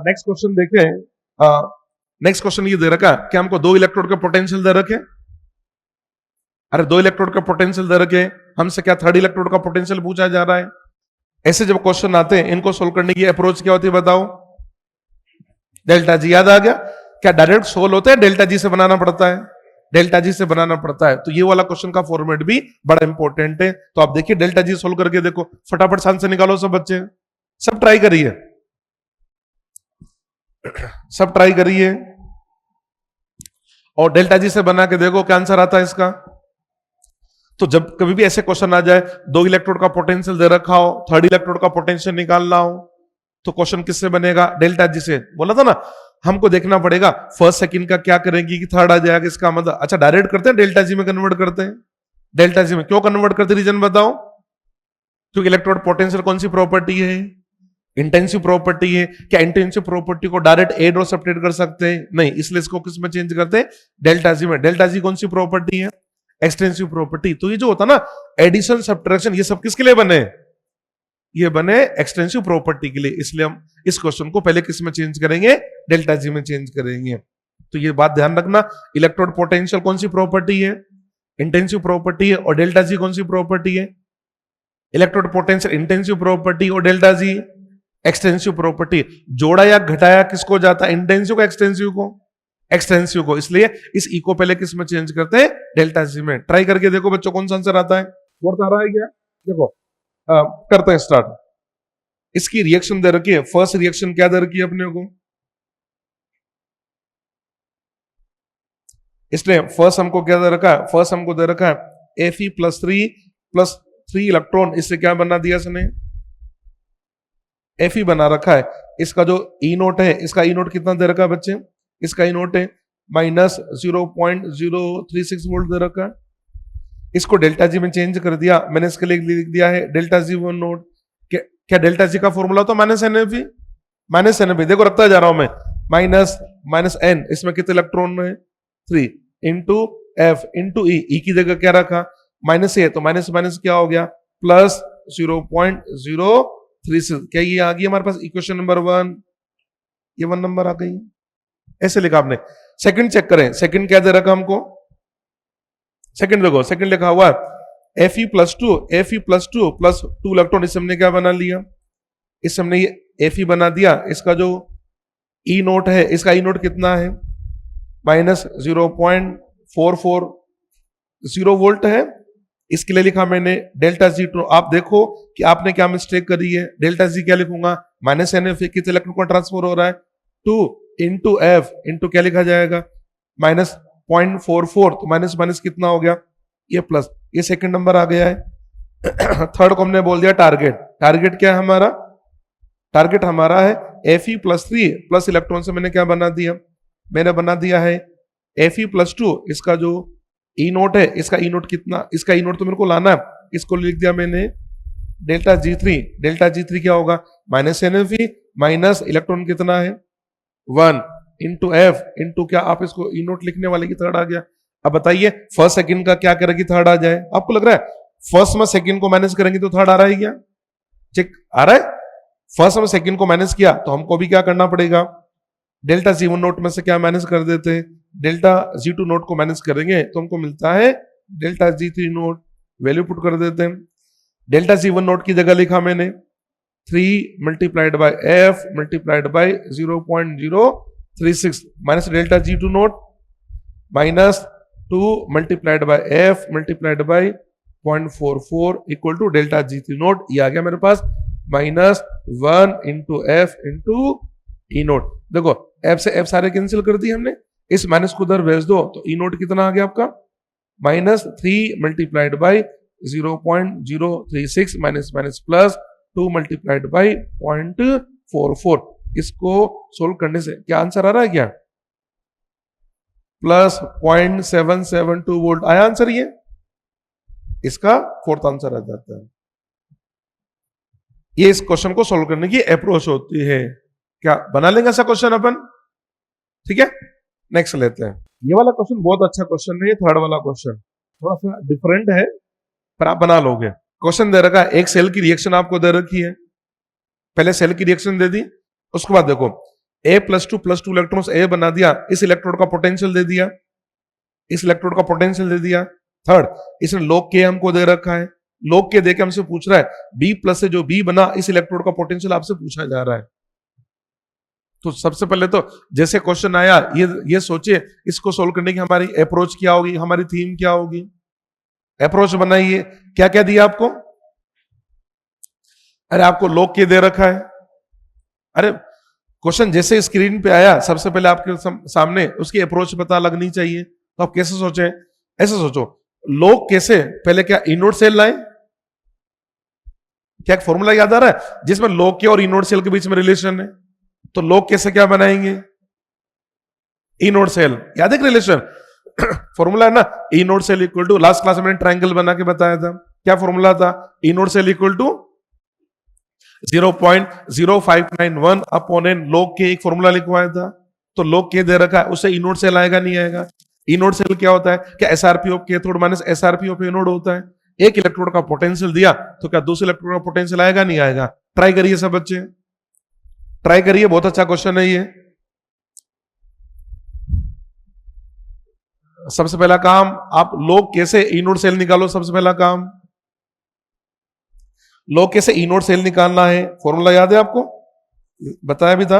Next question देखें। Next question ये दे रखा है कि हमको 2 इलेक्ट्रोड का पोटेंशियल दे रखे। अरे 2 इलेक्ट्रोड का पोटेंशियल दे रखे, हमसे क्या 3rd इलेक्ट्रोड का पोटेंशियल पूछा जा रहा है। ऐसे जब क्वेश्चन आते हैं इनको सोल्व करने की अप्रोच क्या होती है बताओ? डेल्टा जी याद आ गया? क्या डायरेक्ट सोल्व होता है? डेल्टा जी से बनाना पड़ता है, डेल्टा जी से बनाना पड़ता है। तो ये वाला क्वेश्चन का फॉर्मेट भी बड़ा इंपॉर्टेंट है। तो आप देखिए डेल्टा जी सोल्व करके देखो, फटाफट आंसर निकालो सब बच्चे, सब ट्राई करिए, सब ट्राई करिए और डेल्टा जी से बना के देखो क्या आंसर आता है इसका। तो जब कभी भी ऐसे क्वेश्चन आ जाए 2 इलेक्ट्रोड का पोटेंशियल दे रखा हो, 3rd इलेक्ट्रोड का पोटेंशियल निकालना हो, तो क्वेश्चन किससे बनेगा? डेल्टा जी से। बोला था ना हमको देखना पड़ेगा फर्स्ट सेकंड का क्या करेंगे कि 3rd आ जाएगा, इसका मतलब अच्छा डायरेक्ट करते हैं डेल्टा जी में कन्वर्ट करते हैं। डेल्टा जी में क्यों कन्वर्ट करते, रीजन बताओ? क्योंकि इलेक्ट्रोड पोटेंशियल कौन सी प्रॉपर्टी है? इंटेंसिव प्रॉपर्टी है। क्या इंटेंसिव प्रॉपर्टी को डायरेक्ट ऐड और सब्ट्रैक्ट कर सकते हैं? नहीं, इसलिए इसको किस में चेंज करते हैं? डेल्टा जी में। डेल्टा जी कौन सी प्रॉपर्टी है? Extensive property. तो ये जो होता ना एडिशन सब्ट्रैक्शन, ये सब किसके लिए बने? ये बने एक्सटेंसिव प्रॉपर्टी के लिए। इसलिए हम इस क्वेश्चन को पहले किस में चेंज करेंगे? डेल्टा जी में चेंज करेंगे। तो ये बात ध्यान रखना, इलेक्ट्रोड पोटेंशियल कौन सी प्रॉपर्टी है? इंटेंसिव प्रॉपर्टी है। और डेल्टा जी कौन सी प्रॉपर्टी है? इलेक्ट्रोड पोटेंशियल इंटेंसिव प्रॉपर्टी और डेल्टा जी एक्सटेंसिव प्रॉपर्टी। जोड़ा या घटाया किसको जाता है? इंटेंसिव को एक्सटेंसिव को? एक्सटेंसिव को। इसलिए इस ई को पहले किस में चेंज करते हैं? डेल्टा जी में। ट्राई करके देखो बच्चों कौन सा आंसर आता है। फोर्थ आ रहा है क्या? देखो करते हैं स्टार्ट। इसकी रिएक्शन दे रखी है, फर्स्ट रिएक्शन क्या दे रखी है अपने को? इसलिए फर्स्ट हमको क्या दे रखा है? फर्स्ट हमको दे रखा है Fe+3 इलेक्ट्रॉन। इससे क्या बना दिया इसने? Fe बना रखा है। इसका जो ई नोट है, इसका ई नोट कितना दे रखा है बच्चे? इसका ई नोट है -0.036 वोल्ट दे रखा है। इसको डेल्टा जी में चेंज कर दिया, मैंने इसके लिए लिख दिया है डेल्टा जी वन नोट। क्या डेल्टा जी का फॉर्मूला तो -NFE, -NFE देखो रखता जा रहा हूं मैं, माइनस n, इसमें कितने इलेक्ट्रॉन है? 3 इंटू F इंटू ई की जगह क्या रखा? माइनस है तो माइनस माइनस क्या हो गया? +0.036। क्या ये आ गई हमारे पास इक्वेशन नंबर 1? ये 1 नंबर आ गई, ऐसे लिखा आपने। सेकंड चेक करें, सेकंड क्या दे रखा हमको? सेकंड देखो, सेकंड लिखा हुआ Fe+2 +2 इलेक्ट्रॉन। इस हमने क्या बना लिया? इस हमने ये Fe बना दिया। इसका जो ई नोट है, इसका ई नोट कितना है? -0.440 वोल्ट है। इसके लिए लिखा मैंने डेल्टा जी टू। आप देखो कि आपने क्या मिस्टेक करी है। डेल्टा जी क्या लिखूंगा? -NF। कितने इलेक्ट्रॉन को ट्रांसफर हो रहा है? 2 इंटू F इंटू क्या लिखा जाएगा? -0.44। तो माइनस माइनस कितना हो गया? ये प्लस। ये सेकंड नंबर आ गया है। थर्ड को हमने बोल दिया टारगेट। टारगेट क्या है हमारा? टारगेट हमारा है Fe+3 प्लस इलेक्ट्रॉन से मैंने क्या बना दिया? मैंने बना दिया है Fe+2। इसका जो ई नोट है, इसका ई नोट कितना? इसका ई नोट तो मेरे को लाना है, इसको लिख दिया मैंने डेल्टा G3। डेल्टा G3 क्या होगा? -NFE माइनस इलेक्ट्रॉन कितना है? 1 इंटू F इंटू क्या? आप इसको ई नोट लिखने वाले की थर्ड आ गया। अब बताइए फर्स्ट सेकंड का क्या करेगी? थर्ड आ जाए। आपको लग रहा है फर्स्ट में सेकंड को माइनस करेंगे तो थर्ड आ रहा है क्या? चेक आ रहा है? फर्स्ट में सेकंड को माइनस किया तो हमको भी क्या करना पड़ेगा? डेल्टा G1 नोट में से क्या माइनस कर देते हैं? डेल्टा G2 नोट को माइनस करेंगे तो हमको मिलता है delta G3 note. Value put कर देते हैं। डेल्टा G1 नोट की जगह लिखा मैंने 3 multiplied by F multiplied by 0.036 minus delta G2 naught -2 multiplied by F multiplied by 0.44 equal to delta G3 naught. ये आ गया मेरे पास -1 into F into E naught. देखो F से F सारे कैंसिल कर दिए हमने, इस माइनस को उधर भेज दो तो ई नोट कितना आ गया आपका? -3 multiplied by 0.036 minus minus plus 2 multiplied by 0.44। इसको सोल्व करने से क्या आंसर आ रहा है? क्या +0.772 वोल्ट आया आंसर। ये इसका फोर्थ आंसर आ जाता है। ये इस क्वेश्चन को सोल्व करने की अप्रोच होती है। क्या बना लेंगे ऐसा क्वेश्चन अपन? ठीक है, नेक्स्ट लेते हैं। ये वाला क्वेश्चन बहुत अच्छा क्वेश्चन है। थर्ड वाला क्वेश्चन थोड़ा सा डिफरेंट है पर आप बना लोगे। क्वेश्चन दे रखा है, एक सेल की रिएक्शन आपको दे रखी है। पहले सेल की रिएक्शन दे दी, उसके बाद देखो A+2 इलेक्ट्रॉन्स ए बना दिया, इस इलेक्ट्रोड का पोटेंशियल दे दिया, इस इलेक्ट्रोड का पोटेंशियल दे दिया। थर्ड, इसने log K हमको दे रखा है, log K देके हमसे पूछ रहा है B+ से जो B बना इस इलेक्ट्रोड का पोटेंशियल आपसे पूछा जा रहा है। तो सबसे पहले तो जैसे क्वेश्चन आया ये सोचिए इसको सोल्व करने की हमारी अप्रोच क्या होगी, हमारी थीम क्या होगी। अप्रोच बनाइए, क्या क्या दिया आपको, अरे आपको log K दे रखा है। अरे क्वेश्चन जैसे स्क्रीन पे आया सबसे पहले आपके सामने उसकी अप्रोच पता लगनी चाहिए, तो आप कैसे सोचे, ऐसे सोचो log K से पहले क्या इनोड सेल लाए, क्या एक फॉर्मूला याद आ रहा है जिसमें log K और इनोड सेल के बीच में रिलेशन है, तो log K से क्या बनाएंगे, इनोड सेल, याद है रिलेशन फॉर्मूला है ना, E naught cell equal to, last class में मैंने ट्रायंगल बना के बताया था, क्या फॉर्मूला था, E naught cell equal to 0.0591 upon N, log K एक फॉर्मूला लिखवाया था, तो log K दे रखा है, उससे इनोड सेल आएगा नहीं आएगा। इनोड सेल क्या होता है, क्या SRP of cathode minus SRP of anode होता है। एक इलेक्ट्रोड का पोटेंशियल दिया तो क्या दूसरे इलेक्ट्रोड का पोटेंशियल आएगा नहीं आएगा। ट्राई करिए सब बच्चे, ट्राई करिए, बहुत अच्छा क्वेश्चन है ये। सबसे पहला काम आप log K से इनोड सेल निकालो, सबसे पहला काम log K से इनोड सेल निकालना है, फॉर्मूला याद है आपको, बताया भी था,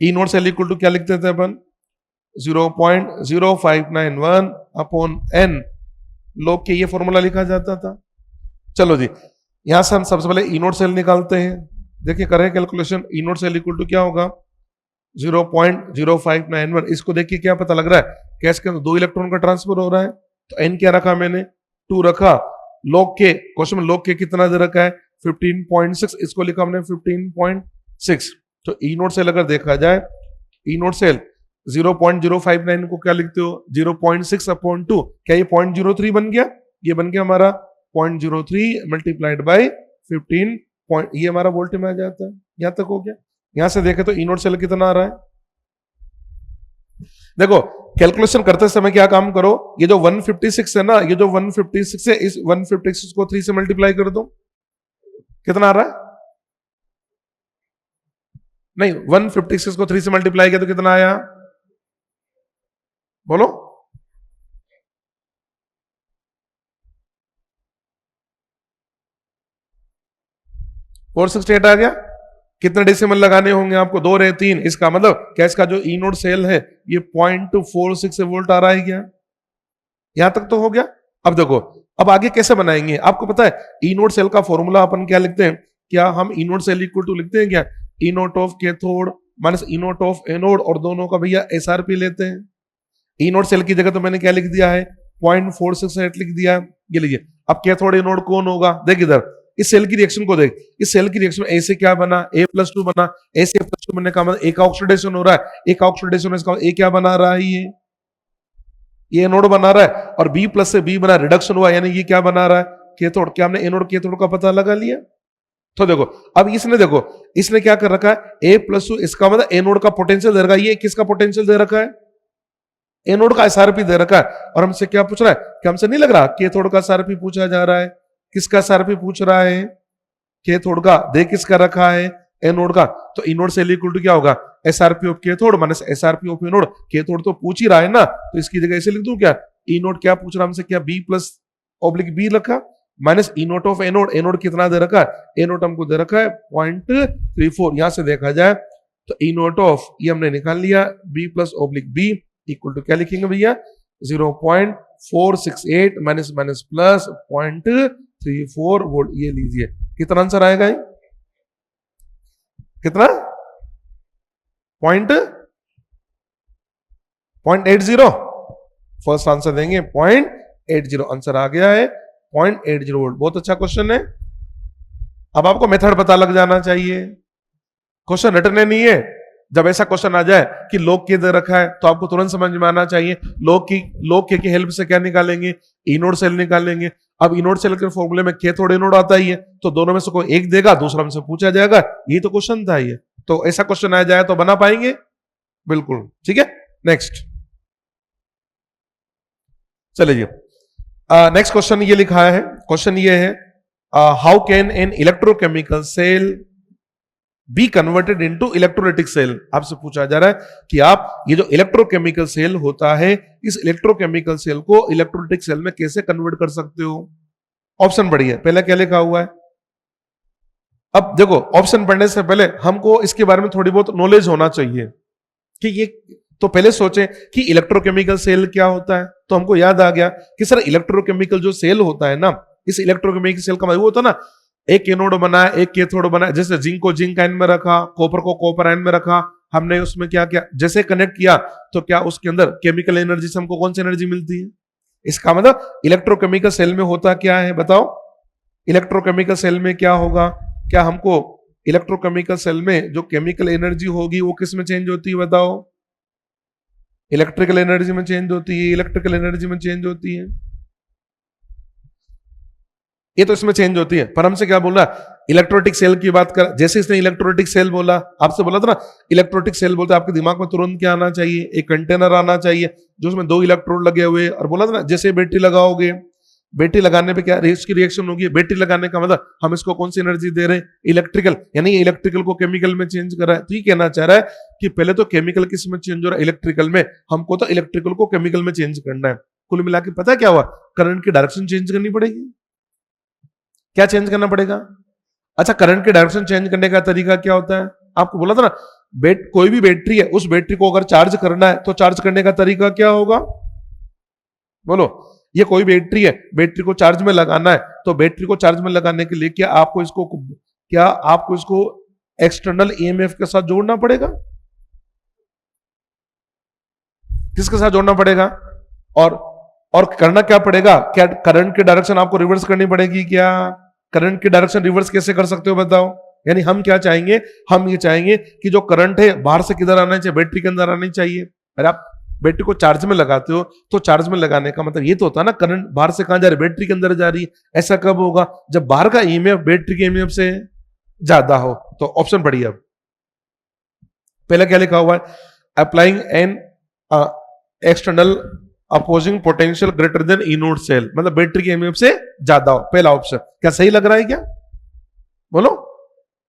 इनोड सेल इक्वल टू क्या लिखते थे अपन, 0.0591 अपॉन n, log K ये फॉर्मूला लिखा जाता था। चलो जी, यहां से हम सबसे पहले इनोड सेल निकालते हैं, देखिए करें calculation, E naught cell equal to क्या होगा 0.0591, इसको देखिए क्या पता लग रहा है, कैश के अंदर 2 इलेक्ट्रॉन का ट्रांसफर हो रहा है, तो n क्या रखा मैंने 2 रखा, log K, क्वेश्चन में log K कितना दे रखा है 15.6, इसको लिखा हमने 15.6, तो इनोड सेल अगर देखा जाए, इनोड सेल 0.059 को क्या लिखते हो 0.6 अपॉन 2, क्या ये 0.03 बन गया, ये बन गया हमारा 0.03 मल्टीप्लाइड बाय 15, ये हमारा वोल्ट में आ जाता है। यहां तक हो गया। यहां से देखें तो इनोड सेल कितना आ रहा है, देखो कैलकुलेशन करते समय क्या काम करो, ये जो 156 है ना, ये जो 156 है, इस 156 को 3 से मल्टीप्लाई कर दो, कितना आ रहा है, नहीं 156 को 3 से मल्टीप्लाई किया तो कितना आया, बोलो, फोर 468 आ गया। कितने डेसिमल लगाने होंगे आपको, 2 रहे 3, इसका मतलब क्या इसका जो इनोड सेल है ये 0.46 वोल्ट आ रहा है क्या, यहां तक तो हो गया। अब देखो अब आगे कैसे बनाएंगे, आपको पता है इनोड सेल का फॉर्मूला अपन क्या लिखते हैं, क्या हम इनोड सेल इक्वल टू लिखते हैं क्या, inode of cathode minus inode of anode, और दोनों का भैया SRP लेते हैं। इनोड सेल की जगह तो मैंने क्या लिख दिया है 0.468 लिख दिया है, ये लीजिए। अब कैथोड एनोड कौन होगा, देख इधर इस सेल की रिएक्शन को देख, इस सेल की रिएक्शन में ए से क्या बना, A+2 बना, A से A+2 बनने का मतलब ए का ऑक्सीडेशन हो रहा है, ए का ऑक्सीडेशन इसका ए क्या बना रहा है, ये एनोड बना रहा है, और B+ से B बना, रिडक्शन हुआ, यानी ये क्या बना रहा है कैथोड। क्या हमने एनोड कैथोड का पता लगा लिया। तो देखो अब देखो इसने क्या कर रखा है A+2, इसका मतलब एनोड का पोटेंशियल दे रखा है, ये किसका पोटेंशियल दे रखा है, एनोड का SRP दे रखा है, और हमसे क्या पूछ रहा है, क्या हमसे नहीं लग रहा कैथोड का SRP पूछा जा रहा है, किसका SRP पूछ रहा है, कैथोड का, दे किसका रखा है एनोड का, तो इनोड सेल इक्वल टू क्या होगा SRP of cathode minus SRP of anode, cathode तो पूछ ही रहा है ना, तो इसकी जगह ऐसे लिख दूं क्या, इनोड क्या पूछ रहा हमसे, क्या B+/B रखा minus inode of anode, anode कितना दे रखा है, एनोड हमको दे रखा है 0.34, यहां से देखा जाए तो इनोड ऑफ ये हमने निकाल लिया B+/B इक्वल टू क्या लिखेंगे भैया 0.468 माइनस माइनस प्लस 0.34 वोल्ट, ये लीजिए कितना आंसर आएगा ये? कितना 0.80, फर्स्ट आंसर देंगे 0.80, आंसर आ गया है 0.80 वोल्ट। बहुत अच्छा क्वेश्चन है। अब आपको मेथड पता लग जाना चाहिए, क्वेश्चन रटने नहीं है। जब ऐसा क्वेश्चन आ जाए कि log K दे रखा है तो आपको तुरंत समझ में आना चाहिए log K की हेल्प से क्या निकालेंगे, इनोड सेल निकालेंगे। अब इनोड सेल के फॉर्मूले में कैथोड एनोड आता ही है, तो दोनों में से कोई एक देगा, दूसरा में से पूछा जाएगा, यही तो क्वेश्चन था ये। तो ऐसा क्वेश्चन आ जाए तो बना पाएंगे बिल्कुल, ठीक है। नेक्स्ट चलिए, नेक्स्ट क्वेश्चन ये लिखा है, क्वेश्चन ये है how can an electrochemical cell be converted into electrolytic cell. आपसे पूछा जा रहा है कि आप ये जो इलेक्ट्रोकेमिकल सेल होता है, इस इलेक्ट्रोकेमिकल सेल को इलेक्ट्रोलाइटिक सेल में कैसे कन्वर्ट कर सकते हो। ऑप्शन बढ़िया, पहले क्या लिखा हुआ है। अब देखो, ऑप्शन पढ़ने से पहले हमको इसके बारे में थोड़ी बहुत नॉलेज होना चाहिए कि ये, तो पहले सोचें कि इलेक्ट्रोकेमिकल सेल क्या होता है, तो हमको याद आ गया कि सर इलेक्ट्रोकेमिकल जो सेल होता है ना, इस इलेक्ट्रोकेमिकल सेल का मतलब होता है ना, एक एनोड बना है, एक कैथोड बना है। जैसे जिंक को जिंक आयन में रखा, कॉपर को कॉपर आयन में रखा, हमने उसमें क्या किया, जैसे कनेक्ट किया तो क्या उसके अंदर केमिकल एनर्जी से हमको कौन सी एनर्जी मिलती है। इसका मतलब इलेक्ट्रोकेमिकल सेल में होता क्या है, बताओ। इलेक्ट्रोकेमिकल सेल में क्या होगा, क्या हमको इलेक्ट्रोकेमिकल सेल में जो केमिकल एनर्जी होगी वो किस में चेंज होती है, बताओ। इलेक्ट्रिकल एनर्जी में चेंज होती है, इलेक्ट्रिकल एनर्जी में चेंज होती है, ये तो इसमें चेंज होती है। पर हमसे क्या बोल रहा है, इलेक्ट्रोलाइटिक सेल की बात कर। जैसे इसने इलेक्ट्रोलाइटिक सेल बोला, आपसे बोला था ना इलेक्ट्रोलाइटिक सेल बोलते आपके दिमाग में तुरंत क्या आना चाहिए, एक कंटेनर आना चाहिए जो उसमें 2 इलेक्ट्रोड लगे हुए, और बोला था ना जैसे बैटरी लगाओगे, बैटरी लगाने पे क्या इसकी रिएक्शन होगी। बैटरी लगाने का मतलब हम इसको कौन सी एनर्जी दे रहे हैं, इलेक्ट्रिकल, यानी इलेक्ट्रिकल को केमिकल में चेंज कर रहा है। तो ये कहना चाह रहा है कि पहले तो केमिकल किस में चेंज हो रहा है, इलेक्ट्रिकल में, हमको तो इलेक्ट्रिकल को केमिकल में चेंज करना है। कुल मिला के पता क्या हुआ, करंट की डायरेक्शन चेंज करनी पड़ेगी। क्या चेंज करना पड़ेगा, अच्छा करंट की डायरेक्शन चेंज करने का तरीका क्या होता है, आपको बोला था ना, कोई भी बैटरी है, उस बैटरी को अगर चार्ज करना है तो चार्ज करने का तरीका क्या होगा, बोलो। ये कोई बैटरी है, बैटरी को चार्ज में लगाना है, तो बैटरी को चार्ज में लगाने के लिए क्या आपको इसको एक्सटर्नल ईएमएफ के साथ जोड़ना पड़ेगा, किसके साथ जोड़ना पड़ेगा, और करना क्या पड़ेगा, क्या करंट की डायरेक्शन आपको रिवर्स करनी पड़ेगी क्या। करंट की डायरेक्शन रिवर्स कैसे कर सकते हो बताओ। यानी हम क्या चाहेंगे, हम ये चाहेंगे कि जो करंट है बाहर से किधर आना चाहिए, बैटरी के अंदर आनी चाहिए। अरे आप बैटरी को चार्ज में लगाते हो तो चार्ज में लगाने का मतलब ये तो होता है ना, करंट बाहर से कहां जा रही है, बैटरी के अंदर जा रही है। ऐसा कब होगा, जब बाहर का ईएमएफ बैटरी के ईएमएफ से ज्यादा हो। तो ऑप्शन पढ़िए अब, पहले क्या लिखा हुआ है, applying an external opposing potential greater than E naught cell, मतलब बैटरी के ईएमएफ से ज्यादा हो, पहला ऑप्शन। क्या सही लग रहा है क्या, बोलो,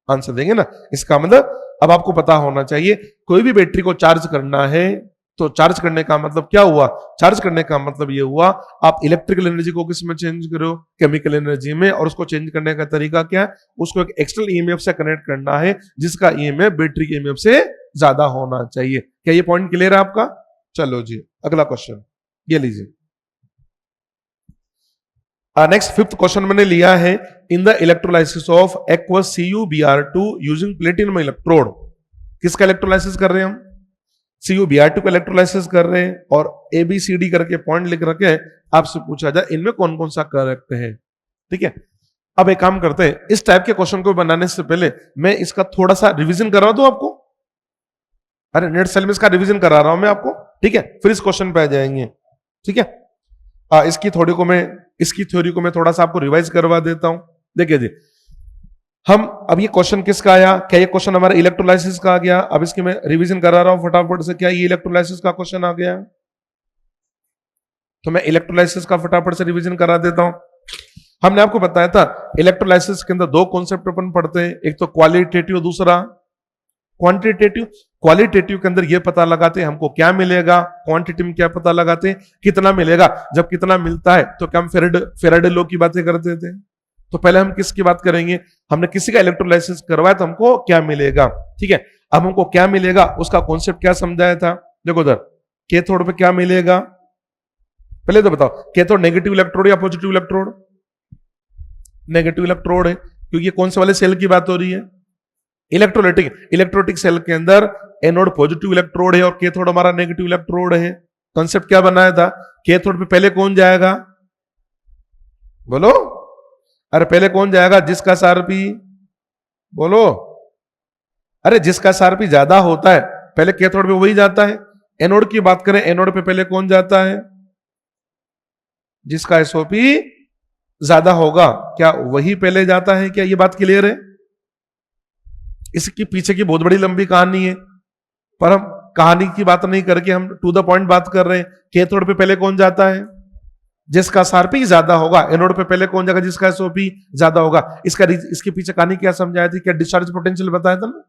आंसर देंगे ना। इसका मतलब अब आपको पता होना चाहिए, कोई भी बैटरी को चार्ज करना है तो चार्ज करने का मतलब क्या हुआ, चार्ज करने का मतलब ये हुआ आप इलेक्ट्रिकल एनर्जी को किस में चेंज करो, केमिकल एनर्जी में। और उसको चेंज करने का तरीका क्या है, उसको एक एक्सटर्नल ईएमएफ से कनेक्ट करना है जिसका ईएमएफ बैटरी के ईएमएफ से ज्यादा होना चाहिए। क्या ये पॉइंट क्लियर है आपका। चलो जी अगला क्वेश्चन ये लीजिए। नेक्स्ट 5th क्वेश्चन मैंने लिया है, in the electrolysis of aqueous CuBr2 using platinum electrode. किसका इलेक्ट्रोलाइसिस कर रहे हैं हम, CuBr2 का इलेक्ट्रोलाइसिस कर रहे हैं, और ABCD करके पॉइंट लिख रखे हैं। आपसे पूछा जाए इनमें कौन कौन सा करेक्ट है, ठीक है। अब एक काम करते हैं, इस टाइप के क्वेश्चन को बनाने से पहले मैं इसका थोड़ा सा रिवीजन करा दूं आपको। अरे नेट सेल में इसका रिवीजन करा रहा हूं मैं आपको, ठीक है, फिर इस क्वेश्चन पे आ जाएंगे, ठीक है। इसकी थ्योरी को मैं थोड़ा सा आपको रिवाइज करवा देता हूं। देखिए जी, हम अब ये क्वेश्चन किसका आया, क्या ये क्वेश्चन हमारा इलेक्ट्रोलाइसिस का आ गया। अब इसकी मैं रिवीजन करा रहा हूं फटाफट से, क्या ये इलेक्ट्रोलाइसिस का क्वेश्चन आ गया, तो मैं इलेक्ट्रोलाइसिस का फटाफट से रिवीजन करा देता हूं। हमने आपको बताया था इलेक्ट्रोलाइसिस के अंदर 2 कॉन्सेप्ट अपन पढ़ते हैं, एक तो क्वालिटेटिव, दूसरा क्वांटिटेटिव। क्वालिटेटिव के अंदर ये पता लगाते हैं हमको क्या मिलेगा, क्वांटिटी में क्या पता लगाते हैं कितना मिलेगा। जब कितना मिलता है तो क्या हम फेराडे लॉ की बातें करते थे। तो पहले हम किसकी बात करेंगे, हमने किसी का इलेक्ट्रोलाइसिस करवाया तो हमको क्या मिलेगा, ठीक है। अब हमको क्या मिलेगा उसका कॉन्सेप्ट क्या समझाया था, देखो उधर कैथोड पे क्या मिलेगा, पहले तो बताओ कैथोड नेगेटिव इलेक्ट्रोड या पॉजिटिव इलेक्ट्रोड, नेगेटिव इलेक्ट्रोड है क्योंकि ये कौन से वाले सेल की बात हो रही है, इलेक्ट्रोलाइटिक सेल के अंदर एनोड पॉजिटिव इलेक्ट्रोड है और कैथोड हमारा नेगेटिव इलेक्ट्रोड है। कॉन्सेप्ट क्या बनाया था, कैथोड पे पहले कौन जाएगा, बोलो, अरे पहले कौन जाएगा, जिसका सारपी, बोलो, अरे जिसका सारपी ज्यादा होता है पहले कैथोड पे वही जाता है। एनोड की बात करें, एनोड पे पहले कौन जाता है, जिसका एसओपी ज्यादा होगा, क्या वही पहले जाता है, क्या ये बात क्लियर है। इसकी पीछे की बहुत बड़ी लंबी कहानी है, पर हम कहानी की बात नहीं करके हम टू द पॉइंट बात कर रहे हैं। कैथोड पे पहले कौन जाता है, जिसका एसआरपी ज्यादा होगा, एनोड पे पहले कौन जाएगा जिसका एसओपी ज्यादा होगा। इसके पीछे कहानी क्या समझाया थी, क्या डिस्चार्ज पोटेंशियल बताया था ना,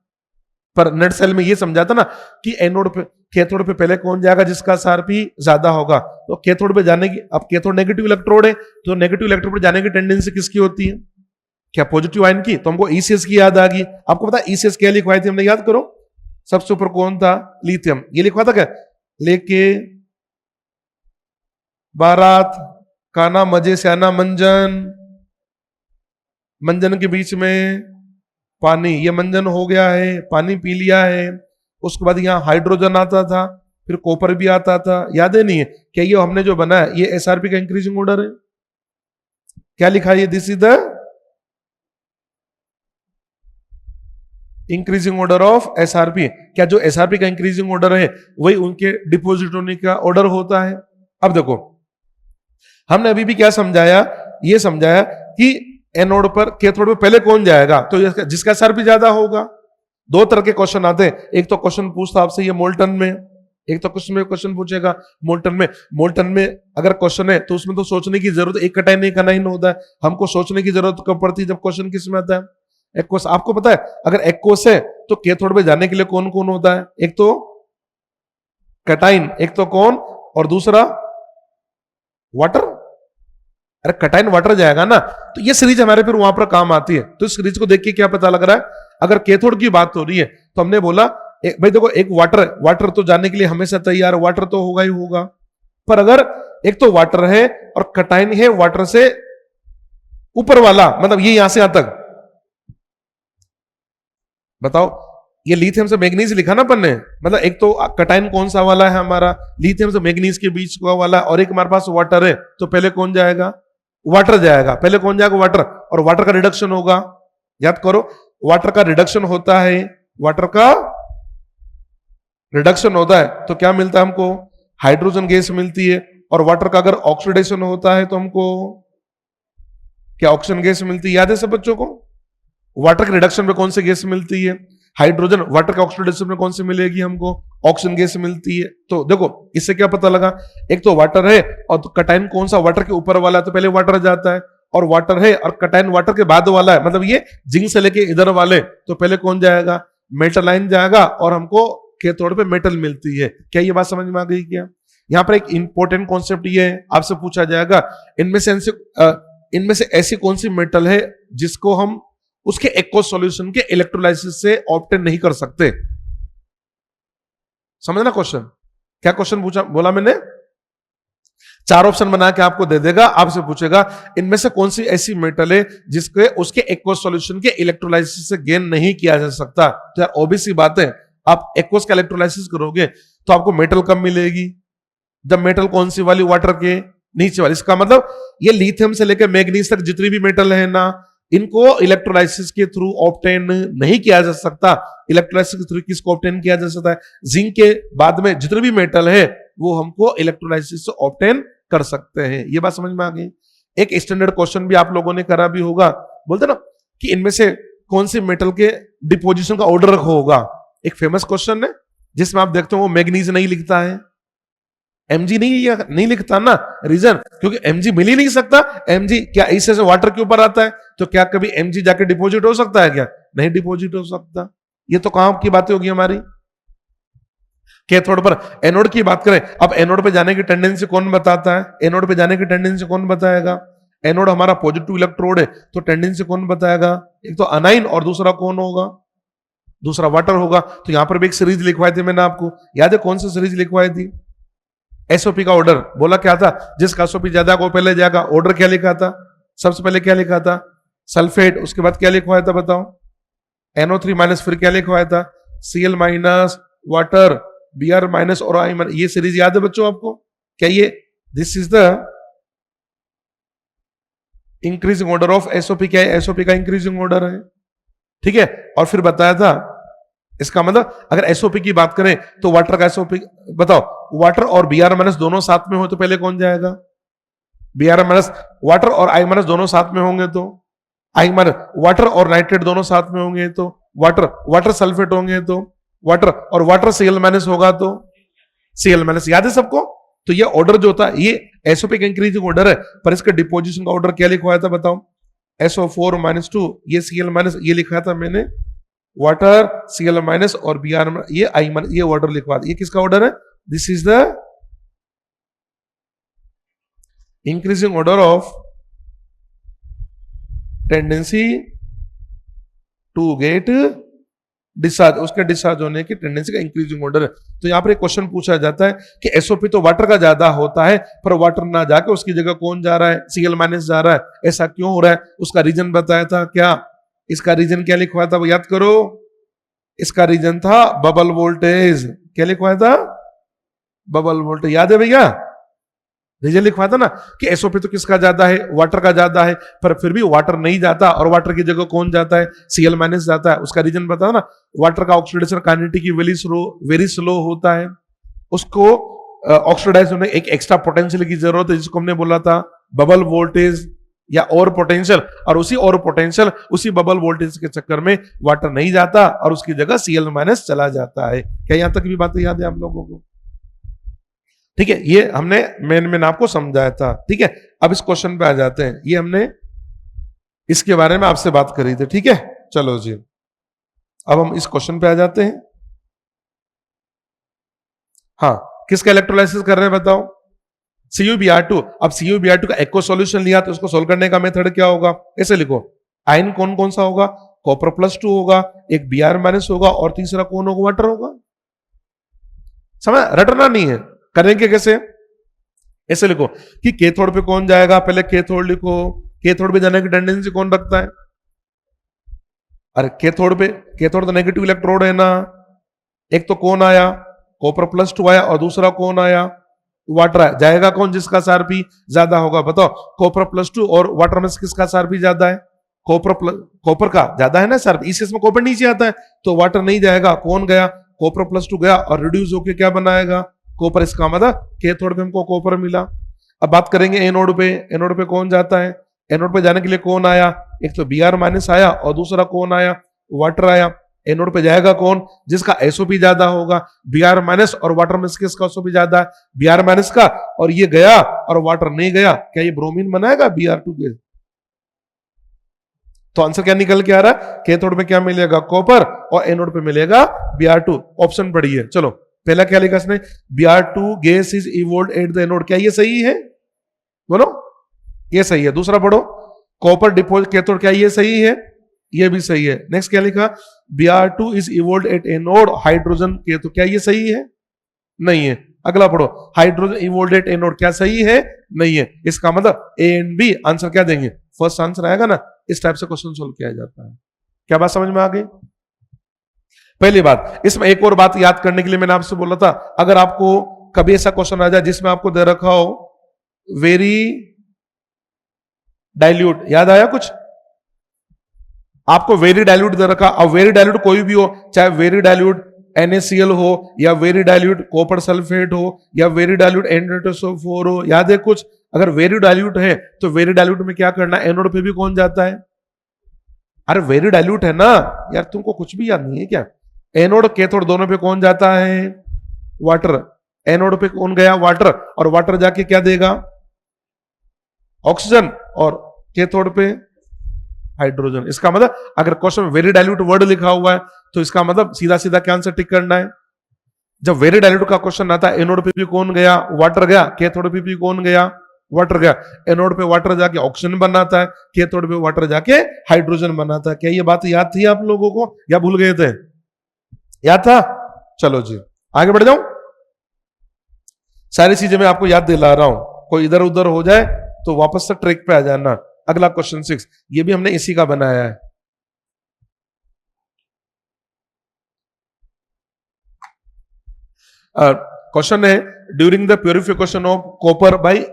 पर नेट सेल में ये समझा था ना कि एनोड पे कैथोड पे पहले कौन जाएगा जिसका एसआरपी ज्यादा होगा। तो कैथोड पे जाने की, अब कैथोड नेगेटिव इलेक्ट्रोड है तो नेगेटिव इलेक्ट्रोड पे जाने की टेंडेंसी किसकी होती है, क्या पॉजिटिव आयन की। तो हमको ईसीएस की याद आ गई। आपको पता है ईसीएस क्या लिखवाई थी हमने, याद करो। सबसे ऊपर कौन था, लिथियम, ये लिखवा था क्या, लेके बारात काना मजे स्याना मंजन, मंजन के बीच में पानी, ये मंजन हो गया है, पानी पी लिया है। उसके बाद यहाँ हाइड्रोजन आता था, फिर कॉपर भी आता था, याद है नहीं है क्या, ये हमने जो बनाया ये एसआरपी का इंक्रीजिंग ऑर्डर है। क्या लिखा है, this is the increasing order of SRP. क्या जो एसआरपी का इंक्रीजिंग ऑर्डर है वही उनके डिपोजिट होने का ऑर्डर होता है। अब देखो हमने अभी भी क्या समझाया, ये समझाया कि एनोड पर कैथोड पे पहले कौन जाएगा, तो जिसका एसआरपी ज्यादा होगा। दो तरह के क्वेश्चन आते हैं, एक तो क्वेश्चन पूछता आपसे ये मोल्टन में, एक तो क्वेश्चन पूछेगा मोल्टन में। मोल्टन में अगर क्वेश्चन है तो उसमें तो सोचने की जरूरत, एक कटाइन एक अनाइन होता है। हमको सोचने की जरूरत कब पड़ती है, जब क्वेश्चन किस में आता है, एक्वस। आपको पता है अगर एक्वस है तो कैथोड पे जाने के लिए कौन कौन होता है, एक तो कटाइन, एक तो कौन, और दूसरा वाटर। अरे कटाइन वाटर जाएगा ना, तो ये सीरीज हमारे फिर वहां पर काम आती है। तो इस सीरीज को देख के क्या पता लग रहा है, अगर कैथोड की बात हो रही है तो हमने बोला भाई देखो एक वाटर तो जाने के लिए हमेशा तैयार, वाटर तो होगा ही होगा। पर अगर एक तो वाटर है और कटाइन है वाटर से ऊपर वाला, मतलब ये यहां से यहां तक, बताओ ये लिथियम से मैग्नीज लिखा ना अपन ने, मतलब एक तो कटाइन कौन सा वाला है हमारा, लिथियम से मैग्नीज के बीच का वाला, और एक हमारे पास वाटर है, तो पहले कौन जाएगा, वाटर जाएगा। पहले कौन जाएगा, वाटर, और वाटर का रिडक्शन होगा, याद करो वाटर का रिडक्शन होता है, वाटर का रिडक्शन होता है तो क्या मिलता है हमको, हाइड्रोजन गैस मिलती है। और वाटर का अगर ऑक्सीडेशन होता है तो हमको क्या ऑक्सीजन गैस मिलती है, याद है सब बच्चों को। वाटर के रिडक्शन में कौन सी गैस मिलती है, हाइड्रोजन। वाटर का ऑक्सीडेशन में कौन सी मिलेगी हमको, ऑक्सीजन गैस मिलती है। तो देखो इससे क्या पता लगा, एक तो वाटर है और तो कटाइन कौन सा वाटर के ऊपर वाला है, तो पहले वाटर जाता है, और वाटर है और कटाइन वाटर के बाद वाला है, मतलब ये जिंक से लेके इधर वाले, तो पहले कौन जाएगा, मेटल आयन जाएगा, और हमको कैथोड पे मेटल मिलती है। क्या ये बात समझ में आ गई क्या। यहाँ पर एक इंपॉर्टेंट कॉन्सेप्ट ये है, आपसे पूछा जाएगा इनमें से ऐसी कौन सी मेटल है जिसको हम उसके एक्वस सॉल्यूशन के इलेक्ट्रोलाइसिस से ऑब्टेन नहीं कर सकते। समझना क्वेश्चन, क्या क्वेश्चन पूछा, बोला मैंने 4 ऑप्शन बना के आपको दे देगा, आपसे पूछेगा इनमें से कौन सी ऐसी मेटल है जिसके उसके एक्वस सॉल्यूशन के इलेक्ट्रोलाइसिस से गेन नहीं किया जा सकता। तो यार ऑब्वियस सी बात है, आप एक्वस का इलेक्ट्रोलाइसिस करोगे तो आपको मेटल कब मिलेगी, जब मेटल कौन सी वाली, वाटर के नीचे वाली। इसका मतलब ये लिथियम से लेकर मैग्नीज तक जितनी भी मेटल है ना, इनको इलेक्ट्रोलाइसिस के थ्रू ऑब्टेन नहीं किया जा सकता। इलेक्ट्रोलाइसिस के थ्रू किसको ऑब्टेन किया जा सकता है, जिंक के बाद में जितने भी मेटल है वो हमको इलेक्ट्रोलाइसिस से ऑब्टेन कर सकते हैं। ये बात समझ में आ गई। एक स्टैंडर्ड क्वेश्चन भी आप लोगों ने करा भी होगा, बोलते ना कि इनमें से कौन सी मेटल के डिपोजिशन का ऑर्डर रखा होगा। एक फेमस क्वेश्चन है जिसमें आप देखते हो वो मैग्नीज नहीं लिखता है, एमजी नहीं लिखता ना, रीजन क्योंकि एमजी मिल ही नहीं सकता। एमजी क्या इससे से वाटर के ऊपर आता है, तो क्या कभी एमजी जाके डिपॉजिट हो सकता है, क्या नहीं डिपॉजिट हो सकता। ये तो कहां की बातें होगी हमारी। कैथोड पर एनोड की बात करें, अब एनोड पे जाने की टेंडेंसी कौन बताता है, एनोड पे जाने की टेंडेंसी कौन बताएगा। एनोड हमारा पॉजिटिव इलेक्ट्रोड है तो टेंडेंसी कौन बताएगा, एक तो अनाइन और दूसरा कौन होगा, दूसरा वाटर होगा। तो यहां पर भी एक सीरीज लिखवाई थी मैंने, आपको याद है कौन सी सीरीज लिखवाई थी, एसओपी का ऑर्डर। बोला क्या था, जिसका एसओपी ज्यादा को पहले जाएगा। ऑर्डर क्या लिखा था, सबसे पहले क्या लिखा था, सल्फेट, उसके बाद क्या लिखवाया था बताओ, NO3 माइनस, फिर क्या लिखवाया था, Cl minus, water, Br minus और I माइनस। ये सीरीज याद है बच्चों आपको, क्या ये this is the increasing order of SOP. क्या है, एसओपी का इंक्रीजिंग ऑर्डर है, ठीक है। और फिर बताया था, इसका मतलब अगर एसओपी की बात करें तो वाटर का एसओपी बताओ, वाटर और Br माइनस दोनों साथ में हो तो पहले कौन जाएगा, Br माइनस। वाटर और I माइनस दोनों साथ में होंगे तो I माइनस। वाटर और नाइट्रेट दोनों साथ में होंगे तो वाटर सल्फेट होंगे तो वाटर, और वाटर Cl माइनस होगा तो Cl माइनस। याद है सबको। तो ये ऑर्डर जो होता है ये एसओपी का इंक्रीजिंग ऑर्डर है, पर इसका डिपोजिशन का ऑर्डर क्या लिखवाया था बताओ? SO4 -2, ये Cl माइनस, ये लिखा था मैंने वाटर Cl माइनस और Br ये I माइनस, ये ऑर्डर लिखवा दिया। ये किसका ऑर्डर है? This is the increasing order of tendency to get discharge, उसके डिस्चार्ज होने की टेंडेंसी का इंक्रीजिंग ऑर्डर है। तो यहां पर एक क्वेश्चन पूछा जाता है कि एसओपी तो वाटर का ज्यादा होता है, पर वाटर ना जाके उसकी जगह कौन जा रहा है? Cl माइनस जा रहा है। ऐसा क्यों हो रहा है? उसका रीजन बताया था क्या? इसका रीजन क्या लिखवाया था वो याद करो? इसका रीजन था बबल वोल्टेज। क्या लिखवाया था? Bubble voltage. याद है भैया? रीजन लिखवाया था ना कि एसओपी तो किसका ज्यादा है? वाटर का ज्यादा है, पर फिर भी वाटर नहीं जाता और वाटर की जगह कौन जाता है? Cl माइनस जाता है। उसका रीजन बताया ना, वाटर का ऑक्सीडेशन काइनेटिक वेरी स्लो होता है, उसको ऑक्सीडाइज होने एक एक्स्ट्रा पोटेंशियल की जरूरत है, जिसको हमने बोला था बबल वोल्टेज या और पोटेंशियल। और उसी और पोटेंशियल, उसी बबल वोल्टेज के चक्कर में वाटर नहीं जाता और उसकी जगह Cl माइनस चला जाता है। क्या यहां तक भी बातें याद है आप लोगों को? ठीक है, ये हमने मेन आपको समझाया था। ठीक है, अब इस क्वेश्चन पे आ जाते हैं। ये हमने इसके बारे में आपसे बात करी थी। ठीक है, चलो जी, अब हम इस क्वेश्चन पे आ जाते हैं। हाँ, किसका इलेक्ट्रोलाइसिस कर रहे हैं बताओ? CuBr2। अब CuBr2 का एक्व सॉल्यूशन लिया तो उसको सोल्व करने का मेथड क्या होगा? ऐसे लिखो, आयन कौन कौन सा होगा? कॉपर +2 होगा, एक Br- होगा और तीसरा कौन होगा? वाटर होगा। समझ? रटना नहीं है। करेंगे कैसे? ऐसे लिखो कि कैथोड पे कौन जाएगा? पहले कैथोड लिखो। कैथोड पे जाने की टेंडेंसी कौन रखता है? अरे कैथोड तो नेगेटिव इलेक्ट्रोड है ना। एक तो कौन आया? कॉपर +2 आया और दूसरा कौन आया? वाटर आया। जाएगा कौन? जिसका सारपी ज्यादा होगा। बताओ, कॉपर +2 और वाटर में किसका सारपी ज्यादा है? कॉपर का ज्यादा है ना सारपी, इसी में कॉपर नीचे आता है तो वाटर नहीं जाएगा। कौन गया? कॉपर +2 गया और रिड्यूस होकर क्या बनाएगा? कॉपर। इसका मतलब कैथोड पे हमको कॉपर मिला। अब बात करेंगे एनोड पे। एनोड पे कौन जाता है? एनोड पे जाने के लिए कौन आया? एक तो Br- आया और दूसरा कौन आया? वाटर आया। एनोड पे जाएगा कौन? जिसका एसओपी ज्यादा होगा। Br- और वाटर में किसका एसओपी ज्यादा है? Br- का। और ये गया और वाटर नहीं गया, क्या ये ब्रोमीन बनाएगा Br2 के? तो आंसर क्या निकल के आ रहा है? कैथोड में क्या मिलेगा? कॉपर, और एनोड पे मिलेगा Br2। ऑप्शन पढ़िए। चलो, पहला क्या लिखा इसने? Br2 gas is evolved at the anode. क्या ये सही है? बोलो, ये सही है। दूसरा पढ़ो, कॉपर डिपोजिट कैथोड। क्या ये सही है? ये भी सही है। नेक्स्ट क्या लिखा? Br2 is evolved at anode hydrogen cathode. क्या ये सही है? नहीं है। अगला पढ़ो, हाइड्रोजन इवोल्व्ड एट एनोड। क्या सही है? नहीं है। इसका मतलब ए एंड बी। आंसर क्या देंगे? फर्स्ट आंसर आएगा ना। इस टाइप से क्वेश्चन सोल्व किया जाता है। क्या बात समझ में आ गई? पहली बात। इसमें एक और बात याद करने के लिए मैंने आपसे बोला था, अगर आपको कभी ऐसा क्वेश्चन आ जाए जिसमें आपको दे रखा हो वेरी डाइल्यूट, याद आया कुछ? आपको वेरी डाइल्यूट दे रखा। अब वेरी डाइल्यूट कोई भी हो, चाहे वेरी डाइल्यूट NaCl हो, या वेरी डाइल्यूट कॉपर सल्फेट हो, या वेरी डाइल्यूट N2SO4 हो, याद है कुछ? अगर वेरी डाइल्यूट है तो वेरी डाइल्यूट में क्या करना? एनोड पे भी कौन जाता है? अरे वेरी डाइल्यूट है ना यार, तुमको कुछ भी याद नहीं है क्या? एनोड कैथोड दोनों पे कौन जाता है? वाटर। एनोड पे कौन गया? वाटर। और वाटर जाके क्या देगा? ऑक्सीजन। और कैथोड पे हाइड्रोजन। इसका मतलब अगर क्वेश्चन में वेरी डाइल्यूट वर्ड लिखा हुआ है तो इसका मतलब सीधा सीधा क्या आंसर टिक करना है? जब वेरी डाइल्यूट का क्वेश्चन आता है, एनोड पे भी कौन गया? वाटर गया। कैथोड पे भी कौन गया? वाटर गया। एनोड पे वाटर जाके ऑक्सीजन बनाता है, कैथोड पे वाटर जाके हाइड्रोजन बनाता है। क्या ये बात याद थी आप लोगों को या भूल गए थे? याद था? चलो जी, आगे बढ़ जाऊं। सारी चीजें मैं आपको याद दिला रहा हूं, कोई इधर उधर हो जाए तो वापस से ट्रैक पे आ जाना। अगला क्वेश्चन 6, ये भी हमने इसी का बनाया है। क्वेश्चन है, during the purification of copper by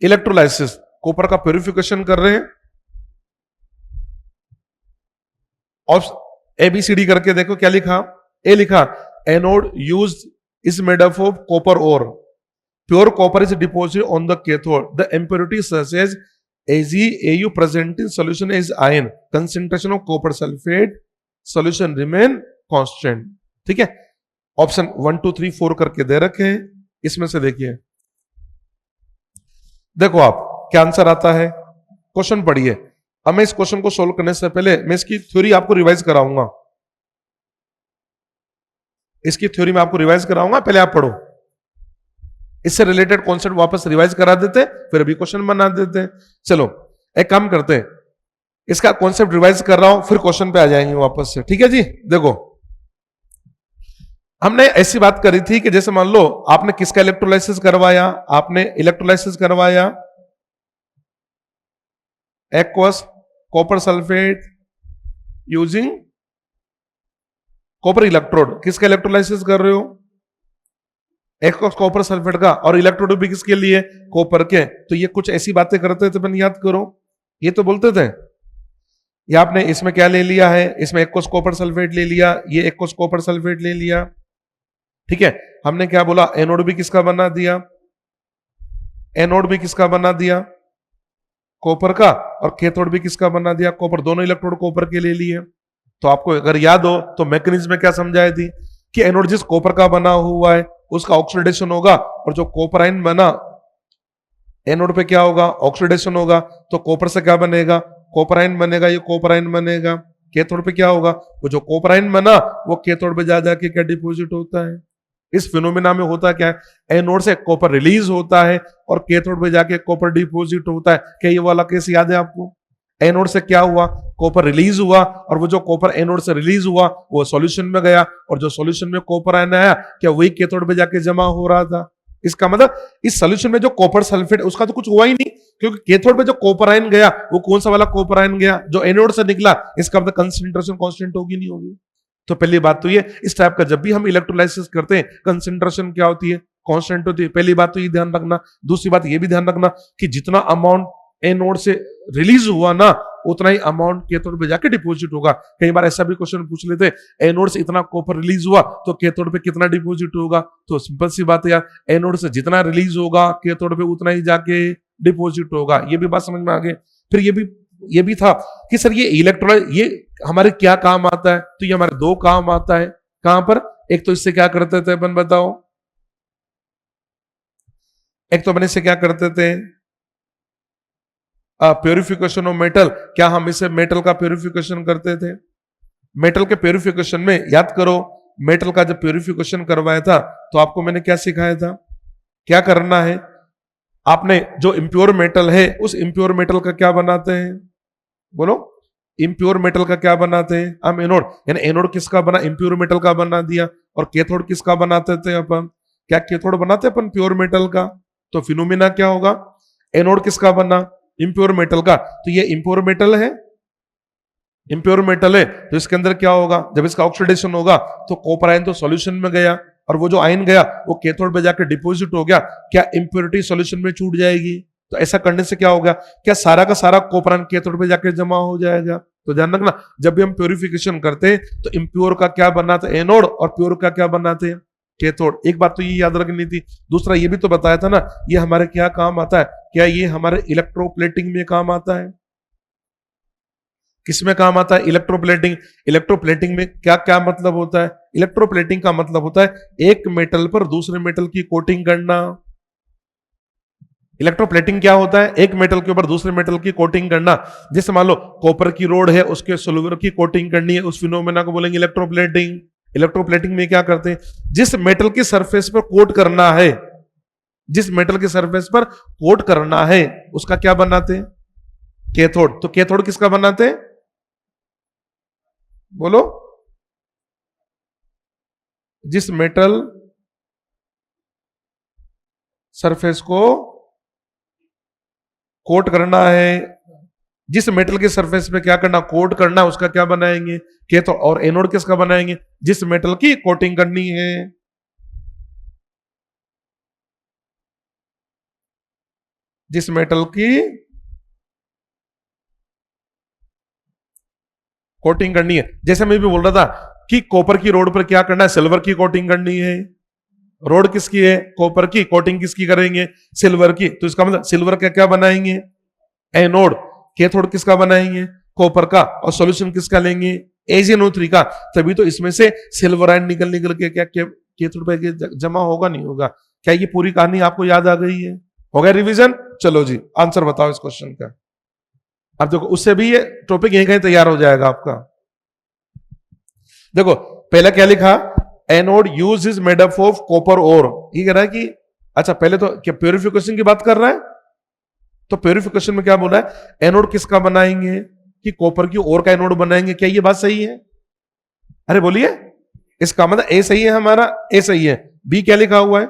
electrolysis. Copper का प्योरिफिकेशन कर रहे हैं। ABCD करके देखो क्या लिखा। ए लिखा, anode used is made up of copper ore. Pure copper is deposited on the cathode. The impurities such as Ag, Au present in solution is ion. Concentration of copper sulfate solution remain constant. ठीक है, option 1 2 3 4 करके दे रखे हैं। इसमें से देखिए, देखो आप क्या आंसर आता है, क्वेश्चन पढ़िए। अब मैं इस क्वेश्चन को सोल्व करने से पहले मैं इसकी थ्योरी आपको रिवाइज कराऊंगा, इसकी थ्योरी में आपको रिवाइज कराऊंगा, पहले आप पढ़ो। इससे रिलेटेड कॉन्सेप्ट वापस रिवाइज करा देते, फिर अभी क्वेश्चन बना देते। चलो एक काम करते हैं, इसका कॉन्सेप्ट रिवाइज कर रहा हूं, फिर क्वेश्चन पे आ जाएंगे वापस से, ठीक है जी। देखो हमने ऐसी बात करी थी कि जैसे मान लो आपने किसका इलेक्ट्रोलाइसिस करवाया, आपने इलेक्ट्रोलाइसिस करवाया aqueous copper sulphate using copper electrode. किसका इलेक्ट्रोलाइसिस कर रहे हो, एक्वस कॉपर सल्फेट का, और इलेक्ट्रोड भी किसके लिए, कॉपर के। तो ये कुछ ऐसी बातें करते थे, अपन याद करो, ये तो बोलते थे, ये आपने इसमें क्या ले लिया है, इसमें एक्वस कॉपर सल्फेट ले लिया, ये एक्वस कॉपर सल्फेट ले लिया, ठीक है। हमने क्या बोला, एनोड भी किसका बना दिया, एनोड भी किसका बना दिया, कॉपर का, और कैथोड भी किसका बना दिया, कॉपर। दोनों इलेक्ट्रोड कॉपर के ले लिए। तो आपको अगर याद हो तो मैकेनिज्म में क्या समझाई थी कि एनोड जिस कॉपर का बना हुआ है उसका ऑक्सीडेशन होगा, और जो कॉपर आयन बना एनोड पे क्या होगा, ऑक्सीडेशन होगा। तो कॉपर से क्या बनेगा, कॉपर आयन बनेगा, ये कॉपर आयन बनेगा। कैथोड पे क्या होगा, वो जो कॉपर आयन बना वो कैथोड पे जा जाके क्या डिपॉजिट होता है। इस फिनोमिना में होता क्या है, एनोड से कॉपर रिलीज होता है और कैथोड पे जाके कॉपर डिपॉजिट होता है। क्या ये वाला केस याद है आपको, एनोड से क्या हुआ, कॉपर रिलीज हुआ, और वो जो कॉपर एनोड से रिलीज हुआ वो सॉल्यूशन में गया, और जो सॉल्यूशन में कॉपर आयन आया क्या वही कैथोड पे जाके जमा हो रहा था। इसका मतलब इस सॉल्यूशन में जो कॉपर सल्फेट उसका तो कुछ हुआ ही नहीं, क्योंकि कैथोड पे जो कॉपर आयन गया वो कौन सा वाला कॉपर आयन गया, जो एनोड से निकला। इसका मतलब कंसंट्रेशन कांस्टेंट होगी नहीं होगी। तो पहली बात तो ये, इस टाइप का जब भी हम इलेक्ट्रोलाइसिस करते हैं कंसंट्रेशन क्या होती है, कांस्टेंट होती है। पहली बात तो ये ध्यान रखना। दूसरी बात ये भी ध्यान रखना कि जितना अमाउंट एनोड से रिलीज हुआ ना उतना ही अमाउंट कैथोड पे जाके डिपॉजिट होगा। कई बार ऐसा भी क्वेश्चन पूछ लेते, एनोड से इतना कॉपर रिलीज हुआ तो कैथोड पे कितना डिपॉजिट होगा। तो सिंपल सी बात है यार, एनोड से जितना रिलीज होगा कैथोड पे उतना ही जाके डिपॉजिट होगा। ये भी बात समझ में आ गई। फिर ये भी था कि सर ये इलेक्ट्रोलाइट ये हमारे क्या काम आता है, तो ये हमारे दो काम आता है। कहां पर, एक तो इससे क्या करते थे अपन बताओ, एक तो अपन इससे क्या करते थे, प्योरिफिकेशन ऑफ मेटल। क्या हम इसे मेटल का प्योरिफिकेशन करते थे। मेटल के प्योरिफिकेशन में याद करो, मेटल का जब प्योरिफिकेशन करवाया था तो आपको मैंने क्या सिखाया था, क्या करना है। आपने जो इम्प्योर मेटल है उस इम्प्योर मेटल का क्या बनाते हैं, बोलो, इम्प्योर मेटल का क्या बनाते हैं हम, एनोड। यानी एनोड किसका बना, इम्प्योर मेटल का बना दिया। और कैथोड किसका बनाते थे अपन, क्या कैथोड बनाते अपन प्योर मेटल का। तो फिनोमिना क्या होगा, एनोड किसका बना, इम्प्योर मेटल का। तो ये इम्प्योर मेटल है, इम्प्योर मेटल है तो इसके अंदर क्या होगा, जब इसका ऑक्सीडेशन होगा तो कॉपर आयन तो सॉल्यूशन में गया, और वो जो आयन गया वो कैथोड पे जाकर डिपॉजिट हो गया। क्या इंप्योरिटी सॉल्यूशन में छूट जाएगी। तो ऐसा करने से क्या होगा, क्या सारा का सारा कॉपर आयन कैथोड पे जाकर जमा हो जाएगा। तो ध्यान रखना, जब भी हम प्योरिफिकेशन करते हैं तो इम्प्योर का क्या बनाते हैं, एनोड, और प्योर का क्या बनाते हैं, कैथोड। एक बात तो ये याद रखनी थी। दूसरा ये भी तो बताया था ना, ये हमारे क्या काम आता है, क्या ये हमारे इलेक्ट्रोप्लेटिंग में काम आता है। किसमें काम आता है, इलेक्ट्रोप्लेटिंग। इलेक्ट्रोप्लेटिंग में क्या क्या मतलब होता है, इलेक्ट्रोप्लेटिंग का मतलब होता है एक मेटल पर दूसरे मेटल की कोटिंग करना। इलेक्ट्रोप्लेटिंग क्या होता है, एक मेटल के ऊपर दूसरे मेटल की कोटिंग करना। जैसे मान लो कॉपर की रोड है, उसके सिल्वर की कोटिंग करनी है, उस फिनोमेना को बोलेंगे इलेक्ट्रोप्लेटिंग। इलेक्ट्रोप्लेटिंग में क्या करते हैं, जिस मेटल की सरफेस पर कोट करना है, जिस मेटल की सरफेस पर कोट करना है उसका क्या बनाते हैं, कैथोड। तो कैथोड किसका बनाते हैं, बोलो, जिस मेटल सरफेस को कोट करना है, जिस मेटल के सरफेस पे क्या करना, कोट करना, उसका क्या बनाएंगे, कैथोड। और एनोड किसका बनाएंगे, जिस मेटल की कोटिंग करनी है। जिस मेटल की कोटिंग करनी है। जैसे मैं भी बोल रहा था कि कॉपर की रोड पर क्या करना है, सिल्वर की कोटिंग करनी है। रोड किसकी है, कॉपर की, कोटिंग किसकी करेंगे, सिल्वर की। तो इसका मतलब सिल्वर का क्या बनाएंगे, एनोड। कैथोड किसका बनाएंगे, कॉपर का। और सॉल्यूशन किसका लेंगे, AgNO3 का। तभी तो इसमें से सिल्वर आयन निकल के क्या कैथोड पे जमा होगा नहीं होगा। क्या ये पूरी कहानी आपको याद आ गई है, हो गया रिवीजन। चलो जी आंसर बताओ इस क्वेश्चन का। अब देखो उससे भी ये टॉपिक यहीं कहीं तैयार हो जाएगा आपका। देखो पहले क्या लिखा, anode use is made up of copper ore. ये कह रहा है कि अच्छा पहले तो क्या प्योरिफिकेशन की बात कर रहा है, तो प्योरिफिकेशन में क्या बोला है, एनोड किसका बनाएंगे कि कॉपर की ओर का एनोड बनाएंगे। क्या ये बात सही है? अरे बोलिए, इसका मतलब ए सही है हमारा, ए सही है। बी क्या लिखा हुआ है,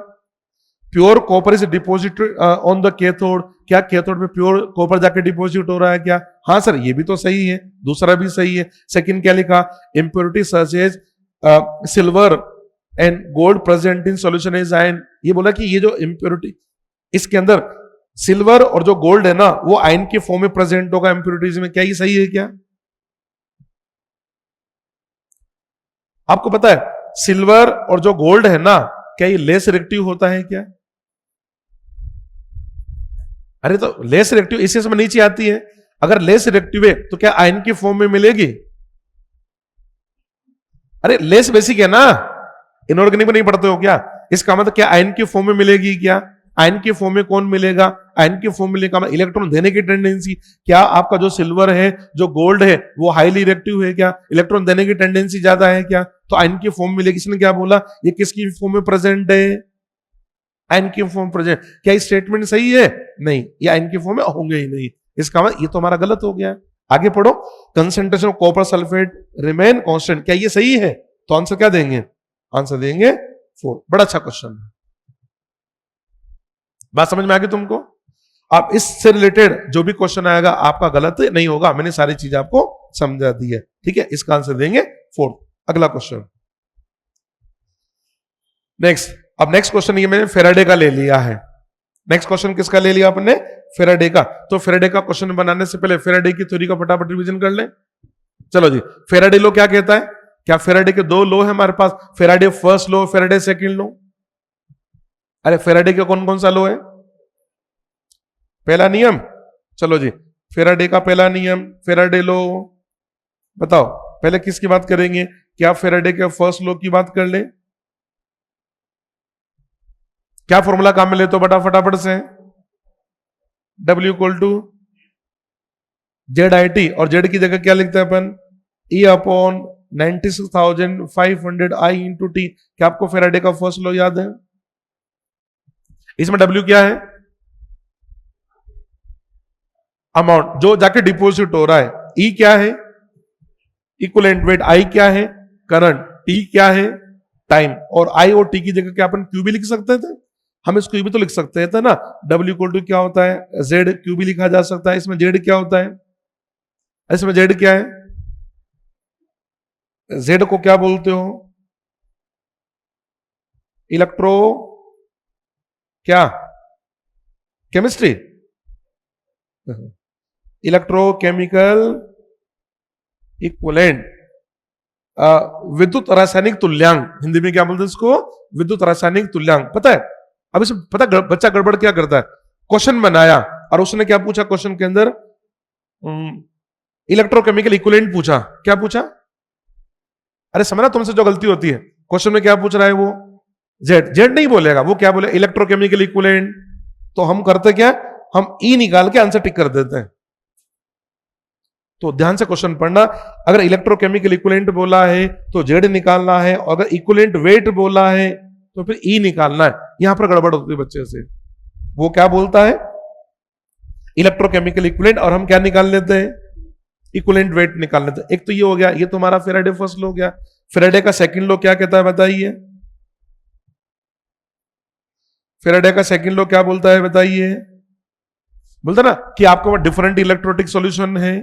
pure copper is deposited on the cathode. क्या कैथोड में प्योर कॉपर जाके डिपोजिट हो रहा है क्या? हाँ सर ये भी तो सही है, दूसरा भी सही है। सेकंड क्या लिखा, impurity such as silver and gold present in solution is ion. ये बोला कि ये जो इंप्योरिटी इसके अंदर सिल्वर और जो गोल्ड है ना वो आयन के फॉर्म में प्रेजेंट होगा इंप्योरिटीज में। क्या ये सही है क्या? आपको पता है सिल्वर और जो गोल्ड है ना, क्या ये लेस रिएक्टिव होता है क्या? अरे तो लेस रिएक्टिव इसी समय नीचे आती है। अगर लेस रिएक्टिव है तो क्या आयन की फॉर्म में मिलेगी? अरे लेस बेसिक है ना, इनऑर्गेनिक में नहीं पढ़ते हो क्या? इसका मतलब क्या आयन की फॉर्म में मिलेगी क्या? आयन की फॉर्म में कौन मिलेगा? आयन की फॉर्म मिलेगा इलेक्ट्रॉन देने की टेंडेंसी। क्या आपका जो सिल्वर है जो गोल्ड है वो हाईली रिएक्टिव है क्या? इलेक्ट्रॉन देने की टेंडेंसी ज्यादा है क्या? तो आयन की फॉर्म मिलेगी। इसने क्या बोला, ये किसकी फॉर्म में प्रेजेंट है? आयन की फॉर्म प्रेजेंट। क्या ये स्टेटमेंट सही है? नहीं, ये आयन की फॉर्म में होंगे ही नहीं। इसका मतलब ये तो हमारा गलत हो गया। आगे पढ़ो, concentration of copper sulphate remain constant. क्या ये सही है? तो आंसर क्या देंगे? आंसर देंगे 4। बड़ा अच्छा क्वेश्चन है। बात समझ में आ गई तुमको? आप इससे रिलेटेड जो भी क्वेश्चन आएगा आपका गलत नहीं होगा, मैंने सारी चीज आपको समझा दी है। ठीक है, इसका आंसर देंगे 4। अगला क्वेश्चन नेक्स्ट। अब नेक्स्ट क्वेश्चन ये मैंने फेराडे का ले लिया है। नेक्स्ट क्वेश्चन किसका ले लिया आपने? फेराडे का। तो फेराडे का क्वेश्चन बनाने से पहले फेराडे की थ्योरी का फटाफट रिवीजन कर लें। चलो जी, फेराडे लॉ क्या कहता है? क्या फेराडे के 2 लॉ है हमारे पास, Faraday first law, Faraday second law. अरे फेराडे के कौन कौन सा लॉ है? पहला नियम, चलो जी फेराडे का पहला नियम, फेराडे लॉ। बताओ पहले किसकी बात करेंगे? क्या फेराडे के फर्स्ट लॉ की बात कर ले? क्या फॉर्मूला काम में ले तो बटा फटाफट से, W इक्वल टू ZIT, और Z की जगह क्या लिखते हैं अपन? E upon 96,500 I into T। क्या आपको फेराडे का फर्स्ट लॉ याद है? इसमें W क्या है? अमाउंट जो जाके डिपॉजिट हो रहा है। E क्या है? Equivalent weight. I क्या है? करंट। T क्या है? टाइम। और I और T की जगह क्या अपन Q भी लिख सकते थे? हम इसको भी तो लिख सकते थे ना, W इक्वल टू क्या होता है? Z। Q भी लिखा जा सकता है। इसमें Z क्या होता है? इसमें Z क्या है? Z को क्या बोलते हो? इलेक्ट्रो क्या? केमिस्ट्री, इलेक्ट्रोकेमिकल इक्विवेलेंट, विद्युत रासायनिक तुल्यांक। हिंदी में क्या बोलते हैं इसको? विद्युत रासायनिक तुल्यांक। पता है अब इसमें पता बच्चा गड़बड़ क्या करता है, क्वेश्चन बनाया और उसने क्या पूछा क्वेश्चन के अंदर? इलेक्ट्रोकेमिकल इक्विवेलेंट पूछा। क्या पूछा? अरे समझना तुमसे जो गलती होती है, क्वेश्चन में क्या पूछ रहा है वो? जेड नहीं बोलेगा, वो क्या बोले? Electrochemical equivalent. तो हम करते क्या, हम ई निकाल के आंसर टिक कर देते हैं। तो ध्यान से क्वेश्चन पढ़ना, अगर इलेक्ट्रोकेमिकल इक्विवेलेंट बोला है तो जेड निकालना है, और अगर इक्विवेलेंट वेट बोला है तो फिर ई निकालना है। यहां पर गड़बड़ होती है बच्चे से। वो क्या बोलता है? इलेक्ट्रोकेमिकल इक्विवेलेंट, और हम क्या निकाल लेते हैं? इक्विवेलेंट वेट निकाल लेते हैं। एक तो ये हो गया, ये तुम्हारा फेराडे फर्स्ट लॉ हो गया। फेराडे का सेकंड लॉ क्या कहता है बताइए? फेराडे का सेकंड लॉ क्या बोलता है बताइए? बोलता ना कि आपके पास डिफरेंट इलेक्ट्रोलिटिक सॉल्यूशन है,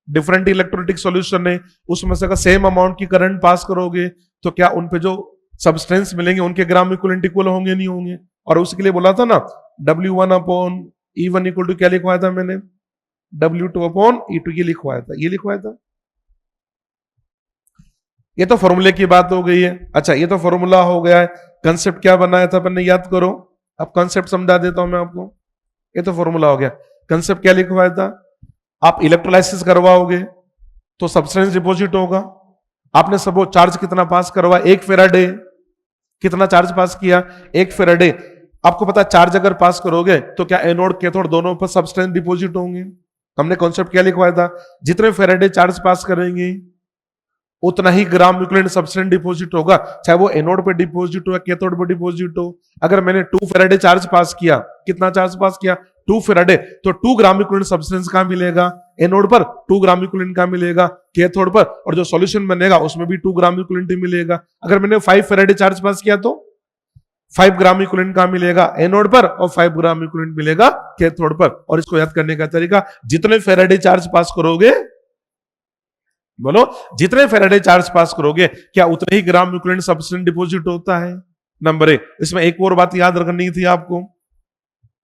डिफरेंट इलेक्ट्रोलिटिक सॉल्यूशन है, उसमें से अगर सेम अमाउंट की करंट पास करोगे तो क्या उन पे जो सब्सटेंस मिलेंगे उनके ग्राम इक्विवेलेंट इक्वल होंगे नहीं होंगे? और उसके लिए बोला था ना W1 upon E1 equal to क्या लिखवाया था मैंने? W2 upon E2। ये लिखवाया था, ये लिखवाया था। ये तो फॉर्मूले की बात हो गई है। अच्छा ये तो फॉर्मूला हो गया है। कंसेप्ट क्या बनाया था अपन ने, याद करो। अब कंसेप्ट समझा देता हूं मैं आपको। ये तो फॉर्मूला हो गया। कंसेप्ट क्या लिखवाया था? आप इलेक्ट्रोलाइसिस करवाओगे तो सब्सटेंस डिपॉजिट होगा। आपने सब चार्ज कितना पास करवा? 1 फेराडे। कितना चार्ज पास किया? 1 फेराडे। आपको पता चार्ज अगर पास करोगे तो क्या एनोड कैथोड दोनों पर सब्सटेंस डिपॉजिट होंगे? हमने कॉन्सेप्ट क्या लिखवाया था? जितने फेराडे चार्ज पास करेंगे उतना ही ग्राम इक्विवेलेंट सब्सटेंस डिपॉजिट होगा, चाहे वो एनोड पे डिपॉजिट हो या कैथोड पे डिपॉजिट हो। अगर मैंने 2 फेराडे चार्ज पास किया, कितना चार्ज पास किया? 2 फेराडे, तो 2 ग्राम इक्विवेलेंट सब्सटेंस कहां मिलेगा? एनोड पर। 2 ग्राम इक्विवेलेंट कहां मिलेगा? कैथोड पर। और जो सॉल्यूशन बनेगा उसमें भी 2 ग्राम इक्विवेलेंट ही मिलेगा। अगर मैंने 5 फेराडे चार्ज पास किया तो 5 ग्राम इक्विवेलेंट कहां मिलेगा? एनोड पर। और 5 ग्राम इक्विवेलेंट मिलेगा कैथोड पर। और इसको याद करने का तरीका, जितने फेराडे चार्ज पास करोगे, बोलो, जितने फेराडे चार्ज पास करोगे क्या उतने ही ग्राम इक्विवेलेंट सब्सटेंस डिपॉजिट होता है? नंबर 1। इसमें एक और बात याद रखनी थी आपको,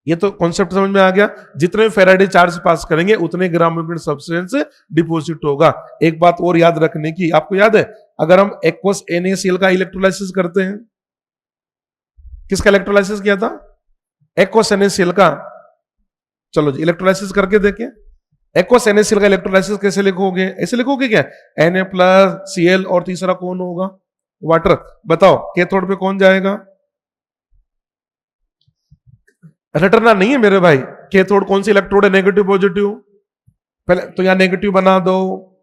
ये तो कॉन्सेप्ट समझ में आ गया। जितने फेराडे चार्ज पास करेंगे उतने ग्राम इक्विवेलेंट सब्सटेंस डिपॉजिट होगा। एक बात और याद रखने की, आपको याद है अगर हम एक्वस NaCl का इलेक्ट्रोलाइसिस करते हैं, किसका इलेक्ट्रोलाइसिस किया था? एक्वस NaCl का। चलो जी इलेक्ट्रोलाइसिस करके देखें। एक्वस NaCl का इलेक्ट्रोलाइसिस कैसे लिखोगे? ऐसे लिखोगे क्या? Na+Cl और तीसरा कौन होगा? वाटर। बताओ कैथोड पे कौन जाएगा? रटना नहीं है मेरे भाई। कैथोड कौन सी इलेक्ट्रोड है? Negative positive. पहले तो यहां नेगेटिव बना दो।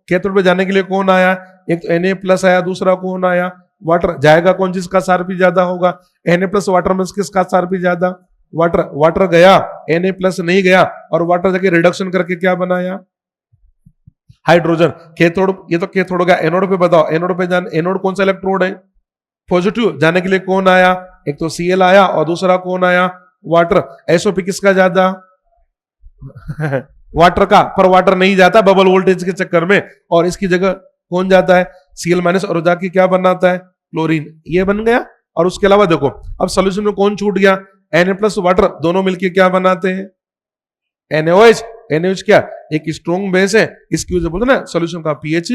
कैथोड पे जाने के लिए कौन आया? एक तो Na+ आया, दूसरा कौन आया? वाटर। जाएगा कौन जिसका सार ज्यादा होगा? Na+ वाटर में किसका सार ज्यादा? वाटर। वाटर गया, Na+ नहीं गया, और वाटर जाके रिडक्शन करके क्या बनाया? हाइड्रोजन। कैथोड, ये तो कैथोड हो गया। एनोड पे बताओ, एनोड पे एनोड कौन सा इलेक्ट्रोड है? पॉजिटिव। जाने के लिए कौन आया? एक तो Cl आया और दूसरा कौन आया? वाटर। SO2 किसका ज्यादा? वाटर का। पर वाटर नहीं जाता बबल वोल्टेज के चक्कर में, और इसकी जगह कौन जाता है? Cl- और जाके क्या बनाता है? क्लोरीन। ये बन गया। और उसके अलावा देखो अब सोल्यूशन में कौन छूट गया? Na+ वाटर दोनों मिलके क्या बनाते हैं? NaOH। NaOH क्या? एक स्ट्रॉन्ग बेस है, इसकी वजह से बोलते ना सॉल्यूशन का pH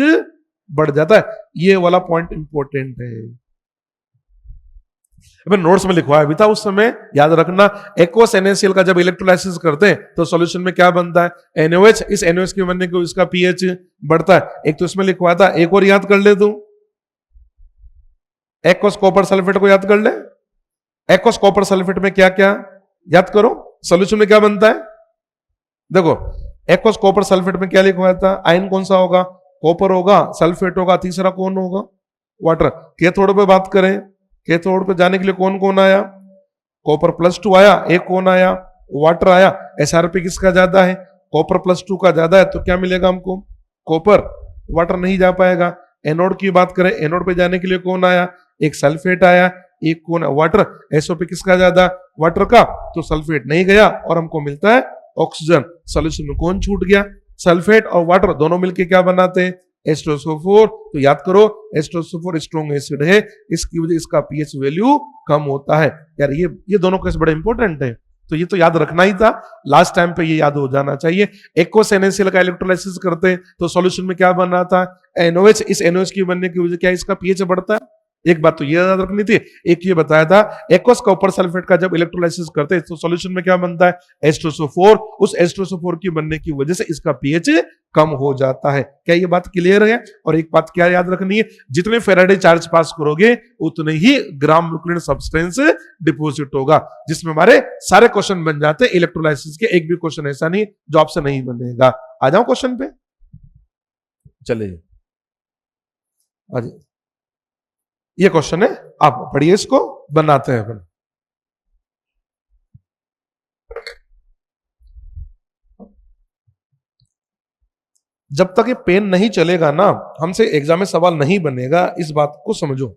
बढ़ जाता है। ये वाला पॉइंट इंपॉर्टेंट है। अब नोट्स में लिखवाया भी था उस समय, याद रखना। एक्वस NaCl का जब इलेक्ट्रोलाइसिस करते हैं तो सॉल्यूशन में क्या बनता है? NaOH। इस NaOH के बनने को इसका pH बढ़ता है। एक तो इसमें लिखवाया था, एक और याद कर ले तू, एक्वस कॉपर सल्फेट को याद कर ले। एक्वस कॉपर सल्फेट में क्या क्या याद करो, सॉल्यूशन में क्या बनता है? देखो एक्वस कॉपर सल्फेट में क्या लिखवाया था? आयन कौन सा होगा? कॉपर होगा, सल्फेट होगा, तीसरा कौन होगा? वाटर। कैथोड पे बात करें, कैथोड पे जाने के लिए कौन कौन आया? कॉपर +2 आया, एक कौन आया? वाटर आया। SRP किसका ज्यादा है? कॉपर +2 का ज्यादा है, तो क्या मिलेगा हमको? कॉपर। वाटर नहीं जा पाएगा। एनोड की बात करें, एनोड पे जाने के लिए कौन आया? एक सल्फेट आया, एक कौन? वाटर। SO2 किसका ज्यादा? वाटर का। तो सल्फेट नहीं गया और हमको मिलता है ऑक्सीजन। सॉल्यूशन में कौन छूट गया? सल्फेट और वाटर दोनों मिलके क्या बनाते हैं? H2SO4। तो याद करो H2SO4 स्ट्रॉन्ग एसिड है, इसकी वजह इसका pH वैल्यू कम होता है। यार ये दोनों केस बड़े इंपॉर्टेंट है, तो ये तो याद रखना ही था। लास्ट टाइम पे ये याद हो जाना चाहिए। एक्वस NaCl का इलेक्ट्रोलाइसिस करते हैं तो सॉल्यूशन में क्या बना था? NaOH। इस NaOH की बनने की वजह क्या इसका pH बढ़ता है। एक बात तो ये याद रखनी थी। एक ये बताया था एक्वस कॉपर सल्फेट का जब इलेक्ट्रोलाइसिस करते हैं तो सॉल्यूशन में क्या बनता है? H2SO4। उस H2SO4 की बनने की वजह से इसका pH कम हो जाता है। क्या ये बात क्लियर है? और एक बात क्या याद रखनी है, जितने फेराडे चार्ज पास करोगे उतने ही ग्राम इक्विवेलेंट सब्सटेंस डिपॉजिट होगा। जिसमें हमारे सारे क्वेश्चन बन जाते हैं इलेक्ट्रोलाइसिस के। एक भी क्वेश्चन ऐसा नहीं जो आपसे नहीं बनेगा। आ जाओ क्वेश्चन पे, चलिए आज ये क्वेश्चन है, आप पढ़िए, इसको बनाते हैं अपन। जब तक ये पेन नहीं चलेगा ना, हमसे एग्जाम में सवाल नहीं बनेगा। इस बात को समझो,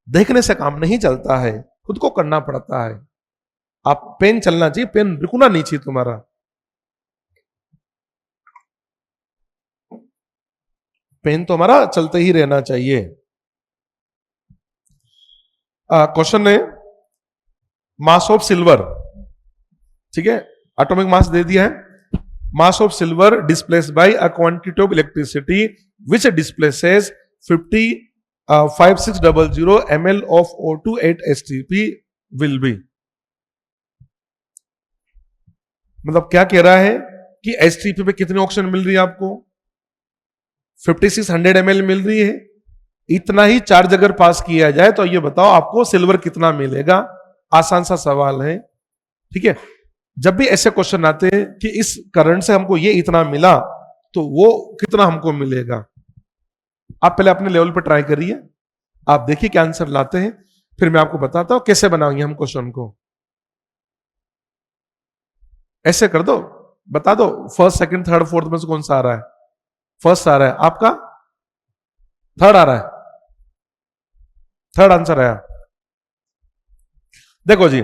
देखने से काम नहीं चलता है, खुद को करना पड़ता है। आप पेन चलना चाहिए, पेन रुकना नहीं चाहिए तुम्हारा। पेन तो हमारा चलते ही रहना चाहिए। क्वेश्चन है मास ऑफ सिल्वर, ठीक है, एटॉमिक मास दे दिया है। Mass of silver displaced by a quantity of electricity which displaces 5600 ml of O2 at STP will be। मतलब क्या कह रहा है कि STP पे कितनी ऑक्सीजन मिल रही है आपको? 5600 ml मिल रही है। इतना ही चार्ज अगर पास किया जाए तो ये बताओ आपको सिल्वर कितना मिलेगा। आसान सा सवाल है, ठीक है। जब भी ऐसे क्वेश्चन आते हैं कि इस करंट से हमको ये इतना मिला तो वो कितना हमको मिलेगा, आप पहले अपने लेवल पे ट्राई करिए, आप देखिए क्या आंसर लाते हैं, फिर मैं आपको बताता हूं कैसे बनाएंगे हम क्वेश्चन को। ऐसे कर दो, बता दो फर्स्ट सेकंड थर्ड फोर्थ में से कौन सा आ रहा है। फर्स्ट आ रहा है आपका, थर्ड आ रहा है, थर्ड आंसर आया। देखो जी,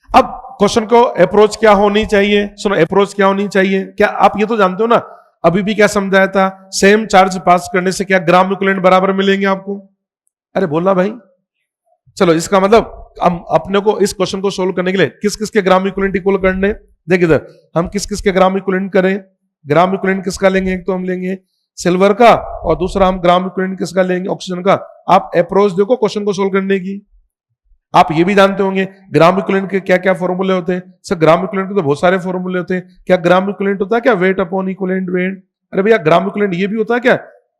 अब क्वेश्चन को अप्रोच क्या होनी चाहिए, सुनो अप्रोच क्या होनी चाहिए। क्या आप ये तो जानते हो ना, अभी भी क्या समझाया था, सेम चार्ज पास करने से क्या ग्राम इक्विवेलेंट बराबर मिलेंगे आपको। अरे बोलना भाई, चलो इसका मतलब हम अपने को इस क्वेश्चन को सोल्व करने के लिए किस किस के ग्राम इक्विवेलेंट इक्वल करने, देख इधर हम किस किस के ग्राम इक्विवेलेंट करें। ग्राम इक्विवेलेंट किसका लेंगे, एक तो हम लेंगे सिल्वर का और दूसरा हम ग्राम इक्विवेलेंट किसका लेंगे, ऑक्सीजन का। आप अप्रोच देखो क्वेश्चन को सोल्व करने की। आप ये भी जानते होंगे ग्राम इक्विवेलेंट के क्या क्या फॉर्मूले होते हैं। सर ग्राम इक्विवेलेंट के तो बहुत सारे फॉर्मूले होते हैं। क्या ग्राम इक्विवेलेंट होता है क्या वेट अपॉन इक्विवेलेंट वेट। अरे भैया ग्राम इक्विवेलेंट ये भी होता है क्या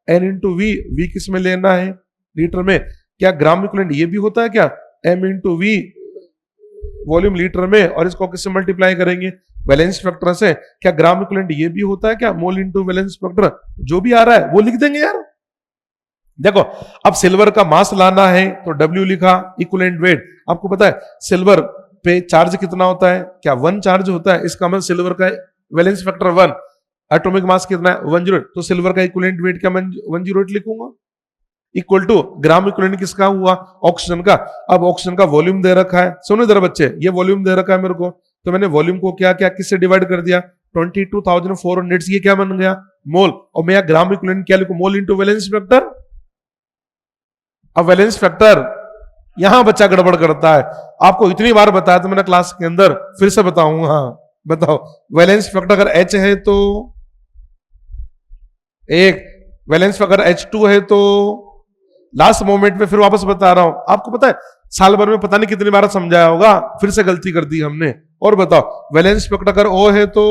एन इंटू वी, वी किस में लेना है लीटर में। क्या ग्राम इक्विवेलेंट ये भी होता है क्या M into V volume litre में, और इसको किससे मल्टीप्लाई करेंगे वैलेंस फैक्टर से। क्या ग्राम इक्विवेलेंट ये भी होता है क्या मोल इंटू वैलेंस फैक्टर, जो भी आ रहा है वो लिख देंगे यार। देखो अब सिल्वर का मास लाना है तो W लिखा, इक्विवेलेंट वेट। आपको पता है सिल्वर पे चार्ज कितना होता है, क्या 1 चार्ज होता है, इसका मतलब सिल्वर का वैलेंस फैक्टर 1, एटॉमिक मास कितना है 108, तो सिल्वर का इक्विवेलेंट वेट क्या मैं 108 लिखूंगा, इक्वल टू ग्राम इक्विवेलेंट किसका हुआ ऑक्सीजन का। अब ऑक्सीजन का वॉल्यूम दे रखा है, सुनो इधर बच्चे, ये वॉल्यूम दे रखा है मेरे को, तो मैंने वॉल्यूम को क्या क्या किससे डिवाइड कर दिया 22,400, ये क्या बन गया मोल, और मैं ग्राम इक्विवेलेंट क्या लिखूं मोल इंटू वैलेंस फैक्टर। अब वैलेंस फैक्टर यहां बच्चा गड़बड़ करता है, आपको इतनी बार बताया तो मैंने क्लास के अंदर, फिर से बताऊंगा। हाँ बताओ वैलेंस फैक्टर अगर H है तो एक, वैलेंस फैक्टर H2 है तो लास्ट मोमेंट में, फिर वापस बता रहा हूं, आपको पता है साल भर में पता नहीं कितनी बार समझाया होगा, फिर से गलती कर दी हमने। और बताओ वैलेंस फैक्टर अगर O है तो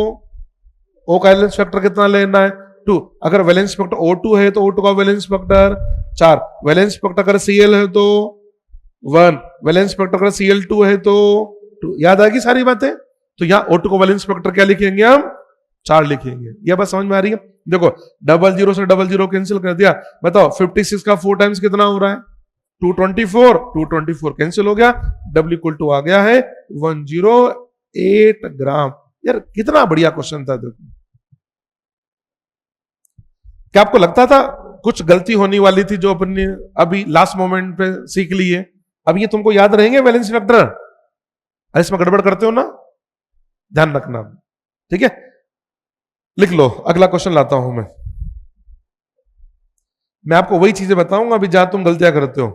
O का वैलेंस फैक्टर कितना लेना है 2, अगर वैलेंस फैक्टर O2 है तो O2 का वैलेंस फैक्टर 4, वैलेंस फैक्टर अगर Cl है तो 1, वैलेंस फैक्टर अगर Cl2 है तो 2। याद आएगी सारी बातें। तो यहां O2 को वैलेंस फैक्टर क्या लिखेंगे हम 4 लिखेंगे। यह बात समझ में आ रही है। देखो 00 से 00 कैंसिल कर दिया, बताओ 56 का 4 टाइम्स कितना हो रहा है 224, 224 कैंसिल हो गया, W इक्वल टू आ गया है 108 ग्राम। यार कितना बढ़िया क्वेश्चन था। देखो क्या आपको लगता था कुछ गलती होने वाली थी जो अपन ने अभी लास्ट मोमेंट पे सीख ली है, अब ये तुमको याद रहेंगे वैलेंस फैक्टर, इसमें गड़बड़ करते हो ना, ध्यान रखना, ठीक है। लिख लो, अगला क्वेश्चन लाता हूं मैं आपको वही चीजें बताऊंगा अभी जहां तुम गलतियां करते हो।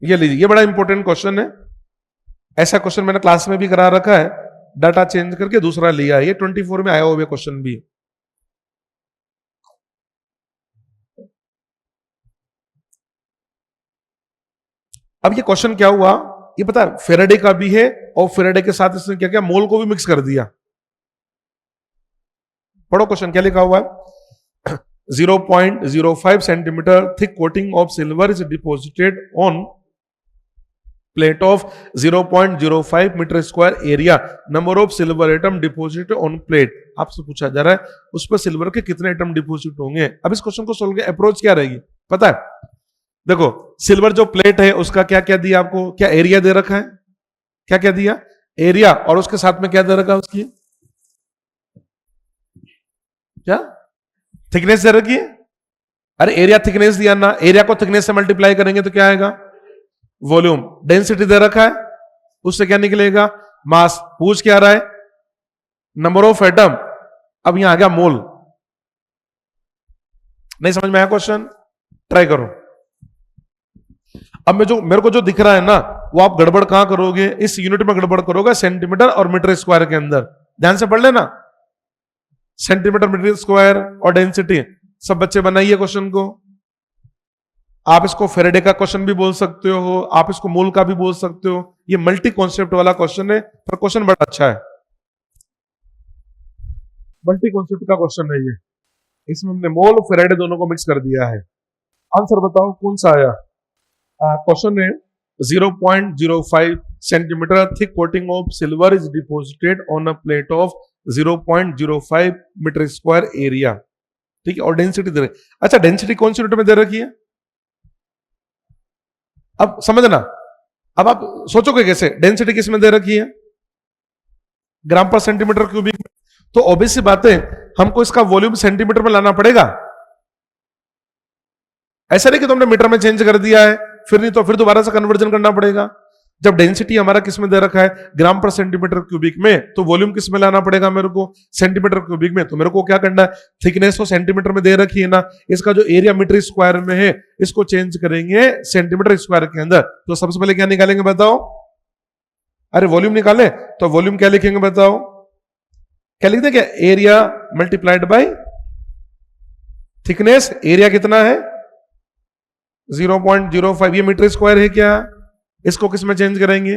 ये लीजिए, ये बड़ा इंपॉर्टेंट क्वेश्चन है, ऐसा क्वेश्चन मैंने क्लास में भी करा रखा है, डाटा चेंज करके दूसरा लिया है, ये 24 में आया हुआ क्वेश्चन भी। अब ये क्वेश्चन क्या हुआ, ये पता है फेराडे का भी है, और फेराडे के साथ इसने क्या किया मोल को भी मिक्स कर दिया। पढ़ो क्वेश्चन क्या लिखा हुआ है 0.05 centimetre thick coating of silver is deposited on plate of 0.05 metre square area, number of silver atom deposit on plate. आपसे पूछा जा रहा है उस पर सिल्वर के कितने एटम डिपॉजिट होंगे। अब इस क्वेश्चन को सोल्व के अप्रोच क्या रहेगी पता है। देखो सिल्वर जो प्लेट है उसका क्या क्या दिया आपको, क्या एरिया दे रखा है, क्या क्या दिया एरिया, और उसके साथ में क्या दे रखा है उसकी क्या थिकनेस दे रखी है। अरे एरिया थिकनेस दिया ना, एरिया को थिकनेस से मल्टीप्लाई करेंगे तो क्या आएगा वॉल्यूम, डेंसिटी दे रखा है उससे क्या निकलेगा मास, पूछ क्या रहा है नंबर ऑफ एटम, अब यहां आ गया मोल। नहीं समझ में आया क्वेश्चन, ट्राई करो। अब मेरे को जो दिख रहा है ना वो आप गड़बड़ कहां करोगे, इस यूनिट में गड़बड़ करोगे सेंटीमीटर और मीटर स्क्वायर के अंदर, ध्यान से पढ़ लेना सेंटीमीटर मीटर स्क्वायर और डेंसिटी। सब बच्चे बनाइए क्वेश्चन को, आप इसको फेराडे का क्वेश्चन भी बोल सकते हो, आप इसको मोल का भी बोल सकते हो, ये मल्टी कॉन्सेप्ट वाला क्वेश्चन है, पर क्वेश्चन बड़ा अच्छा है, मल्टी कॉन्सेप्ट का क्वेश्चन है ये, इसमें हमने मोल और फेराडे दोनों को मिक्स कर दिया है। आंसर बताओ कौन सा आया। क्वेश्चन है 0.05 centimetre thick coating of silver is deposited on a plate of 0.05 metre square area. ठीक है, और डेंसिटी दे रही। अच्छा, डेंसिटी कौन सी यूनिट में दे रखी है? अब समझना, अब आप सोचोगे कैसे, डेंसिटी किस में दे रखी है? ग्राम पर सेंटीमीटर क्यूबिक में। तो ऑब्वियस सी बात है, हमको इसका वॉल्यूम सेंटीमीटर में लाना पड़ेगा। ऐसा नहीं कि तुमने मीटर में चेंज कर दिया है, फिर नहीं तो फिर दोबारा से कन्वर्जन करना पड़ेगा। जब डेंसिटी हमारा किस में दे रखा है? ग्राम पर सेंटीमीटर क्यूबिक में, तो वॉल्यूम किस में लाना पड़ेगा मेरे को? सेंटीमीटर क्यूबिक में। तो मेरे को क्या करना है? थिकनेस तो सेंटीमीटर में दे रखी है ना, इसका जो एरिया मीटर स्क्वायर में है इसको चेंज करेंगे सेंटीमीटर स्क्वायर के अंदर। तो सबसे पहले क्या निकालेंगे बताओ? अरे वॉल्यूम निकाले, तो वॉल्यूम क्या लिखेंगे बताओ? क्या लिखते क्या? Area multiplied by thickness. Area कितना है? 0.05। ये मीटर स्क्वायर है क्या? इसको किस में चेंज करेंगे?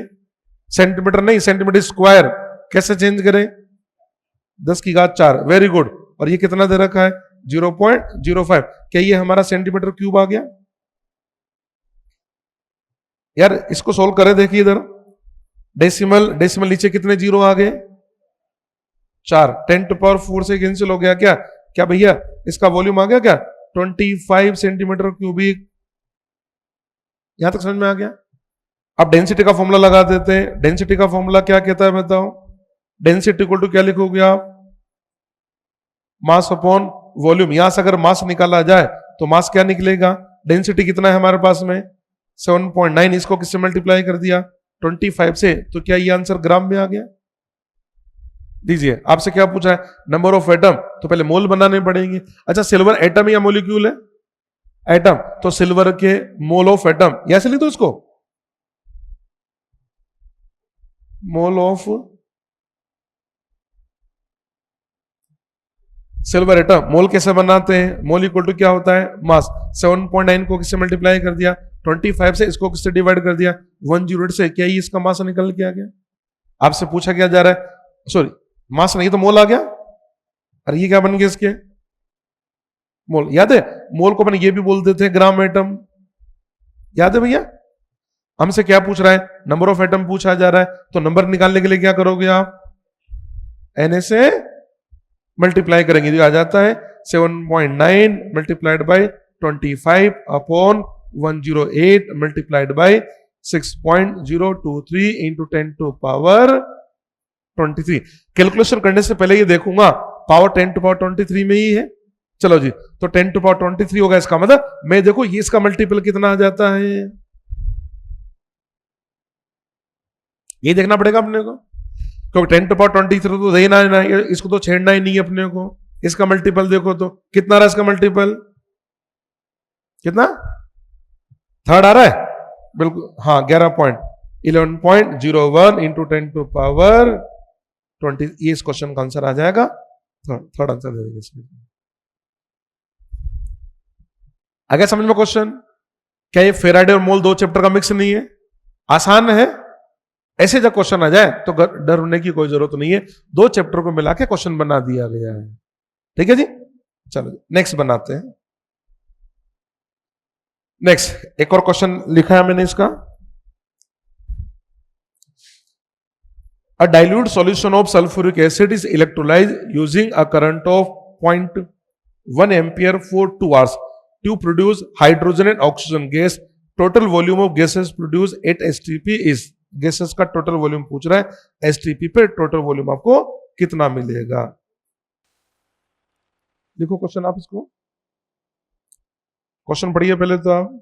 सेंटीमीटर नहीं, सेंटीमीटर स्क्वायर। कैसे चेंज करें? 10 की घात 4। Very good. और ये कितना दे रखा है? 0.05। क्या ये हमारा सेंटीमीटर क्यूब आ गया? यार इसको सोल्व करें, देखिए इधर डेसिमल, डेसिमल नीचे कितने जीरो आ गए? 4। 10⁴ से कैंसिल हो गया क्या? क्या भैया इसका वॉल्यूम आ गया क्या? 25 सेंटीमीटर क्यूबिक। यहां तक समझ में आ गया? अब डेंसिटी का फॉर्मूला लगा देते हैं। डेंसिटी का फॉर्मूला क्या कहता है बताओ? डेंसिटी इक्वल टू क्या लिखोगे आप? Mass upon volume. यहां से अगर मास निकाला जाए तो मास क्या निकलेगा? डेंसिटी कितना है हमारे पास में? 7.9। इसको किससे मल्टीप्लाई कर दिया? 25 से। तो क्या ये आंसर ग्राम में आ गया? दीजिए, आपसे क्या पूछा है? Number of atom. तो पहले मोल बनाने पड़ेंगे। अच्छा, सिल्वर एटम या मोलिक्यूल है? एटम। तो सिल्वर के मोल ऑफ एटम, यहां से लिख दो इसको, मोल ऑफ सिल्वर एटम। मोल कैसे बनाते हैं? मोल इक्वल टू क्या होता है? मास। 7.9 को किससे मल्टीप्लाई कर दिया? 25 से। इसको किससे डिवाइड कर दिया? 108 से। क्या ये इसका मास निकल के आ गया? आपसे पूछा क्या जा रहा है? सॉरी, मास नहीं तो मोल आ गया। अरे ये क्या बन गया इसके? मोल। याद है? मोल को अपन ये भी बोल देते हैं ग्राम एटम। याद है भैया? हमसे क्या पूछ रहा है? नंबर ऑफ एटम पूछा जा रहा है। तो नंबर निकालने के लिए क्या करोगे आप? Na से मल्टीप्लाई करेंगे, जो आ जाता है 7.9 multiplied by 25 upon 108 multiplied by 6.023 into 10⁻23। Calculation करने से पहले ये देखूंगा पावर 10⁻23 में ही है। चलो जी, तो 10⁻23 होगा। इसका मतलब मैं देखो ये इसका मल्टीपल कितना आ जाता है, ये देखना पड़ेगा अपने को, क्योंकि 10⁻23 तो देना है ना, इसको तो छेड़ना ही नहीं है अपने को। इसका मल्टीपल देखो तो कितना रहा इसका मल्टीपल? कितना? 3 आ रहा है? बिल्कुल हाँ, 11.01 इंटू 10⁻20। ये इस क्वेश्चन का आंसर आ जाएगा। थर्ड आंसर दे देंगे इसमें। आ गया समझ में क्वेश्चन? क्या ये फेराडे और मोल 2 चैप्टर का मिक्स नहीं है? आसान है। ऐसे जब क्वेश्चन आ जाए तो डरने की कोई जरूरत नहीं है। 2 चैप्टर को मिला के क्वेश्चन बना दिया गया है। ठीक है जी, चलो नेक्स्ट बनाते हैं। नेक्स्ट एक और क्वेश्चन लिखा है मैंने इसका। A dilute solution of sulfuric acid is electrolyzed using a current of 0.1 ampere for 2 hours to produce hydrogen and oxygen gas. Total volume of gases produced at STP is, gases का total volume पूछ रहा है। STP पे total volume आपको कितना मिलेगा? देखो question, आप इसको क्वेश्चन पढ़िए पहले तो आप।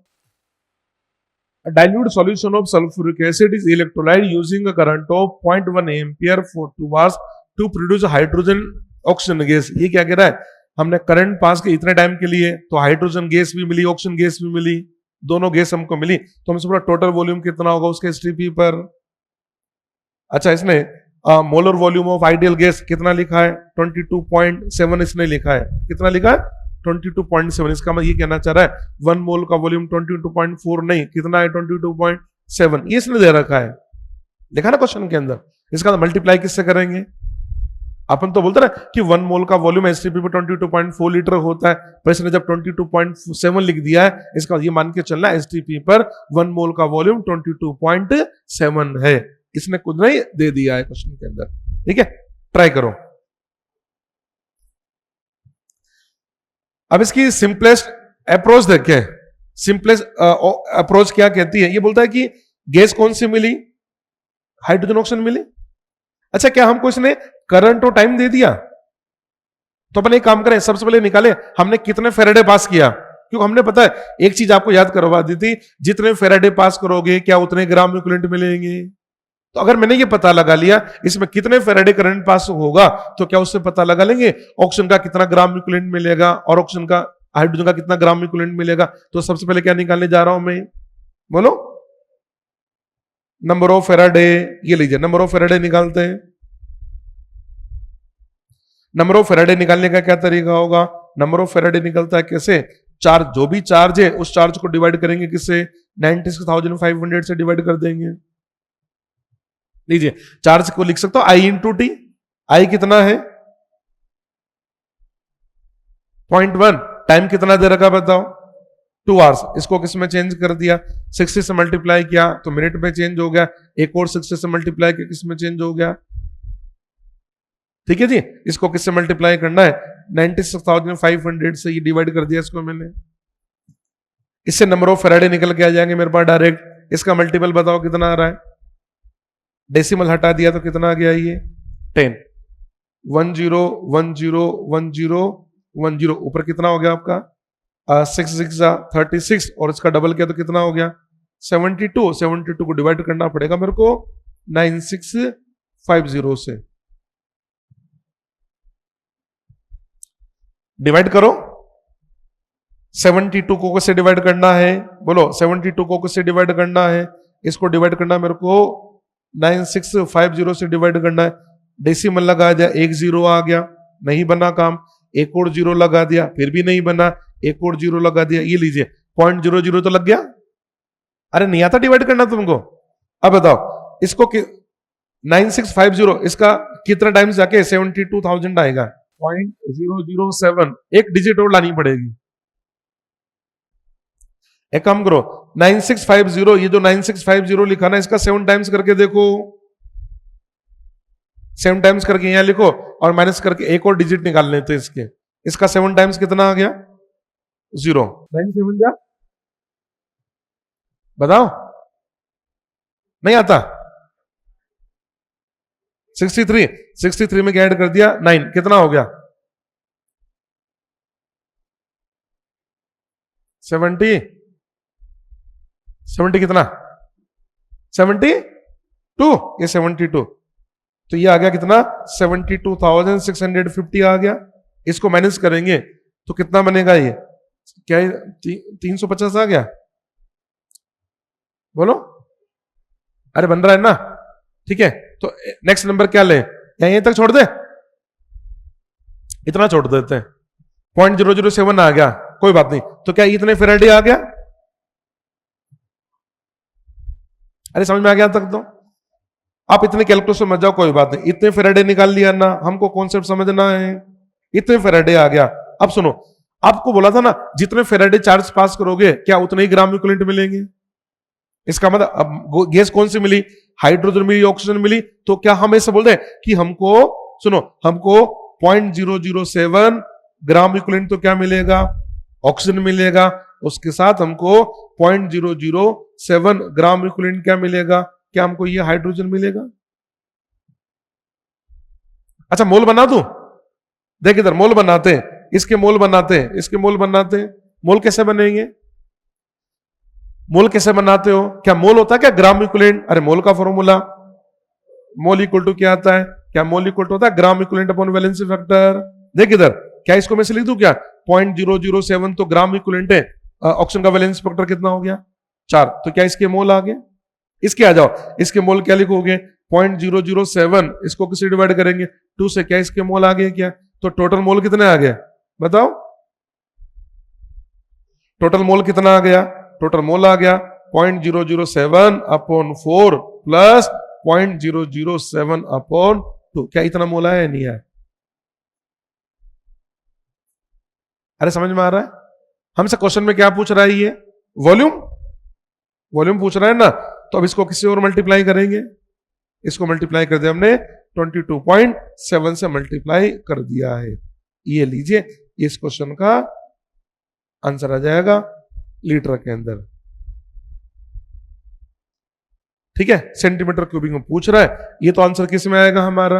A dilute solution of sulfuric acid is electrolyzed using a current of 0.1 ampere for 2 hours to produce hydrogen oxygen gas. ये क्या कह रहा है? हमने करंट पास के इतने टाइम के लिए, तो हाइड्रोजन गैस भी मिली, ऑक्सीजन गैस भी मिली, दोनों गैस हमको मिली। तो हमसे पूरा टोटल वॉल्यूम कितना होगा उसके एसटीपी पर? अच्छा, इसने molar volume of ideal gas कितना लिखा है? 22.7 इसने लिखा है। कितना लिखा है? 22.7। इसका मतलब ये कहना चाह रहा है 1 मोल का वॉल्यूम 22.4 नहीं, कितना है? 22.7। ये इसने दे रखा है, लिखा ना क्वेश्चन के अंदर। इसका मल्टीप्लाई किससे करेंगे? अपन तो बोलते ना कि 1 मोल का वॉल्यूम एसटीपी पे 22.4 लीटर होता है, पर इसने जब 22.7 लिख दिया है, इसका ये मान के चलना एसटीपी पर 1 मोल का वॉल्यूम 22.7 है। इसने खुद नहीं दे दिया है क्वेश्चन के अंदर। ठीक है, ट्राई करो। अब इसकी सिंपलेस्ट अप्रोच देखें। सिंपलेस्ट अप्रोच क्या कहती है? ये बोलता है कि गैस कौन सी मिली? हाइड्रोजन ऑक्सीजन मिली। अच्छा, क्या हमको इसने करंट और टाइम दे दिया? तो अपन एक काम करें, सबसे पहले निकाले हमने कितने फेराडे पास किया, क्योंकि हमने पता है एक चीज आपको याद करवा दी थी, जितने फेराडे पास करोगे क्या उतने ग्राम इक्विवेलेंट मिलेंगे। तो अगर मैंने ये पता लगा लिया इसमें कितने फेराडे करंट पास होगा, तो क्या उससे पता लगा लेंगे ऑक्सीजन का कितना ग्राम इक्विवेलेंट मिलेगा और ऑक्सीजन का हाइड्रोजन का कितना ग्राम इक्विवेलेंट मिलेगा। तो सबसे पहले क्या निकालने जा रहा हूं मैं, बोलो? Number of Faraday. ये लीजिए, नंबर ऑफ फेराडे निकालते हैं। नंबर ऑफ फेराडे निकालने का क्या तरीका होगा? नंबर ऑफ फेराडे निकलता है कैसे? चार्ज, जो भी चार्ज है उस चार्ज को डिवाइड करेंगे किससे? 96,500 से डिवाइड कर देंगे। लीजिए, चार्ज को लिख सकता हूं आई इंटू टी। आई कितना है? 0.1। टाइम कितना दे रखा बताओ? 2 आवर्स। इसको किस में चेंज कर दिया? 60 से मल्टीप्लाई किया तो मिनट में चेंज हो गया। एक और 60 से मल्टीप्लाई किया, किस में चेंज हो गया? ठीक है जी, इसको किससे मल्टीप्लाई करना है? 96,500 से ये डिवाइड कर दिया इसको मैंने। इससे नंबर ऑफ फेराडे निकल के आ जाएंगे मेरे पास डायरेक्ट। इसका मल्टीपल बताओ कितना आ रहा है? डेसिमल हटा दिया तो कितना आ गया ये? 10। 10 10 10 10। ऊपर कितना हो गया आपका? 6 6 36 और इसका डबल किया तो कितना हो गया? 72। 72 को डिवाइड करना पड़ेगा मेरे को 9650 से। डिवाइड करो। 72 को किससे डिवाइड करना है? बोलो, 72 को किससे डिवाइड करना है? इसको डिवाइड करना मेरे को 9650 से डिवाइड करना है। डेसिमल लगा दिया, एक जीरो आ गया, नहीं बना काम। एक और जीरो लगा दिया, फिर भी नहीं बना। एक और जीरो लगा दिया, ये लीजिए 0.00 तो लग गया। अरे नहीं आता डिवाइड करना तुमको? अब बताओ इसको 9650 इसका कितना टाइम्स जाके 72,000 आएगा? 0.007। एक डिजिट और लानी पड़ेगी। एक काम करो, 9650, ये जो 9650 लिखा ना, इसका 7 टाइम्स करके देखो। 7 टाइम्स करके यहां लिखो और माइनस करके एक और डिजिट निकाल लेते इसके। इसका 7 टाइम्स कितना आ गया? 0। 9 7 जा, बताओ? नहीं आता? 63। 63 में क्या ऐड कर दिया? 9। कितना हो गया? 70। 70 कितना? 72। ये 72 तो ये आ गया कितना? 72,650 आ गया। इसको माइनस करेंगे तो कितना बनेगा? ये क्या 350 आ गया? बोलो, अरे बन रहा है ना? ठीक है, तो नेक्स्ट नंबर क्या ले? यहीं तक छोड़ दे, इतना छोड़ देते हैं। 0.007 आ गया, कोई बात नहीं। तो क्या इतने फेराडे आ गया? अरे समझ में आ गया तक तो? आप इतने कैलकुलेशन मत जाओ, कोई बात नहीं। इतने फेराडे निकाल लिया ना, हमको कॉन्सेप्ट समझना है। इतने फेराडे आ गया। अब सुनो, आपको बोला था ना जितने फेराडे चार्ज पास करोगे क्या उतने ही ग्राम इक्विवेलेंट मिलेंगे। इसका मतलब अब गैस कौन सी मिली? हाइड्रोजन मिली, ऑक्सीजन मिली। तो क्या हम ऐसे बोल रहे हैं कि हमको, सुनो, हमको 0.007 ग्राम इक्विवेलेंट तो क्या मिलेगा? ऑक्सीजन मिलेगा। उसके साथ हमको 0.007 ग्राम इक्विवेलेंट क्या मिलेगा? क्या हमको ये हाइड्रोजन मिलेगा? अच्छा, मोल बना दूं? देख इधर, मोल बनाते हैं, इसके मोल बनाते हैं, इसके मोल बनाते हैं। मोल कैसे बनेंगे? मोल कैसे बनाते हो? क्या मोल होता है क्या ग्राम इक्विवेलेंट? अरे मोल का फॉर्मूला, मोल इक्वल टू क्या आता है? क्या मोल इक्वल टू होता है gram equivalent upon valency factor. देख इधर, क्या इसको मैं से लिख दूं क्या? 0.007 तो ग्राम इक्विवेलेंट है। ऑक्सीजन का वैलेंसी फैक्टर कितना हो गया? 4। तो क्या इसके मोल आ गए? इसके आ जाओ, इसके मोल क्या लिखोगे? 0.007 इसको किससे डिवाइड करेंगे? 2 से। क्या इसके मोल आ गए? क्या तो टोटल मोल कितने आ गए बताओ? टोटल मोल कितना आ गया? टोटल मोल आ गया 0.007 अपॉन 4 प्लस 0.007 अपॉन 2। क्या इतना मोल आया नहीं आया? अरे समझ में आ रहा है? हमसे क्वेश्चन में क्या पूछ रहा है? ये वॉल्यूम, वॉल्यूम पूछ रहा है ना। तो अब इसको किसी और मल्टीप्लाई करेंगे, इसको मल्टीप्लाई कर दिया हमने, 22.7 से मल्टीप्लाई कर दिया है। ये लीजिए, इस क्वेश्चन का आंसर आ जाएगा लीटर के अंदर। ठीक है, सेंटीमीटर क्यूबिक में पूछ रहा है, ये तो आंसर किस में आएगा हमारा?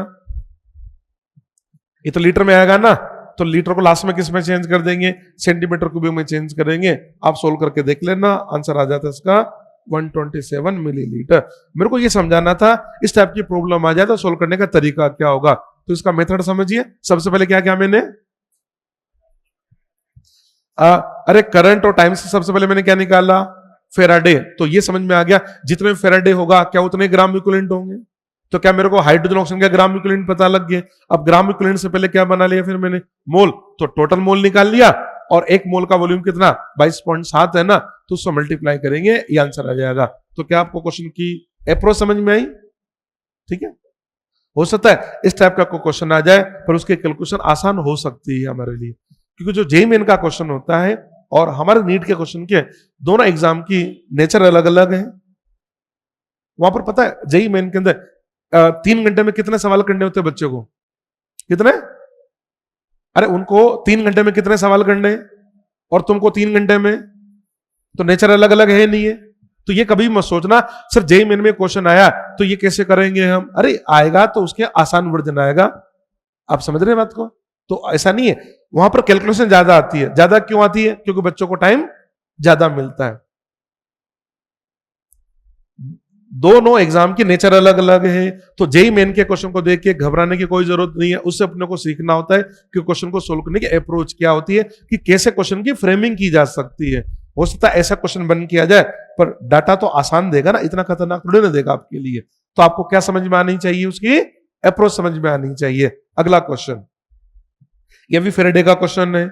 ये तो लीटर में आएगा ना, तो लीटर को लास्ट में किस में चेंज कर देंगे? सेंटीमीटर क्यूबिक में चेंज करेंगे। आप सोल्व करके देख लेना, आंसर आ जाता है इसका 127 मिलीलीटर। मेरे को ये समझाना था, इस टाइप की प्रॉब्लम आ जाए तो सोल्व करने का तरीका क्या होगा। तो इसका मेथड समझिए। सबसे पहले क्या क्या मैंने, अरे करंट और टाइम से सबसे पहले मैंने क्या निकाला? फेराडे। तो ये समझ में आ गया, जितने फेराडे होगा क्या उतने ग्राम इक्विवेलेंट होंगे। तो क्या मेरे को हाइड्रोजन ऑक्सीजन का ग्राम इक्विवेलेंट पता लग गया। अब ग्राम इक्विवेलेंट से पहले क्या बना लिया फिर मैंने? मोल। तो टोटल मोल निकाल लिया, और एक मोल का वॉल्यूम कितना? 22.7 है ना, तो उससे मल्टीप्लाई करेंगे, ये आंसर आ जाएगा। तो क्या आपको क्वेश्चन की अप्रोच समझ में आई? ठीक है, हो सकता है इस टाइप का कोई क्वेश्चन आ जाए, पर उसकी कैलकुलेशन आसान हो सकती है हमारे लिए, क्योंकि जो जेईई मेन का क्वेश्चन होता है और हमारे नीट के क्वेश्चन के दोनों एग्जाम की नेचर अलग अलग है। वहां पर पता है जेईई मेन के अंदर 3 घंटे में कितने सवाल करने होते हैं बच्चे को? कितने? अरे उनको 3 घंटे में कितने सवाल करने, और तुमको 3 घंटे में? तो नेचर अलग अलग है नहीं है। तो ये कभी मत सोचना सर जेईई मेन में क्वेश्चन आया तो ये कैसे करेंगे हम। अरे आएगा तो उसके आसान वर्जन आएगा। आप समझ रहे हैं बात को? तो ऐसा नहीं है, वहां पर कैलकुलेशन ज्यादा आती है। ज्यादा क्यों आती है? क्योंकि बच्चों को टाइम ज्यादा मिलता है। दोनों एग्जाम की नेचर अलग अलग है। तो जेईई मेन के क्वेश्चन को देख के घबराने की कोई जरूरत नहीं है। उससे अपने को सीखना होता है कि क्वेश्चन को सोल्व करने की अप्रोच क्या होती है, कि कैसे क्वेश्चन की फ्रेमिंग की जा सकती है। हो सकता है ऐसा क्वेश्चन बन किया जाए, पर डाटा तो आसान देगा ना, इतना खतरनाक थोड़ी ना देगा आपके लिए। तो आपको क्या समझ में आनी चाहिए? उसकी अप्रोच समझ में आनी चाहिए। अगला क्वेश्चन, ये भी फेराडे का क्वेश्चन है।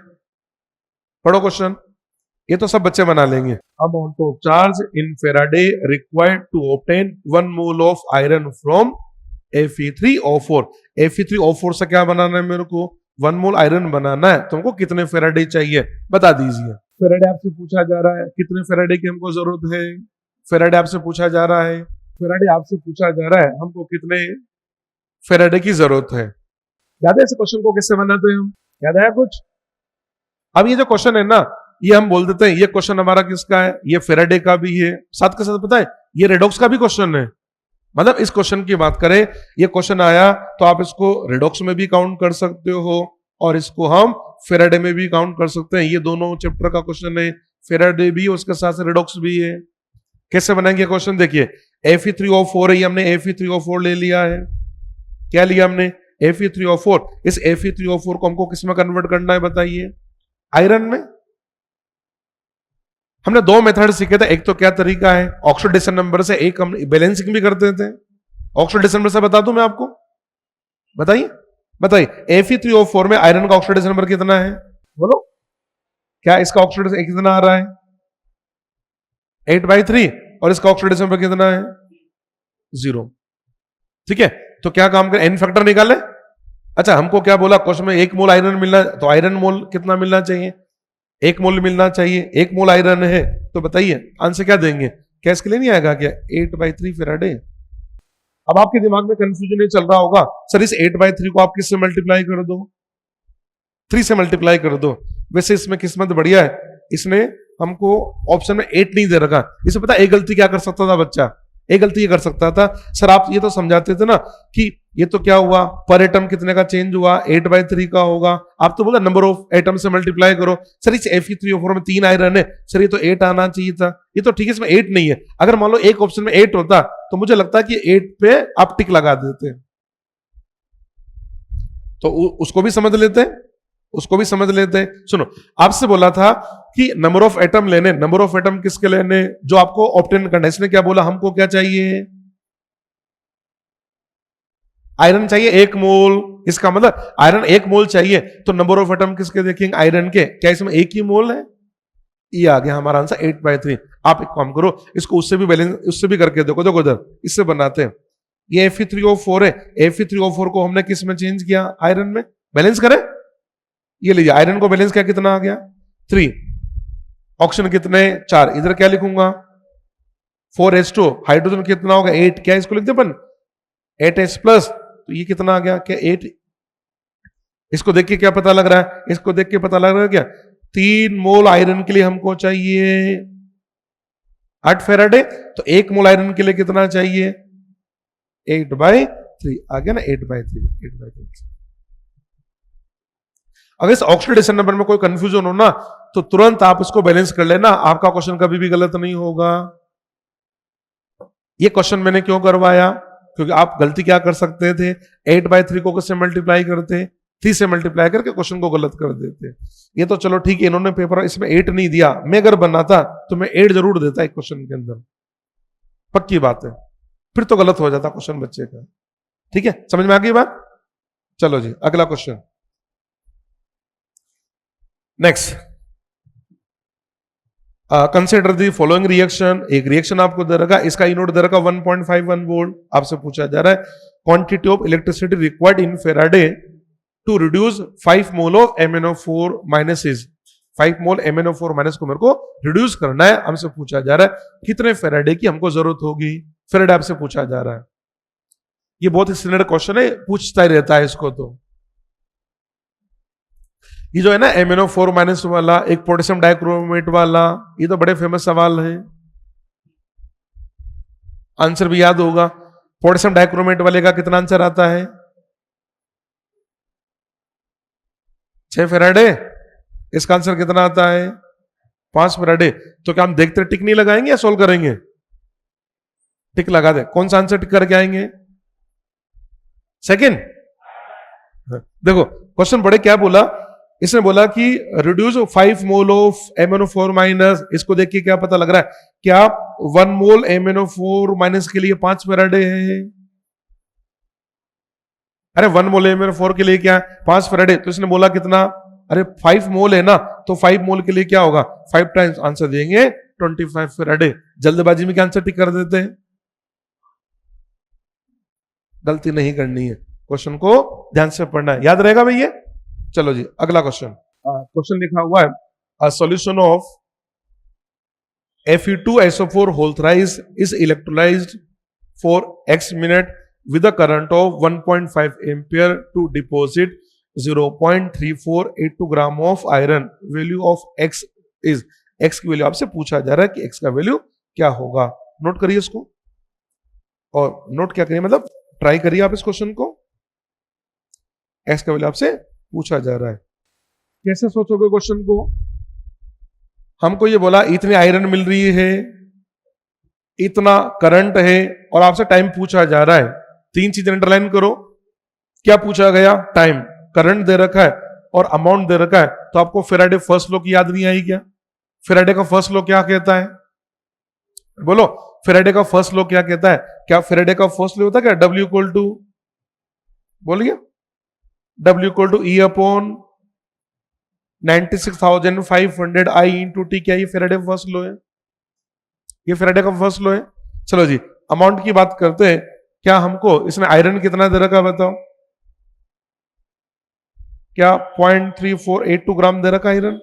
पढ़ो क्वेश्चन, ये तो सब बच्चे बना लेंगे। Amount of charge in Faraday required to obtain 1 mole of iron from Fe3O4। Fe3O4 से क्या बनाना है मेरे को? 1 मोल आयरन बनाना है। तुमको कितने फेराडे चाहिए बता दीजिए। फेराडे आपसे पूछा जा रहा है, कितने फेराडे की हमको जरूरत है? फेराडे आपसे पूछा जा रहा है, फेराडे आपसे पूछा जा रहा है हमको कितने फेराडे की जरूरत है। याद है इस क्वेश्चन को कैसे बनाते हैं हम? याद आया कुछ? अब ये जो क्वेश्चन है ना, ये हम बोल देते हैं ये क्वेश्चन हमारा किसका है? ये फेराडे का भी है, साथ के साथ पता है ये रेडॉक्स का भी क्वेश्चन है। मतलब इस क्वेश्चन की बात करें, ये क्वेश्चन आया तो आप इसको रेडॉक्स में भी काउंट कर सकते हो, और इसको हम फेराडे में भी काउंट कर सकते हैं। ये दोनों चैप्टर का क्वेश्चन है, फेराडे भी उसके साथ रेडॉक्स भी है। कैसे बनाएंगे क्वेश्चन? देखिए Fe3O4 है, ये हमने Fe3O4 ले लिया है। क्या लिया हमने? Fe3O4। इस Fe3O4 को हमको किस में कन्वर्ट करना है बताइए? आयरन में। हमने 2 मेथड सीखे थे। एक तो क्या तरीका है ऑक्सीडेशन नंबर से, एक हम बैलेंसिंग भी करते थे। ऑक्सीडेशन नंबर से बता दूं मैं आपको? बताइए बताइए। Fe3O4 में आयरन का ऑक्सीडेशन नंबर कितना है? बोलो। क्या इसका ऑक्सीडेशन कितना आ रहा है? 8/3। और इसका ऑक्सीडेशन नंबर कितना है? 0। ठीक है, तो क्या काम करें? एन फैक्टर निकाले। अच्छा, हमको क्या बोला क्वेश्चन में? 1 मोल आयरन मिलना, तो आयरन मोल कितना मिलना चाहिए? 1 मोल मिलना चाहिए। 1 मोल आयरन है, तो बताइए आंसर क्या देंगे? क्या इसके लिए नहीं आएगा क्या? 8/3 फेराडे। अब आपके दिमाग में कंफ्यूजन चल रहा होगा, सर इस 8/3 को आप किससे मल्टीप्लाई कर दो? 3 से मल्टीप्लाई कर दो। वैसे इसमें किस्मत बढ़िया है, इसने हमको ऑप्शन में 8 नहीं दे रखा। इसे पता एक गलती क्या कर सकता था बच्चा? एक गलती ये कर सकता था, सर आप ये तो समझाते थे ना कि ये तो क्या हुआ, पर एटम कितने का चेंज हुआ? 8/3 का होगा। आप तो बोला नंबर ऑफ एटम से मल्टीप्लाई करो। सर इस Fe3O4 में 3 आयरन है, सर ये तो 8 आना चाहिए था। ये तो ठीक है, इसमें 8 नहीं है। अगर मान लो एक ऑप्शन में 8 होता तो मुझे लगता है कि 8 पे आप टिक लगा देते, तो उसको भी समझ लेते, उसको भी समझ लेते हैं। सुनो, आपसे बोला था कि नंबर ऑफ एटम लेने, नंबर ऑफ एटम किसके लेने? जो आपको ऑब्टेन करना। इसने क्या बोला? हमको क्या चाहिए? आयरन चाहिए 1 मोल। इसका मतलब आयरन 1 मोल चाहिए, तो नंबर ऑफ एटम किसके देखेंगे? आयरन के। क्या इसमें 1 ही मोल है? ये आ गया हमारा आंसर 8/3। आप एक काम करो, इसको उससे भी बैलेंस, उससे भी करके देखो। देखो इधर, इससे बनाते हैं। ये Fe3O4 है, Fe3O4 को हमने किस में चेंज किया? आयरन में। बैलेंस करें? ये लीजिए आयरन को बैलेंस क्या कितना आ गया 3, ऑक्सीजन कितने 4, इधर क्या लिखूंगा 4s2, हाइड्रोजन कितना होगा 8, क्या इसको लिख दे अपन 8s प्लस, तो ये कितना आ गया क्या 8, इसको देख के क्या पता लग रहा है, इसको देख के पता लग रहा है क्या 3 मोल आयरन के लिए हमको चाहिए 8 फेराडे, तो 1 मोल आयरन के लिए कितना चाहिए 8/3 आ गया ना 8/3। अगर इस ऑक्सीडेशन नंबर में कोई कंफ्यूजन हो ना तो तुरंत आप इसको बैलेंस कर लेना, आपका क्वेश्चन कभी भी गलत नहीं होगा। ये क्वेश्चन मैंने क्यों करवाया, क्योंकि आप गलती क्या कर सकते थे 8/3 को किससे मल्टीप्लाई करते 3 से मल्टीप्लाई करके क्वेश्चन को गलत कर देते। ये तो चलो ठीक है, इन्होंने पेपर इसमें 8 नहीं दिया, मैं अगर बनाता तो मैं 8 जरूर देता एक क्वेश्चन के अंदर, पक्की बात है, फिर तो गलत हो जाता क्वेश्चन बच्चे का। ठीक है, समझ में आ गई बात। चलो जी अगला question next. Consider the following reaction, एक रिएक्शन आपको दे रखा, इसका इनोड दे रखा 1.51 वोल्ट, आपसे पूछा जा रहा है quantity of electricity required in Faraday to reduce 5 mole of MnO4 minus is 5 mole MnO4 minus को मेरे को रिड्यूस करना है, हमसे पूछा जा रहा है कितने फेराडे की हमको जरूरत होगी, फेराडे आपसे पूछा जा रहा है। ये बहुत ही स्टैंडर्ड क्वेश्चन है, पूछता ही रहता है इसको। तो ये जो है ना MnO4 माइनस वाला, एक पोटेशियम डाइक्रोमेट वाला, ये तो बड़े फेमस सवाल है, आंसर भी याद होगा। पोटेशियम डाइक्रोमेट वाले का कितना आंसर आता है 6 फेराडे, इसका आंसर कितना आता है 5 फेराडे। तो क्या हम देखते टिक नहीं लगाएंगे या सोल्व करेंगे, टिक लगा दे, कौन सा आंसर टिक करके आएंगे सेकंड। देखो क्वेश्चन पढ़े क्या बोला, इसने बोला कि reduce 5 mole of MnO4 minus, इसको देख के क्या पता लग रहा है क्या 1 मोल MnO4 माइनस के लिए 5 फेराडे है, अरे 1 मोल MnO4 के लिए क्या 5 फेराडे, तो इसने बोला कितना, अरे 5 मोल है ना, तो 5 मोल के लिए क्या होगा 5 टाइम्स, आंसर देंगे 25 फेराडे। जल्दबाजी में क्या आंसर टिक कर देते हैं, गलती नहीं करनी है, क्वेश्चन को ध्यान से पढ़ना है, याद रहेगा भैया। चलो जी अगला क्वेश्चन, क्वेश्चन लिखा हुआ है solution of Fe2SO4 whole thrice is electrolyzed for X minute with a current of 1.5 ampere to deposit 0.3482 gram of iron, value of X is, X की वैल्यू आपसे पूछा जा रहा है कि X का वैल्यू क्या होगा। नोट करिए इसको, और नोट क्या करिए मतलब ट्राई करिए आप इस क्वेश्चन को, X का वैल्यू आपसे पूछा जा रहा है। कैसे सोचोगे क्वेश्चन को, हमको ये बोला इतनी आयरन मिल रही है, इतना करंट है, और आपसे टाइम पूछा जा रहा है। 3 चीजें अंडरलाइन करो, क्या पूछा गया टाइम, करंट दे रखा है और अमाउंट दे रखा है, तो आपको फेराडे फर्स्ट लॉ की याद नहीं आई क्या, फेराडे का फर्स्ट लॉ क्या कहता है, बोलो फेराडे का फर्स्ट लॉ क्या कहता है, क्या फेराडे का फर्स्ट लॉ होता है क्या W इक्वल टू, बोलिए W equal to E upon 96,500 I into t, क्या ये फेराडे का फर्स्ट लॉ है, ये फेराडे का फर्स्ट लॉ है। चलो जी अमाउंट की बात करते हैं, क्या हमको इसमें आयरन कितना दे रखा बताओ, क्या 0.3482 ग्राम दे रखा आयरन,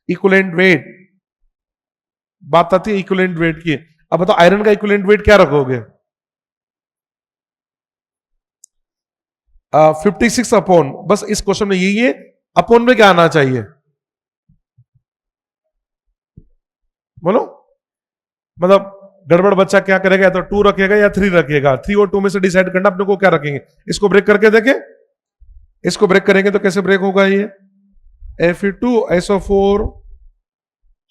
इक्विवेलेंट वेट, बात आती है इक्विवेलेंट वेट की। अब बताओ आयरन का इक्विवेलेंट वेट क्या रखोगे 56 अपॉन, बस इस क्वेश्चन में यही है, अपॉन में क्या आना चाहिए बोलो, मतलब गड़बड़ बच्चा क्या करेगा, या तो 2 रखेगा या 3 रखेगा, 3 और 2 में से डिसाइड करना अपने को क्या रखेंगे। इसको ब्रेक करके देखें, इसको ब्रेक करेंगे तो कैसे ब्रेक होगा, ये Fe2SO4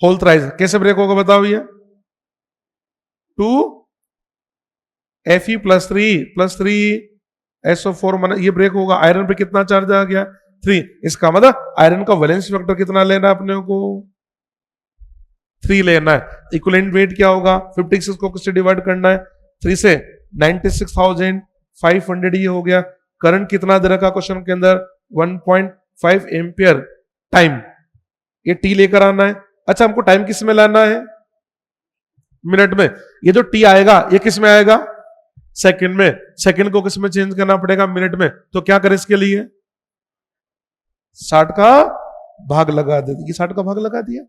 होल थ्राइस कैसे ब्रेक होगा बताओ, ये 2 Fe +3 SO4 माना ये ब्रेक होगा। आयरन पे कितना चार्ज आ गया 3, इसका मतलब आयरन का वैलेंस फैक्टर कितना लेना है अपने को 3 लेना है। इक्विवेलेंट वेट क्या होगा 56 को किससे डिवाइड करना है 3 से, 96,500 ये हो गया। करंट कितना दे रखा क्वेश्चन के अंदर 1.5 एम्पियर, टाइम ये टी लेकर आना है। अच्छा हमको टाइम किस में लाना है मिनट में, ये जो टी आएगा ये किस में आएगा सेकंड में, सेकंड को किस में चेंज करना पड़ेगा मिनट में, तो क्या करें इसके लिए 60 का भाग लगा दे, ये 60 का भाग लगा दिया।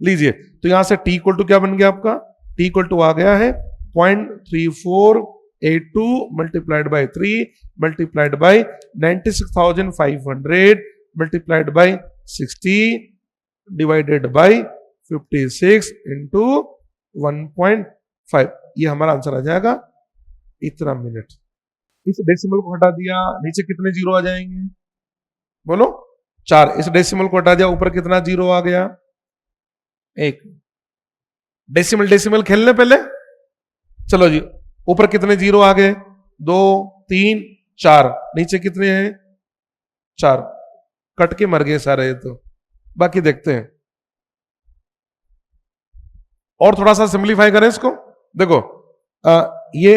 लीजिए, तो यहां से t इक्वल टू क्या बन गया आपका, t इक्वल टू आ गया है 0.3482 multiplied by 3 multiplied by 96,500 multiplied by 60 divided by 56 into 1.5, ये हमारा आंसर आ जाएगा इतना मिनट। इस डेसिमल को हटा दिया, नीचे कितने जीरो आ जाएंगे बोलो, 4। इस डेसिमल को हटा दिया, ऊपर कितना जीरो आ गया, 1। डेसिमल डेसिमल खेलने पहले, चलो जी, ऊपर कितने जीरो आ गए, 2 3 4, नीचे कितने हैं 4, कट के मर गए सारे, तो बाकी देखते हैं। और थोड़ा सा सिंप्लीफाई करें इसको, देखो ये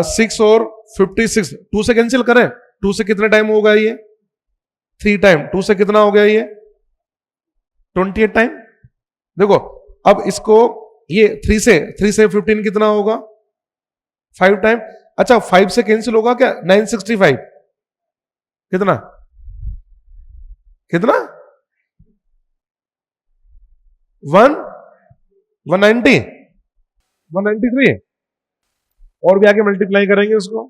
6 और 56, 2 से कैंसिल करें, 2 से कितने टाइम होगा ये 3 टाइम, 2 से कितना हो गया ये 28 टाइम। देखो अब इसको ये 3 से 15 कितना होगा 5 टाइम। अच्छा 5 से कैंसिल होगा क्या, 965 कितना कितना 190 193, और भी आगे मल्टीप्लाई करेंगे उसको।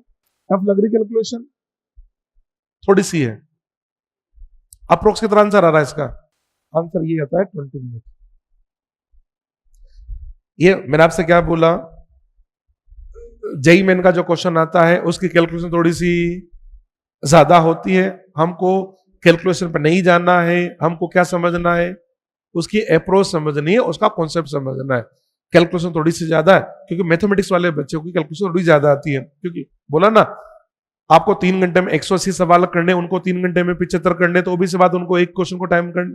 टफ लग रही कैलकुलेशन थोड़ी सी है। अप्रोक्स कितना आंसर आ रहा है इसका, आंसर ये आता है 20 मिनट। ये मैंने आपसे क्या बोला, जेई मेन का जो क्वेश्चन आता है उसकी कैलकुलेशन थोड़ी सी ज्यादा होती है। हमको कैलकुलेशन पर नहीं जाना है, हमको क्या समझना है, उसकी अप्रोच समझनी है, उसका कॉन्सेप्ट समझना है। कैलकुलेशन थोड़ी सी ज्यादा है क्योंकि मैथमेटिक्स वाले बच्चों की कैलकुलेशन थोड़ी ज्यादा आती है, क्योंकि बोला ना आपको 3 घंटे में 180 सवाल करने, उनको 3 घंटे में 75 करने, तो भी से बात उनको एक क्वेश्चन को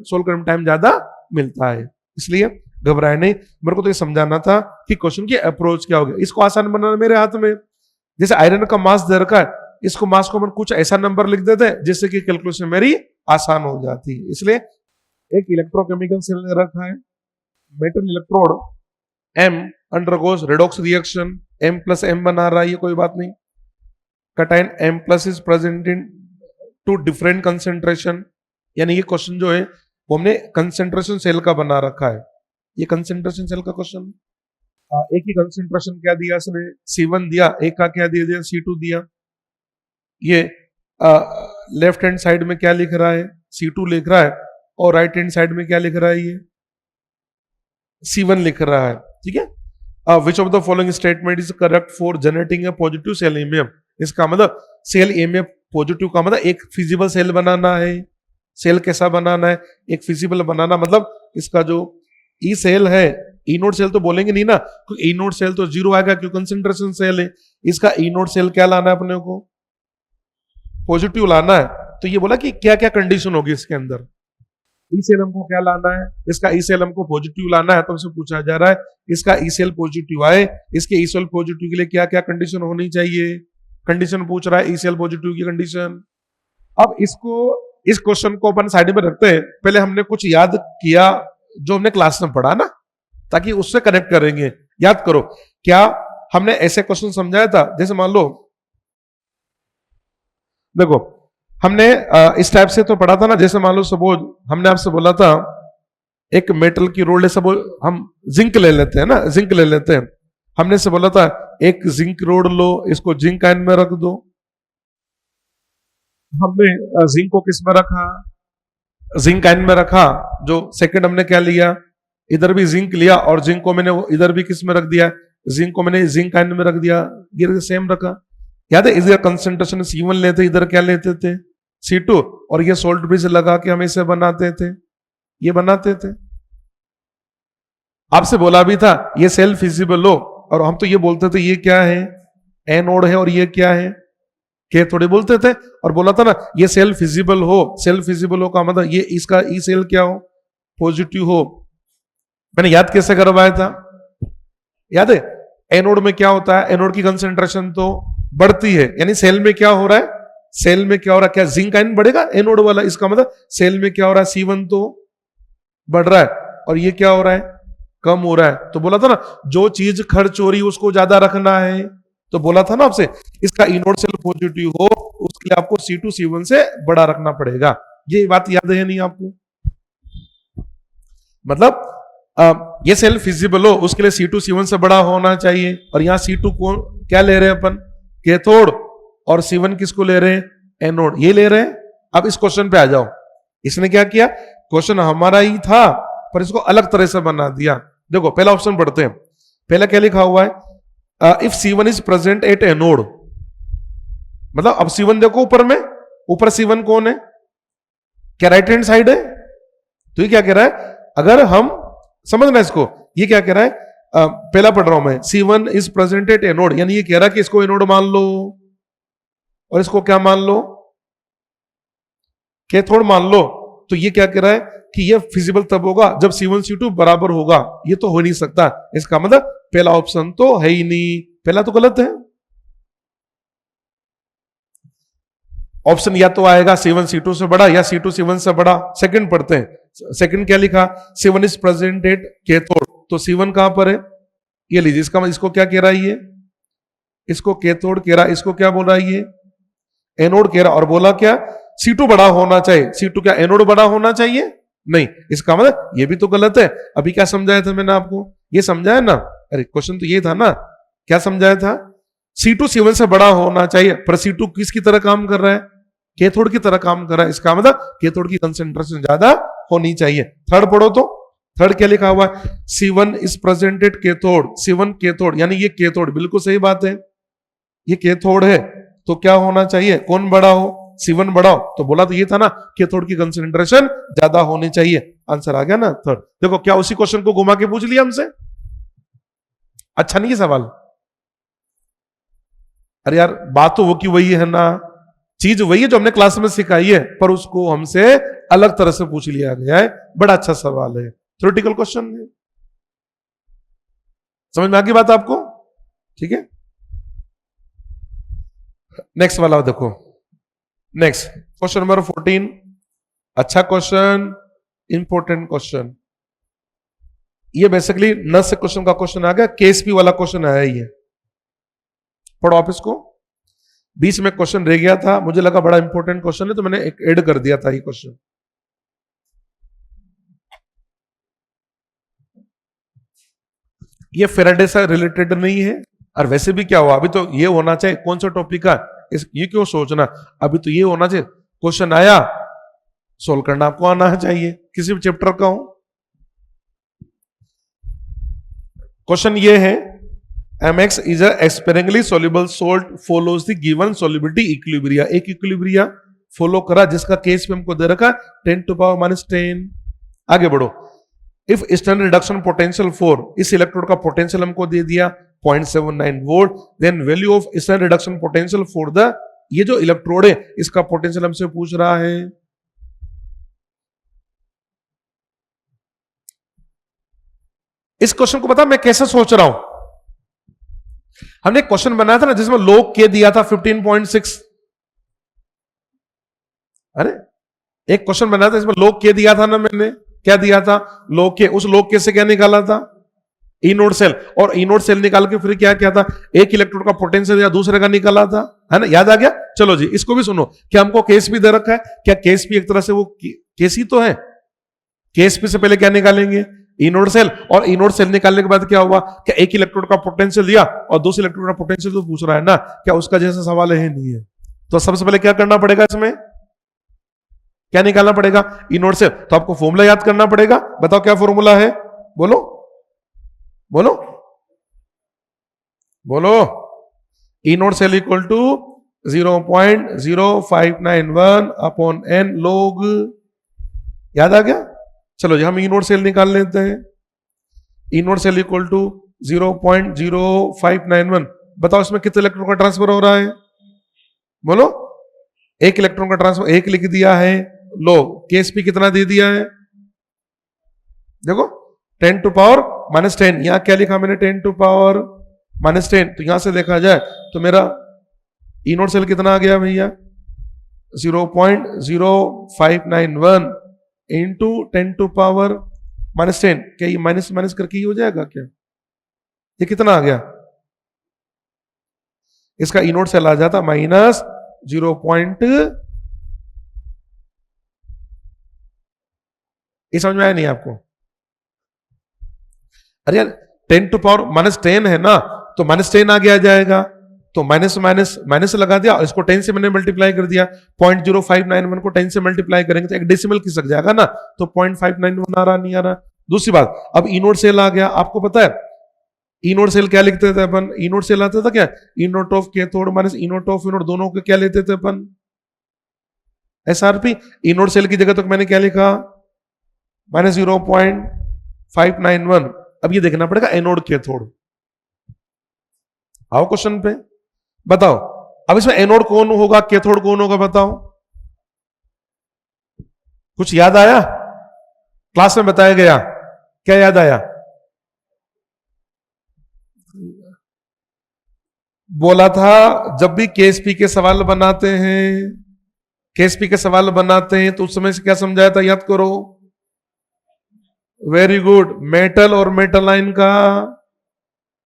सोल्व करने में टाइम ज्यादा मिलता है। इसलिए घबराए नहीं, मेरे को तो ये समझाना था कि क्वेश्चन की अप्रोच क्या होगी। इसको आसान बनाना मेरे हाथ में, जैसे आयरन का मास दे रखा है, इसको मास को हम कुछ ऐसा नंबर लिख देते हैं जिससे कि कैलकुलेशन मेरी आसान हो जाती है। इसलिए एक इलेक्ट्रोकेमिकल सेल दे रखा है, metal electrode M undergoes redox reaction, M plus M बना रहा है, ये कोई बात नहीं। कटाइन M plus is present in 2 different concentration, यानी ये क्वेश्चन जो है वो हमने कंसेंट्रेशन सेल का बना रखा है। ये कंसेंट्रेशन सेल का क्वेश्चन, एक ही कंसेंट्रेशन क्या दिया इसने, C1 दिया, एक का क्या दे दिया C2 दिया। ये लेफ्ट हैंड साइड में क्या लिख रहा है C2 लिख रहा है, और राइट हैंड साइड में क्या लिख रहा है, ये C1 लिख रहा है। ठीक है, which of the following statement is correct for generating a positive cell EMF. इसका मतलब सेल ईएमएफ पॉजिटिव का मतलब एक फिजिबल सेल बनाना है। सेल कैसा बनाना है, एक फिजिबल बनाना, मतलब इसका जो ई सेल है, ई नोड सेल तो बोलेंगे नहीं ना, क्योंकि ई नोड सेल तो 0 आएगा क्यों, कंसेंट्रेशन सेल है। इसका ई नोड सेल क्या लाना है अपने को, पॉजिटिव लाना है। तो ये बोला कि क्या क्या कंडीशन होगी इसके अंदर, ई सेल हमको क्या लाना है, इसका ई सेल हमको पॉजिटिव लाना है। तो हमसे पूछा जा रहा है इसका ई सेल पॉजिटिव आए, इसके ई सेल पॉजिटिव के लिए क्या क्या कंडीशन होनी चाहिए। कंडीशन पूछ रहा है ई सेल पॉजिटिव की कंडीशन। अब इसको, इस क्वेश्चन को अपन साइड में रखते हैं, पहले हमने कुछ याद किया जो हमने क्लास में पढ़ा ना, ताकि उससे कनेक्ट करेंगे। याद करो, क्या हमने ऐसे क्वेश्चन समझाया था, जैसे मान लो देखो हमने इस टाइप से तो पढ़ा था ना, जैसे मान लो सपोज हमने आपसे बोला था एक मेटल की रोड है, सपोज हम जिंक ले लेते हैं ना, जिंक ले लेते हैं, हमने से बोला था एक जिंक रोड लो, इसको जिंक आयन में रख दो। हमने जिंक को किस में रखा, जिंक आयन में रखा। जो सेकंड हमने क्या लिया, इधर भी जिंक लिया, और जिंक को मैंने इधर भी किस में रख दिया, जिंक को मैंने जिंक आयन में रख दिया, ये सेम रखा। याद है इधर कंसेंट्रेशन C1 लेते, इधर क्या लेते थे C2, और ये सोल्ट ब्रिज लगा के हम इसे बनाते थे, ये बनाते थे। आपसे बोला भी था ये सेल फिजिबल हो, और हम तो ये बोलते थे ये क्या है एनोड है, और ये क्या है के थोड़े बोलते थे, और बोला था ना ये सेल फिजिबल हो। सेल फिजिबल हो का मतलब ये इसका ई सेल क्या हो, पॉजिटिव हो। मैंने याद कैसे करवाया था, याद है एनोड में क्या होता है, एनोड की कंसेंट्रेशन तो बढ़ती है, यानी सेल में क्या हो रहा है, सेल में क्या हो रहा है, क्या जिंक आयन बढ़ेगा एनोड वाला, इसका मतलब सेल में क्या हो रहा है C1 तो बढ़ रहा है, और ये क्या हो रहा है कम हो रहा है। तो बोला था ना जो चीज खर्च हो रही है उसको ज्यादा रखना है। तो बोला था ना आपसे इसका ई नोड सेल पॉजिटिव हो उसके लिए आपको C2 C1 से बड़ा रखना पड़ेगा। ये बात याद है नहीं आपको? मतलब ये सेल फिजिबल हो उसके लिए C2 C1 से बड़ा होना चाहिए, और यहां C2 को क्या ले रहे हैं अपन? कैथोड, और C1 किसको ले रहे हैं? एनोड। ये ले रहे हैं। अब इस क्वेश्चन पे आ जाओ। इसने क्या किया? क्वेश्चन हमारा ही था पर इसको अलग तरह से बना दिया। देखो पहला ऑप्शन पढ़ते हैं। पहला क्या लिखा हुआ है? If C1 is present at anode, मतलब अब C1 देखो ऊपर में, ऊपर C1 कौन है? क्या राइट हैंड साइड है? तो ये क्या कह रहा है? अगर हम समझना इसको, ये क्या कह रहा है? पहला पढ़ रहा हूं मैं, C1 is present at anode, यानी ये कह रहा है कि इसको एनोड मान लो और इसको क्या मान लो? कैथोड मान लो। तो ये क्या कह रहा है कि ये फिजिबल तब होगा जब C1 C2 बराबर होगा। ये तो हो नहीं सकता। इसका मतलब पहला ऑप्शन तो है ही नहीं, पहला तो गलत है। ऑप्शन या तो आएगा C1 C2 से बड़ा या C2 C1 से बड़ा। सेकंड पढ़ते हैं। सेकंड क्या लिखा? C1 is present at cathode, तो C1 कहां पर है? ये लीजिए, इसका इसको क्या कह रहा है? ये इसको कैथोड कह रहा है, इसको क्या बोल रहा है? ये एनोड कह रहा, और बोला क्या? C2 बड़ा होना चाहिए। C2 क्या एनोड बड़ा होना चाहिए? नहीं। इसका मतलब ये भी तो गलत है। अभी क्या समझाया था मैंने आपको? ये समझाया ना? अरे क्वेश्चन तो ये था ना, क्या समझाया था? C2 C1 से बड़ा होना चाहिए, पर C2 किसकी तरह काम कर रहा है? कैथोड की तरह काम कर रहा है। इसका मतलब कैथोड की कंसेंट्रेशन ज्यादा होनी चाहिए। थर्ड पढ़ो तो। थर्ड क्या लिखा हुआ है? C1 is present at cathode. C1 cathode, यानी ये कैथोड, बिल्कुल सही बात है। ये कैथोड है तो क्या होना चाहिए? कौन बड़ा हो? C1 बड़ा हो। तो बोला तो ये था ना, कैथोड की कंसेंट्रेशन ज्यादा होनी चाहिए। आंसर आ गया ना थर्ड। देखो क्या उसी क्वेश्चन को घुमा के पूछ लिया हमसे? अच्छा नहीं है सवाल? अरे यार बात तो वो की वही है ना, चीज वही है जो हमने क्लास में सिखाई है, पर उसको हमसे अलग तरह से पूछ लिया गया है। बड़ा अच्छा सवाल है, थ्योरेटिकल क्वेश्चन है। समझ में आ गई बात आपको? ठीक है, नेक्स्ट वाला देखो। Next question number 14। अच्छा क्वेश्चन, इंपॉर्टेंट क्वेश्चन। ये बेसिकली न से क्वेश्चन का क्वेश्चन आ गया, केएसपी वाला क्वेश्चन आया ही है। पढ़ो आप इसको। बीच में क्वेश्चन रह गया था, मुझे लगा बड़ा इंपॉर्टेंट क्वेश्चन है तो मैंने एक ऐड कर दिया था ये क्वेश्चन। ये फेराडे से रिलेटेड नहीं है, और वैसे भी क्या हुआ, अभी तो ये होना चाहिए कौन सा टॉपिक का, ये क्यों सोचना, अभी तो ये होना चाहिए क्वेश्चन आया सोल्व करना आपको आना चाहिए, किसी भी चैप्टर का हो। क्वेश्चन ये है, mx is a sparingly soluble salt follows the given solubility equilibria। एक इक्विलिब्रिया फॉलो करा जिसका केस भी हमको दे रखा 10⁻⁻10। आगे बढ़ो। इफ स्टैंडर्ड रिडक्शन पोटेंशियल 4, इस इलेक्ट्रोड का पोटेंशियल हमको दे दिया 0.79 volt, then value of standard reduction potential for the, ये जो इलेक्ट्रोड है इसका पोटेंशियल हमसे पूछ रहा है। इस क्वेश्चन को पता मैं कैसे सोच रहा हूं? हमने क्वेश्चन बनाया था ना जिसमें log k दिया था 15.6। अरे एक क्वेश्चन बनाया था इसमें log k दिया था ना, मैंने क्या दिया था? log k। उस log k से क्या निकाला था? ई नोड सेल, और ई नोड सेल निकाल के फिर क्या क्या था, एक इलेक्ट्रोड का पोटेंशियल या दूसरे का निकाला था, है ना? याद आ गया? चलो जी इसको भी सुनो। क्या हमको केस भी दे रखा है? क्या केस भी एक तरह से वो केस ही तो है। केस पी से पहले क्या निकालेंगे? ई नोड सेल, और ई नोड सेल निकालने के बाद क्या हुआ, क्या एक इलेक्ट्रोड का पोटेंशियल दिया और दूसरे इलेक्ट्रोड का पोटेंशियल तो पूछ रहा है ना, क्या उसका जैसा सवाल है नहीं है? तो सबसे पहले क्या करना पड़ेगा, इसमें क्या निकालना पड़ेगा? E node cell. तो आपको फॉर्मूला याद करना पड़ेगा। बताओ क्या फॉर्मूला है? बोलो बोलो बोलो। E node cell equal to 0.0591 upon n log। याद आ गया? चलो जी हम ई नोड सेल निकाल लेते हैं। E node cell equal to 0.0591। बताओ इसमें कितने इलेक्ट्रॉन का ट्रांसफर हो रहा है? बोलो। एक इलेक्ट्रॉन का ट्रांसफर, एक लिख दिया है। लो केएसपी कितना दे दिया है? देखो 10⁻⁻10। यहां क्या लिखा मैंने? 10⁻⁻10। तो यहां से देखा जाए तो मेरा ई नोड सेल कितना आ गया भैया? 0.0591 इंटू 10⁻⁻10। क्या ये माइनस माइनस करके ही हो जाएगा क्या? ये कितना आ गया? इसका ई नोड सेल आ जाता -0. ये समझ में आया नहीं आपको? अरे यार 10 टू पावर -10 है ना, तो -10 आगे आ जाएगा, तो माइनस माइनस माइनस लगा दिया और इसको 10 से मैंने मल्टीप्लाई कर दिया। 0.0591 को 10 से मल्टीप्लाई करेंगे तो एक डेसिमल खिसक जाएगा ना, तो 0.591 आ रहा, नहीं आ रहा। दूसरी बात, अब ई नोट सेल आ गया। आपको पता है ई नोट सेल क्या लिखते थे अपन? ई नोट सेल आता था क्या? E naught of cathode minus e naught of anode, दोनों को क्या लेते थे अपन? एसआरपी। ई नोट सेल की जगह तो मैंने क्या लिखा? -0.591। अब ये देखना पड़ेगा एनोड कैथोड। आओ क्वेश्चन पे, बताओ अब इसमें एनोड कौन होगा, कैथोड कौन होगा, बताओ। कुछ याद आया? क्लास में बताया गया, क्या याद आया? बोला था जब भी केएसपी के सवाल बनाते हैं, केएसपी के सवाल बनाते हैं तो उस समय से क्या समझाया था, याद करो। Very good. मेटल और मेटल आयन का,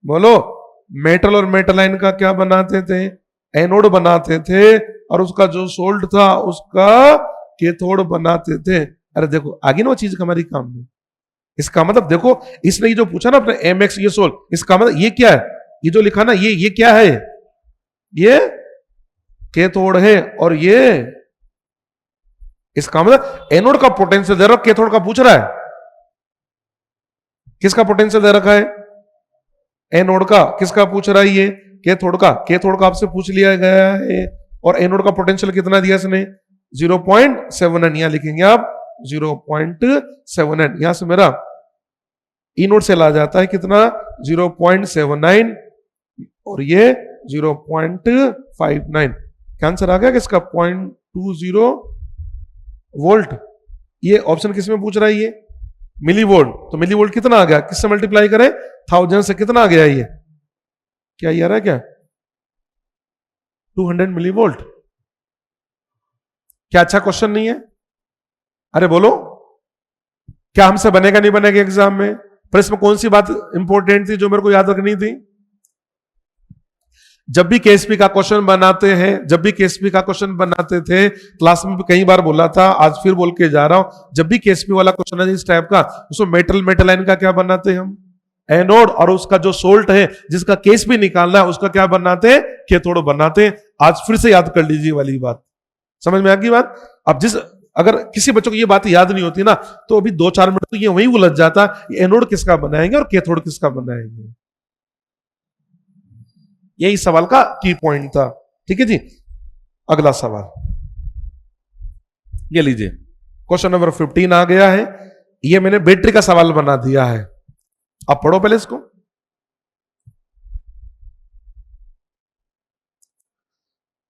बोलो, मेटल और मेटल आयन का क्या बनाते थे? एनोड बनाते थे, और उसका जो सोल्ट था उसका कैथोड बनाते थे। अरे देखो आगे ना वो चीज हमारी काम में। इसका मतलब देखो, इसने ये जो पूछा ना अपने एमएक्स ये सोल्ट, इसका मतलब ये क्या है? ये जो लिखा ना, ये क्या है? ये कैथोड है, और ये इसका मतलब एनोड का पोटेंशियल दे रहा, कैथोड का पूछ रहा है। किसका पोटेंशियल दे रखा है? एनोड का। किसका पूछ रहा है? ये कैथोड का। कैथोड का आपसे पूछ लिया गया है, और एनोड का पोटेंशियल कितना दिया इसने? 0.79। यहां लिखेंगे आप 0.79। यहां से मेरा ई नोट से ला जाता है कितना? 0.79, और ये 0.59। क्या आंसर आ गया किसका? 0.20 वोल्ट। ये ऑप्शन किस में पूछ रहा है? ये मिली वोल्ट। तो मिली वोल्ट कितना आ गया? किससे मल्टीप्लाई करें? 1000 से। कितना आ गया ये? क्या ये आ रहा है क्या? 200 मिली वोल्ट। क्या अच्छा क्वेश्चन नहीं है? अरे बोलो, क्या हमसे बनेगा नहीं बनेगा एग्जाम में? पर इसमें कौन सी बात इंपॉर्टेंट थी जो मेरे को याद रखनी थी? जब भी केएसपी का क्वेश्चन बनाते हैं, जब भी केएसपी का क्वेश्चन बनाते थे, क्लास में भी कई बार बोला था, आज फिर बोल के जा रहा हूं, जब भी केएसपी वाला क्वेश्चन है इस टाइप का, उसमें मेटल आयन का क्या बनाते हैं हम? एनोड। और उसका जो सोल्ट है जिसका केएसपी निकालना है उसका क्या बनाते हैं? कैथोड बनाते हैं। आज फिर से याद कर लीजिए वाली बात। समझ में आ गई बात? अब अगर किसी बच्चों को ये बात याद नहीं होती ना, तो अभी 2-4 मिनट तो ये वही उलझ जाता, एनोड किसका बनाएंगे और कैथोड किसका बनाएंगे। यही सवाल का की पॉइंट था। ठीक है जी, अगला सवाल ये लीजिए, क्वेश्चन नंबर 15 आ गया है। ये मैंने बैटरी का सवाल बना दिया है, अब पढ़ो पहले इसको।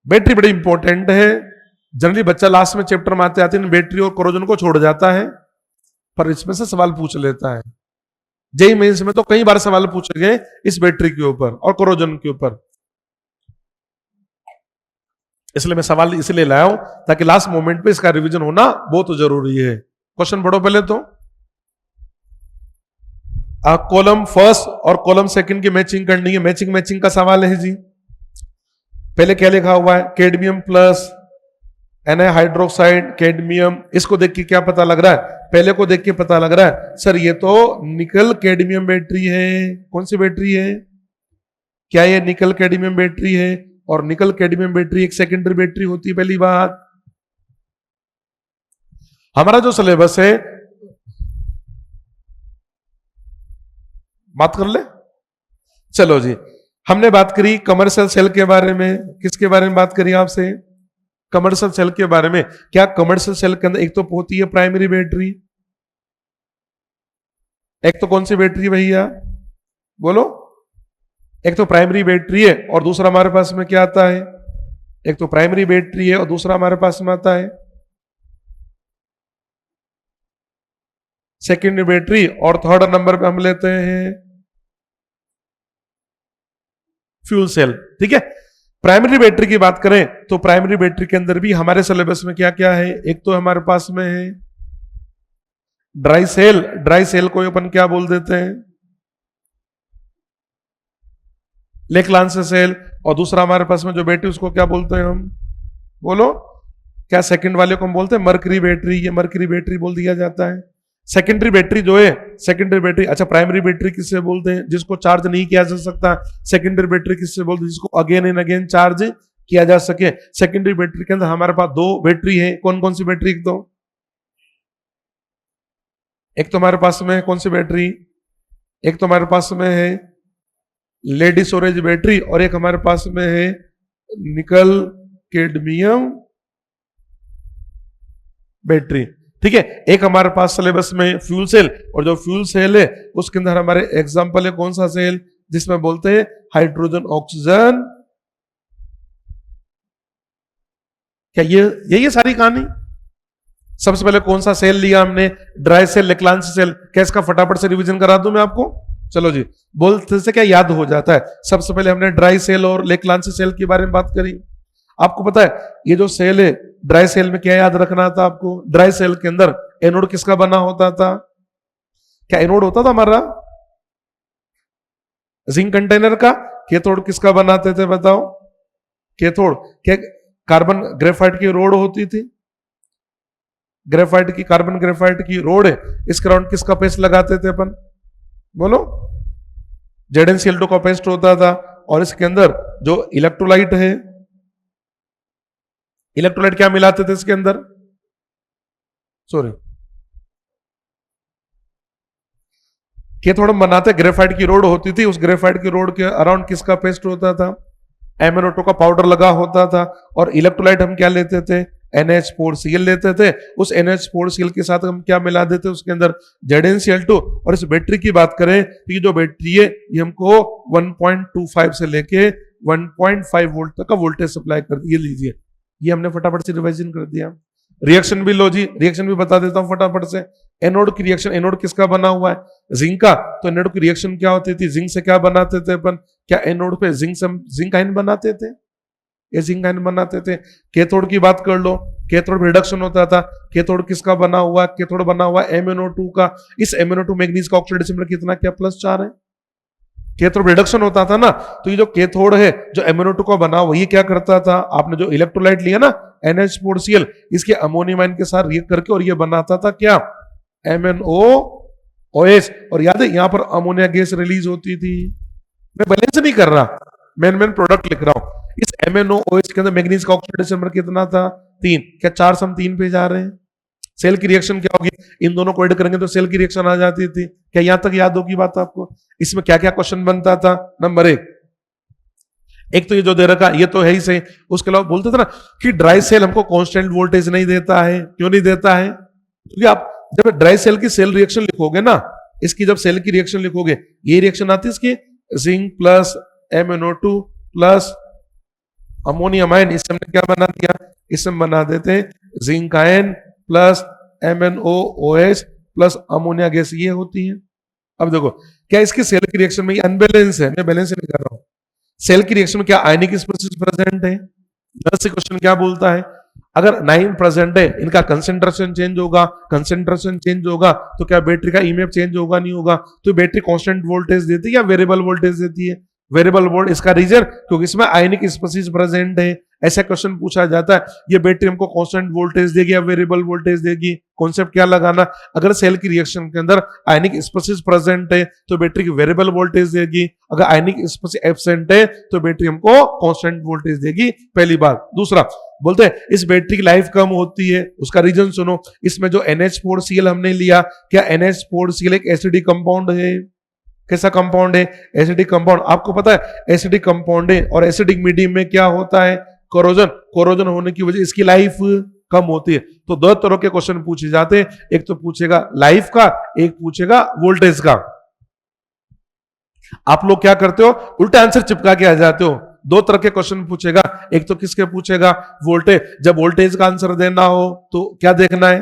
बैटरी बड़ी इंपॉर्टेंट है। जनरली बच्चा लास्ट में चैप्टर में आते आते बैटरी और कोरोजन को छोड़ जाता है, पर इसमें से सवाल पूछ लेता है। जेईई मेंस में तो कई बार सवाल पूछे गए इस बैटरी के ऊपर और कोरोजन के ऊपर, इसलिए मैं सवाल इसलिए लाया हूं ताकि लास्ट मोमेंट पे इसका रिवीजन होना बहुत जरूरी है। क्वेश्चन पढ़ो पहले तो। कॉलम फर्स्ट और कॉलम सेकंड की मैचिंग करनी है। मैचिंग का सवाल है जी। पहले क्या लिखा हुआ है? Cadmium plus Na hydroxide cadmium. इसको देख के क्या पता लग रहा है? पहले को देख के पता लग रहा है सर ये तो निकल कैडमियम बैटरी है। कौन सी बैटरी है? क्या ये निकल कैडमियम बैटरी है? और निकल कैडमियम बैटरी एक सेकेंडरी बैटरी होती है। पहली बात, हमारा जो सिलेबस है, बात कर ले। चलो जी, हमने बात करी कमर्शियल सेल के बारे में। किसके बारे में बात करी आपसे? कमर्शियल सेल के बारे में। क्या कमर्शियल सेल के अंदर एक तो होती है प्राइमरी बैटरी, एक तो कौन सी बैटरी भैया बोलो? एक तो प्राइमरी बैटरी है और दूसरा हमारे पास में क्या आता है? एक तो प्राइमरी बैटरी है और दूसरा हमारे पास में आता है सेकेंडरी बैटरी। और थर्ड नंबर पे हम लेते हैं फ्यूल सेल। ठीक है, प्राइमरी बैटरी की बात करें तो प्राइमरी बैटरी के अंदर भी हमारे सिलेबस में क्या क्या है? एक तो हमारे पास में है ड्राई सेल। ड्राई सेल को अपन क्या बोल देते हैं? लेक्लांस सेल। और दूसरा हमारे पास में जो बैटरी उसको क्या बोलते हैं हम? बोलो, क्या सेकंड वाले को हम बोलते हैं मरकरी बैटरी? ये मरकरी बैटरी बोल दिया जाता है। सेकेंडरी बैटरी जो है, सेकेंडरी बैटरी, अच्छा प्राइमरी बैटरी किससे बोलते हैं? जिसको चार्ज नहीं किया जा सकता। सेकेंडरी बैटरी किससे बोलते हैं? जिसको अगेन एंड अगेन चार्ज किया जा सके। सेकेंडरी बैटरी के अंदर हमारे पास दो बैटरी है। कौन कौन सी बैटरी? एक तो हमारे पास में कौन सी बैटरी? एक तो हमारे पास में है लेड स्टोरेज बैटरी और एक हमारे पास में है निकल कैडमियम बैटरी। ठीक है, एक हमारे पास सिलेबस में फ्यूल सेल, और जो फ्यूल सेल है उसके अंदर हमारे एग्जांपल है कौन सा सेल? जिसमें बोलते हैं हाइड्रोजन ऑक्सीजन। क्या ये सारी कहानी? सबसे पहले कौन सा सेल लिया हमने? Dry cell, Leclanche cell. क्या इसका फटाफट से रिवीजन करा दूं मैं आपको? चलो जी, बोलते से क्या याद हो जाता है। सबसे पहले हमने ड्राई सेल और लेक्लांसी सेल के बारे में बात करी। आपको पता है ये जो सेल है, ड्राई सेल में क्या याद रखना था आपको? ड्राई सेल के अंदर एनोड किसका बना होता था? क्या एनोड होता था हमारा जिंक कंटेनर का? कैथोड किसका बनाते थे बताओ? कैथोड क्या कार्बन ग्रेफाइट की रोड होती थी? ग्रेफाइट की, कार्बन ग्रेफाइट की रोड है, इसके राउंड किसका पेस्ट लगाते थे अपन? बोलो। ZnCl2 का पेस्ट होता था। और इसके अंदर जो इलेक्ट्रोलाइट है, इलेक्ट्रोलाइट क्या मिलाते थे इसके अंदर? सॉरी, कैथोड हम बनाते, ग्रेफाइट की रोड होती थी, उस ग्रेफाइट की रोड के अराउंड किसका पेस्ट होता था? MnO2 का पाउडर लगा होता था। और इलेक्ट्रोलाइट हम क्या लेते थे? NH4Cl लेते थे। उस NH4Cl के साथ हम क्या मिला देते? उसके अंदर ZnCl2। और इस बैटरी की बात करें तो ये जो बैटरी है ये हमको 1.25 से लेके 1.5 वोल्ट तक का वोल्टेज सप्लाई कर दिया। लीजिए, ये हमने फटाफट से रिवाइजन कर दिया। रिएक्शन भी लो जी, रिएक्शन भी बता देता हूं फटाफट से। एनोड की रिएक्शन, एनोड किसका बना हुआ है? जिंक का। तो एनोड की रिएक्शन क्या होती थी? जिंक से क्या बनाते थे अपन? क्या एनोड पे जिंक से जिंक आयन बनाते थे? ये जिंक आयन बनाते थे। कैथोड की बात कर लो, कैथोड रिडक्शन होता था। कैथोड किसका बना हुआ? कैथोड बना हुआ MnO2 का। इस MnO2 मैग्नीज का ऑक्सीडेशन नंबर कितना? क्या +4 है। कैथोड रिडक्शन होता था ना, तो ये जो कैथोड है जो MnO2 का बना हुआ, ये क्या करता था? आपने जो इलेक्ट्रोलाइट लिया ना NH4Cl, इसके अमोनियम आयन के साथ रिएक्ट करके और ये बनाता था क्या? MnOOH। और याद है यहां पर अमोनिया गैस रिलीज होती थी। मैं बैलेंस नहीं कर रहा, मेन प्रोडक्ट लिख रहा हूं। इस MnOOH के अंदर मैग्नीज का ऑक्सीडेशन नंबर कितना था? 3। क्या 4 से हम 3 पे जा रहे हैं? सेल की रिएक्शन क्या होगी? इन दोनों को ऐड करेंगे तो सेल की रिएक्शन आ जाती थी। क्या यहां तक याद होगी बात आपको? इसमें क्या क्या क्वेश्चन बनता था? नंबर 1 तो ये जो दे रखा ये तो है ही सही। उसके अलावा बोलते थे ना कि ड्राई सेल हमको कांस्टेंट वोल्टेज नहीं देता है। क्यों नहीं देता है? क्योंकि आप जब ड्राई सेल की सेल रिएक्शन लिखोगे ना, इसकी जब सेल की रिएक्शन लिखोगे, ये रिएक्शन आती है इसकी zinc plus MnO2 plus ammonium ion. इससे हमने क्या बना दिया? इससे हम बना देते zinc ion plus MnOOH plus ammonia gas, ये होती है। अब देखो क्या इसकी सेल की रिएक्शन में अनबैलेंस है? मैं बैलेंस नहीं कर रहा हूं। सेल की रिएक्शन में क्या आयनिक स्पीशीज प्रेजेंट है? से क्वेश्चन क्या बोलता है? अगर 9 प्रेजेंट है, इनका कंसेंट्रेशन चेंज होगा। कंसेंट्रेशन चेंज होगा तो क्या बैटरी का ईएमएफ चेंज होगा? नहीं होगा। तो बैटरी कांस्टेंट वोल्टेज देती है या वेरिएबल वोल्टेज देती है? Variable volt. इसका रीजन क्योंकि इसमें आयनिक स्पीशीज प्रेजेंट है। ऐसा क्वेश्चन पूछा जाता है, ये बैटरी हमको कांस्टेंट वोल्टेज देगी या वेरिएबल वोल्टेज देगी? कॉन्सेप्ट क्या लगाना? अगर सेल की रिएक्शन के अंदर आयनिक स्पीशीज प्रेजेंट है तो बैटरी की वेरिएबल वोल्टेज देगी। अगर आयनिक स्पीशीज एब्सेंट है तो बैटरी हमको कांस्टेंट वोल्टेज देगी। पहली बात। दूसरा बोलते हैं इस बैटरी की लाइफ कम होती है, उसका रीजन सुनो। इसमें जो NH4Cl हमने लिया, क्या NH4Cl एक एसिडिक कंपाउंड है? कैसा कंपाउंड है? Acidic compound. आपको पता है एसिडिक कंपाउंड है और एसिडिक मीडियम में क्या होता है? कोरोजन। कोरोजन होने की वजह इसकी लाइफ कम होती है। तो दो तरह के क्वेश्चन पूछे जाते हैं, एक तो पूछेगा लाइफ का, एक पूछेगा वोल्टेज का। आप लोग क्या करते हो? उल्टा आंसर चिपका के आ जाते हो। दो तरह के क्वेश्चन पूछेगा, एक तो किसके पूछेगा? वोल्टेज। जब वोल्टेज का आंसर देना हो तो क्या देखना है?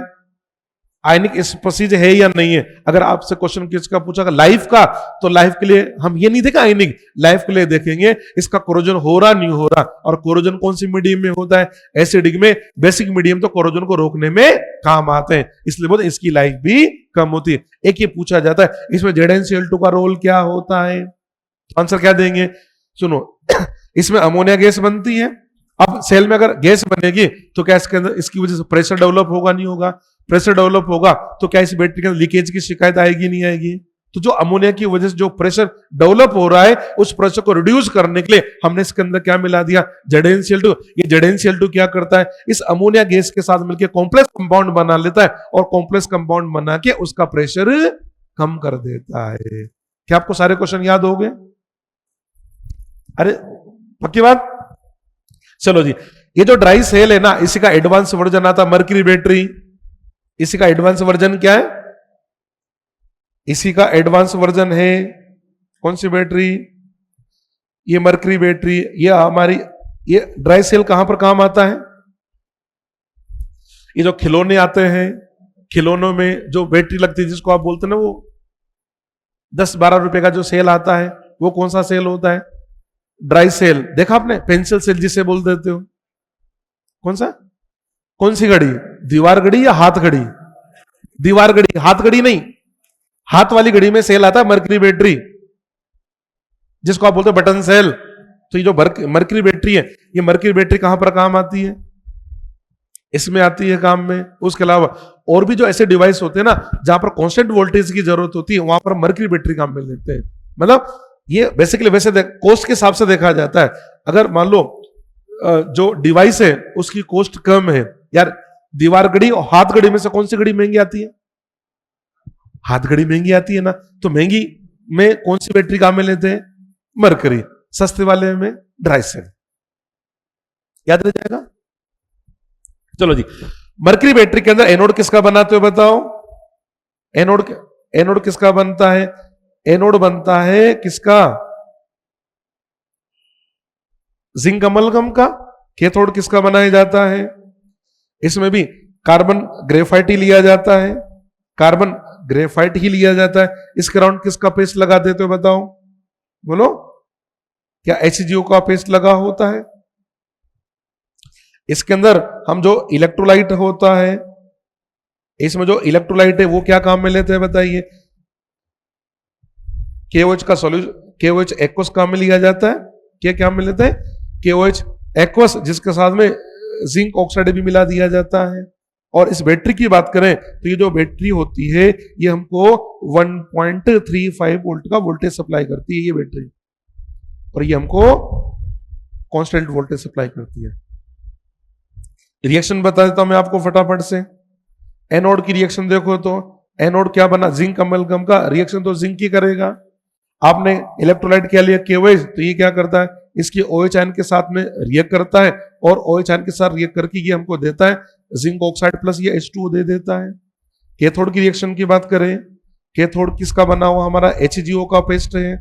आयनिक स्पीशीज है या नहीं है। अगर आपसे क्वेश्चन किसका पूछा लाइफ का, तो लाइफ के लिए हम ये नहीं देखा आयनिक, लाइफ के लिए देखेंगे इसका कोरोजन हो रहा नहीं हो रहा। और कोरोजन कौन सी मीडियम में होता है? एसिडिक में। बेसिक मीडियम तो कोरोजन को रोकने में काम आते हैं, इसलिए बोलते इसकी लाइफ भी कम होती है। एक ये पूछा जाता है इसमें ZnCl2 का रोल क्या होता है? आंसर क्या देंगे? सुनो इसमें अमोनिया गैस बनती है। अब सेल में अगर गैस बनेगी तो क्या इसके अंदर इसकी वजह से प्रेशर डेवलप होगा, नहीं होगा? प्रेशर डेवलप होगा तो क्या इस बैटरी के अंदर लीकेज की शिकायत आएगी, नहीं आएगी? तो जो अमोनिया की वजह से जो प्रेशर डेवलप हो रहा है उस प्रेशर को रिड्यूस करने के लिए हमने इसके अंदर क्या मिला दिया? ZnCl2। ये ZnCl2 क्या करता है? इस अमोनिया गैस के साथ मिलकर कॉम्प्लेक्स कंपाउंड बना लेता है और कॉम्प्लेक्स कंपाउंड बना के उसका प्रेशर कम कर देता है। क्या आपको सारे क्वेश्चन याद हो गए? अरे पक्की बात? चलो जी, ये जो ड्राई सेल है ना, इसी का एडवांस वर्जन आता मर्क्यूरी बैटरी। इसी का एडवांस वर्जन क्या है? इसी का एडवांस वर्जन है कौन सी बैटरी? ये मर्क्यूरी बैटरी। ये हमारी ये ड्राई सेल कहां पर काम आता है? ये जो खिलौने आते हैं, खिलौनों में जो बैटरी लगती है जिसको आप बोलते हैं ना, वो 10-12 रुपए का जो सेल आता है, वो कौन सा सेल होता है? Dry cell. देखा आपने? पेंसिल सेल जिसे बोल देते हो। कौन सा? कौन सी घड़ी? दीवार घड़ी या हाथ घड़ी? दीवार घड़ी, हाथ घड़ी नहीं। हाथ वाली घड़ी में सेल आता है मर्क्यूरी बैटरी, जिसको आप बोलते हो बटन सेल। तो ये जो मर्क्यूरी बैटरी है, ये मर्क्यूरी बैटरी कहां पर काम आती है? इसमें आती है काम में। उसके अलावा और भी जो ऐसे डिवाइस होते हैं ना जहां पर कांस्टेंट वोल्टेज की जरूरत होती है, वहां पर मर्क्यूरी बैटरी काम में लेते हैं। मतलब ये बेसिकली वैसे कॉस्ट के हिसाब से देखा जाता है। अगर मान लो जो डिवाइस है उसकी कॉस्ट कम है, यार दीवार घड़ी और हाथ घड़ी में से कौन सी घड़ी महंगी आती है? हाथ घड़ी महंगी आती है ना, तो महंगी में कौन सी बैटरी काम में लेते हैं? मर्क्यूरी। सस्ते वाले में ड्राई सेल। याद रह जाएगा। चलो जी, मर्क्यूरी बैटरी के अंदर एनोड किसका बनाते हो बताओ? एनोड किसका बनता है? एनोड बनता है किसका? जिंक अमलगम का। कैथोड किसका बनाया जाता है? इसमें भी कार्बन ग्रेफाइट ही लिया जाता है। कार्बन ग्रेफाइट ही लिया जाता है। इसके राउंड किसका पेस्ट लगा देते हो बताओ? बोलो, क्या HGO का पेस्ट लगा होता है? इसके अंदर हम जो इलेक्ट्रोलाइट होता है, इसमें जो इलेक्ट्रोलाइट है वो क्या काम में लेते हैं बताइए? KOH का सॉल्यूशन, KOH एक्वस काम में लिया जाता है। क्या में लेते हैं? KOH एक्वस, जिसके साथ में जिंक ऑक्साइड भी मिला दिया जाता है। और इस बैटरी की बात करें तो ये जो बैटरी होती है ये हमको 1.35 वोल्ट का वोल्टेज सप्लाई करती है, ये बैटरी। और ये हमको कांस्टेंट वोल्टेज सप्लाई करती है। रिएक्शन बता देता हूं मैं आपको फटाफट से। एनोड की रिएक्शन देखो तो एनोड क्या बना? जिंक अमलगम का। रिएक्शन तो जिंक ही करेगा। आपने इलेक्ट्रोलाइट क्या लिया? KOH। तो ये क्या करता है? इसकी OH आयन के साथ में रिएक्ट करता है और OH आयन के साथ रिएक्ट करके ये हमको देता है जिंक ऑक्साइड प्लस ये H2O दे देता है। कैथोड की रिएक्शन की बात करें, कैथोड किसका बना हुआ? हमारा HGO का पेस्ट है।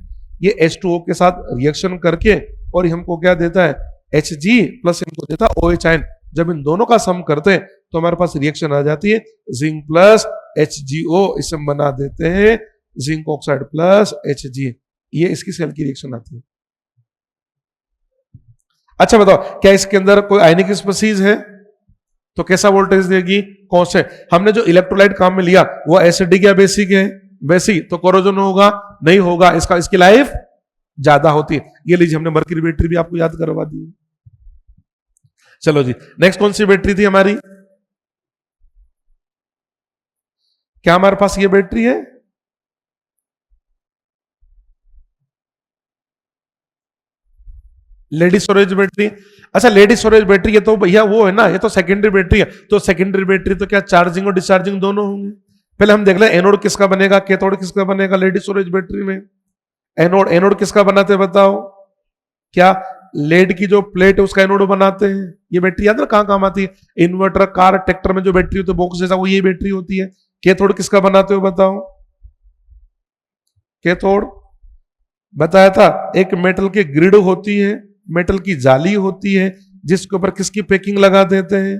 ये H2O के साथ रिएक्शन करके और ये हमको क्या देता है? Hg प्लस इनको देता है OH आयन। जब इन दोनों का सम करते हैं तो हमारे पास रिएक्शन आ जाती है जिंक प्लस HGO। इसे बना देते हैं जिंक ऑक्साइड प्लस Hg। ये इसकी सेल की रिएक्शन आती है। अच्छा बताओ, क्या इसके अंदर कोई आयनिक स्पीशीज है? तो कैसा वोल्टेज देगी? कांस्टेंट। हमने जो इलेक्ट्रोलाइट काम में लिया वो एसिडिक या बेसिक है? बेसिक। तो कोरोजन होगा? नहीं होगा। इसकी लाइफ ज्यादा होती है। ये लीजिए, हमने मर्क्यूरी बैटरी भी आपको याद करवा दी। चलो जी, नेक्स्ट कौन सी बैटरी थी हमारी? क्या हमारे पास ये बैटरी है? Lady storage battery. अच्छा, लेडी स्टोरेज बैटरी ये तो भैया वो है ना, ये तो सेकेंडरी बैटरी है। तो सेकेंडरी बैटरी तो क्या चार्जिंग और डिस्चार्जिंग दोनों होंगे? पहले हम देख लें एनोड किसका बनेगा, कैथोड किसका बनेगा लेडी स्टोरेज बैटरी में। एनोड किसका बनाते हैं बताओ? क्या लेड की जो प्लेट है उसका एनोड बनाते हैं। ये बैटरी याद ना कहां काम आती है? इन्वर्टर, कार, ट्रैक्टर में जो बैटरी होती है बॉक्स जैसा, वो ये बैटरी होती है। कैथोड किसका बनाते हो बताओ? कैथोड बताया था, एक मेटल की ग्रिड होती है, मेटल की जाली होती है, जिसके ऊपर किसकी पैकिंग लगा देते हैं?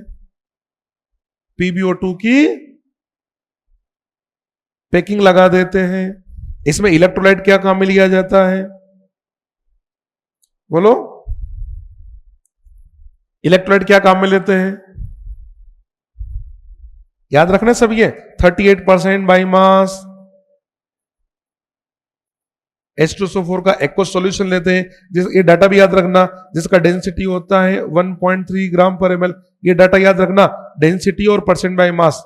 PbO2 की पैकिंग लगा देते हैं। इसमें इलेक्ट्रोलाइट क्या काम में लिया जाता है? बोलो, इलेक्ट्रोलाइट क्या काम में लेते हैं? याद रखना सब ये 38% बाई मास। H2SO4 का एक्वस सॉल्यूशन लेते हैं, ये डाटा भी याद रखना, जिसका डेंसिटी होता है 1.3 ग्राम पर ml। ये डाटा याद रखना, डेंसिटी और परसेंट बाय मास।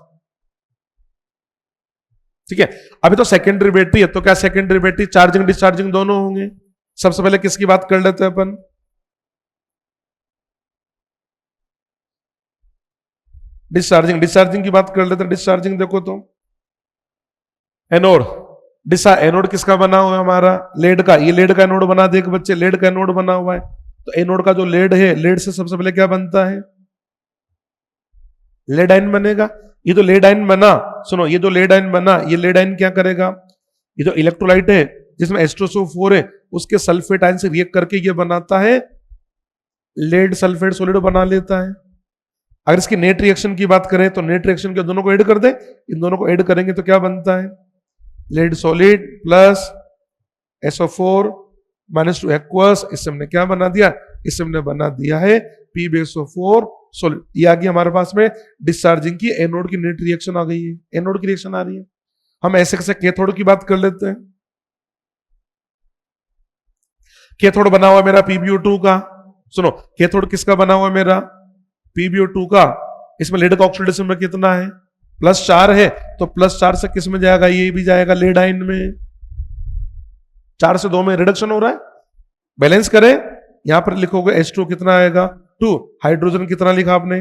ठीक है, अभी तो सेकेंडरी बैटरी है, तो क्या सेकेंडरी बैटरी चार्जिंग डिस्चार्जिंग दोनों होंगे। सबसे पहले किसकी बात कर लेते हैं अपन, डिस्चार्जिंग। डिस्चार्जिंग की बात कर लेते हैं। डिस्चार्जिंग देखो तो एनोड, एनोड किसका बना हुआ है हमारा, लेड का। ये लेड का एनोड बना दे बच्चे, लेड का एनोड बना हुआ है। तो एनोड का जो लेड है, लेड से सबसे पहले क्या बनता है, लेड आयन बनेगा। ये जो लेड आयन बना, सुनो, ये जो लेड आयन बना, ये लेड आयन क्या करेगा, ये जो इलेक्ट्रोलाइट है जिसमें H2SO4 है, उसके सल्फेट आयन से रिएक्ट करके ये बनाता है लेड सल्फेट सॉलिड बना लेता है। अगर इसकी नेट रिएक्शन की बात करें तो नेट रिएक्शन के दोनों को ऐड कर दे, इन दोनों को ऐड करेंगे तो क्या बनता है, lead solid plus SO4 -2 aqueous. इससे हमने क्या बना दिया, इससे हमने बना दिया है PbSO4 सॉलिड। ये आ गई हमारे पास में डिस्चार्जिंग की एनोड की नेट रिएक्शन आ गई है, एनोड की रिएक्शन आ रही है। हम ऐसे कैसे कैथोड की बात कर लेते हैं। कैथोड बना हुआ मेरा PbO2 का, सुनो, कैथोड किसका बना हुआ मेरा, PbO2 का। इसमें लेड का ऑक्सीडेशन में कितना है, +4 है, तो +4 से किस में जाएगा, ये भी जाएगा लेड आयन में। 4 से 2 में रिडक्शन हो रहा है। बैलेंस करें, यहां पर लिखोगे H2 कितना आएगा 2, हाइड्रोजन कितना लिखा आपने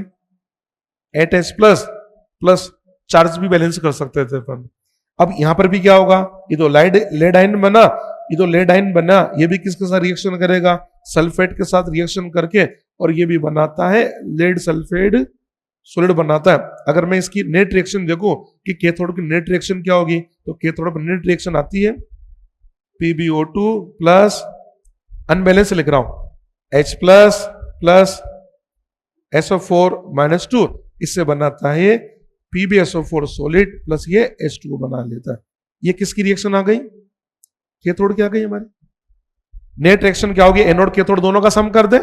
8H प्लस चार्ज भी बैलेंस कर सकते थे अपन। अब यहां पर भी क्या होगा, ये तो लेड आयन बना, ये तो लेड आयन बना, ये भी किसके साथ रिएक्शन करेगा, सल्फेट के साथ रिएक्शन करके, और ये भी बनाता है लेड सल्फेट सॉलिड बनाता है। अगर मैं इसकी नेट रिएक्शन देखूं कि कैथोड की नेट रिएक्शन क्या होगी, तो कैथोड पर नेट रिएक्शन आती है PbO2 प्लस, अनबैलेंस लिख रहा हूं, H प्लस SO4 -2, इससे बनाता है PbSO4 सॉलिड प्लस ये H2 बना लेता है। ये किसकी रिएक्शन आ गई, कैथोड की आ गई हमारी। नेट रिएक्शन क्या होगी, एनोड कैथोड दोनों का सम कर दे।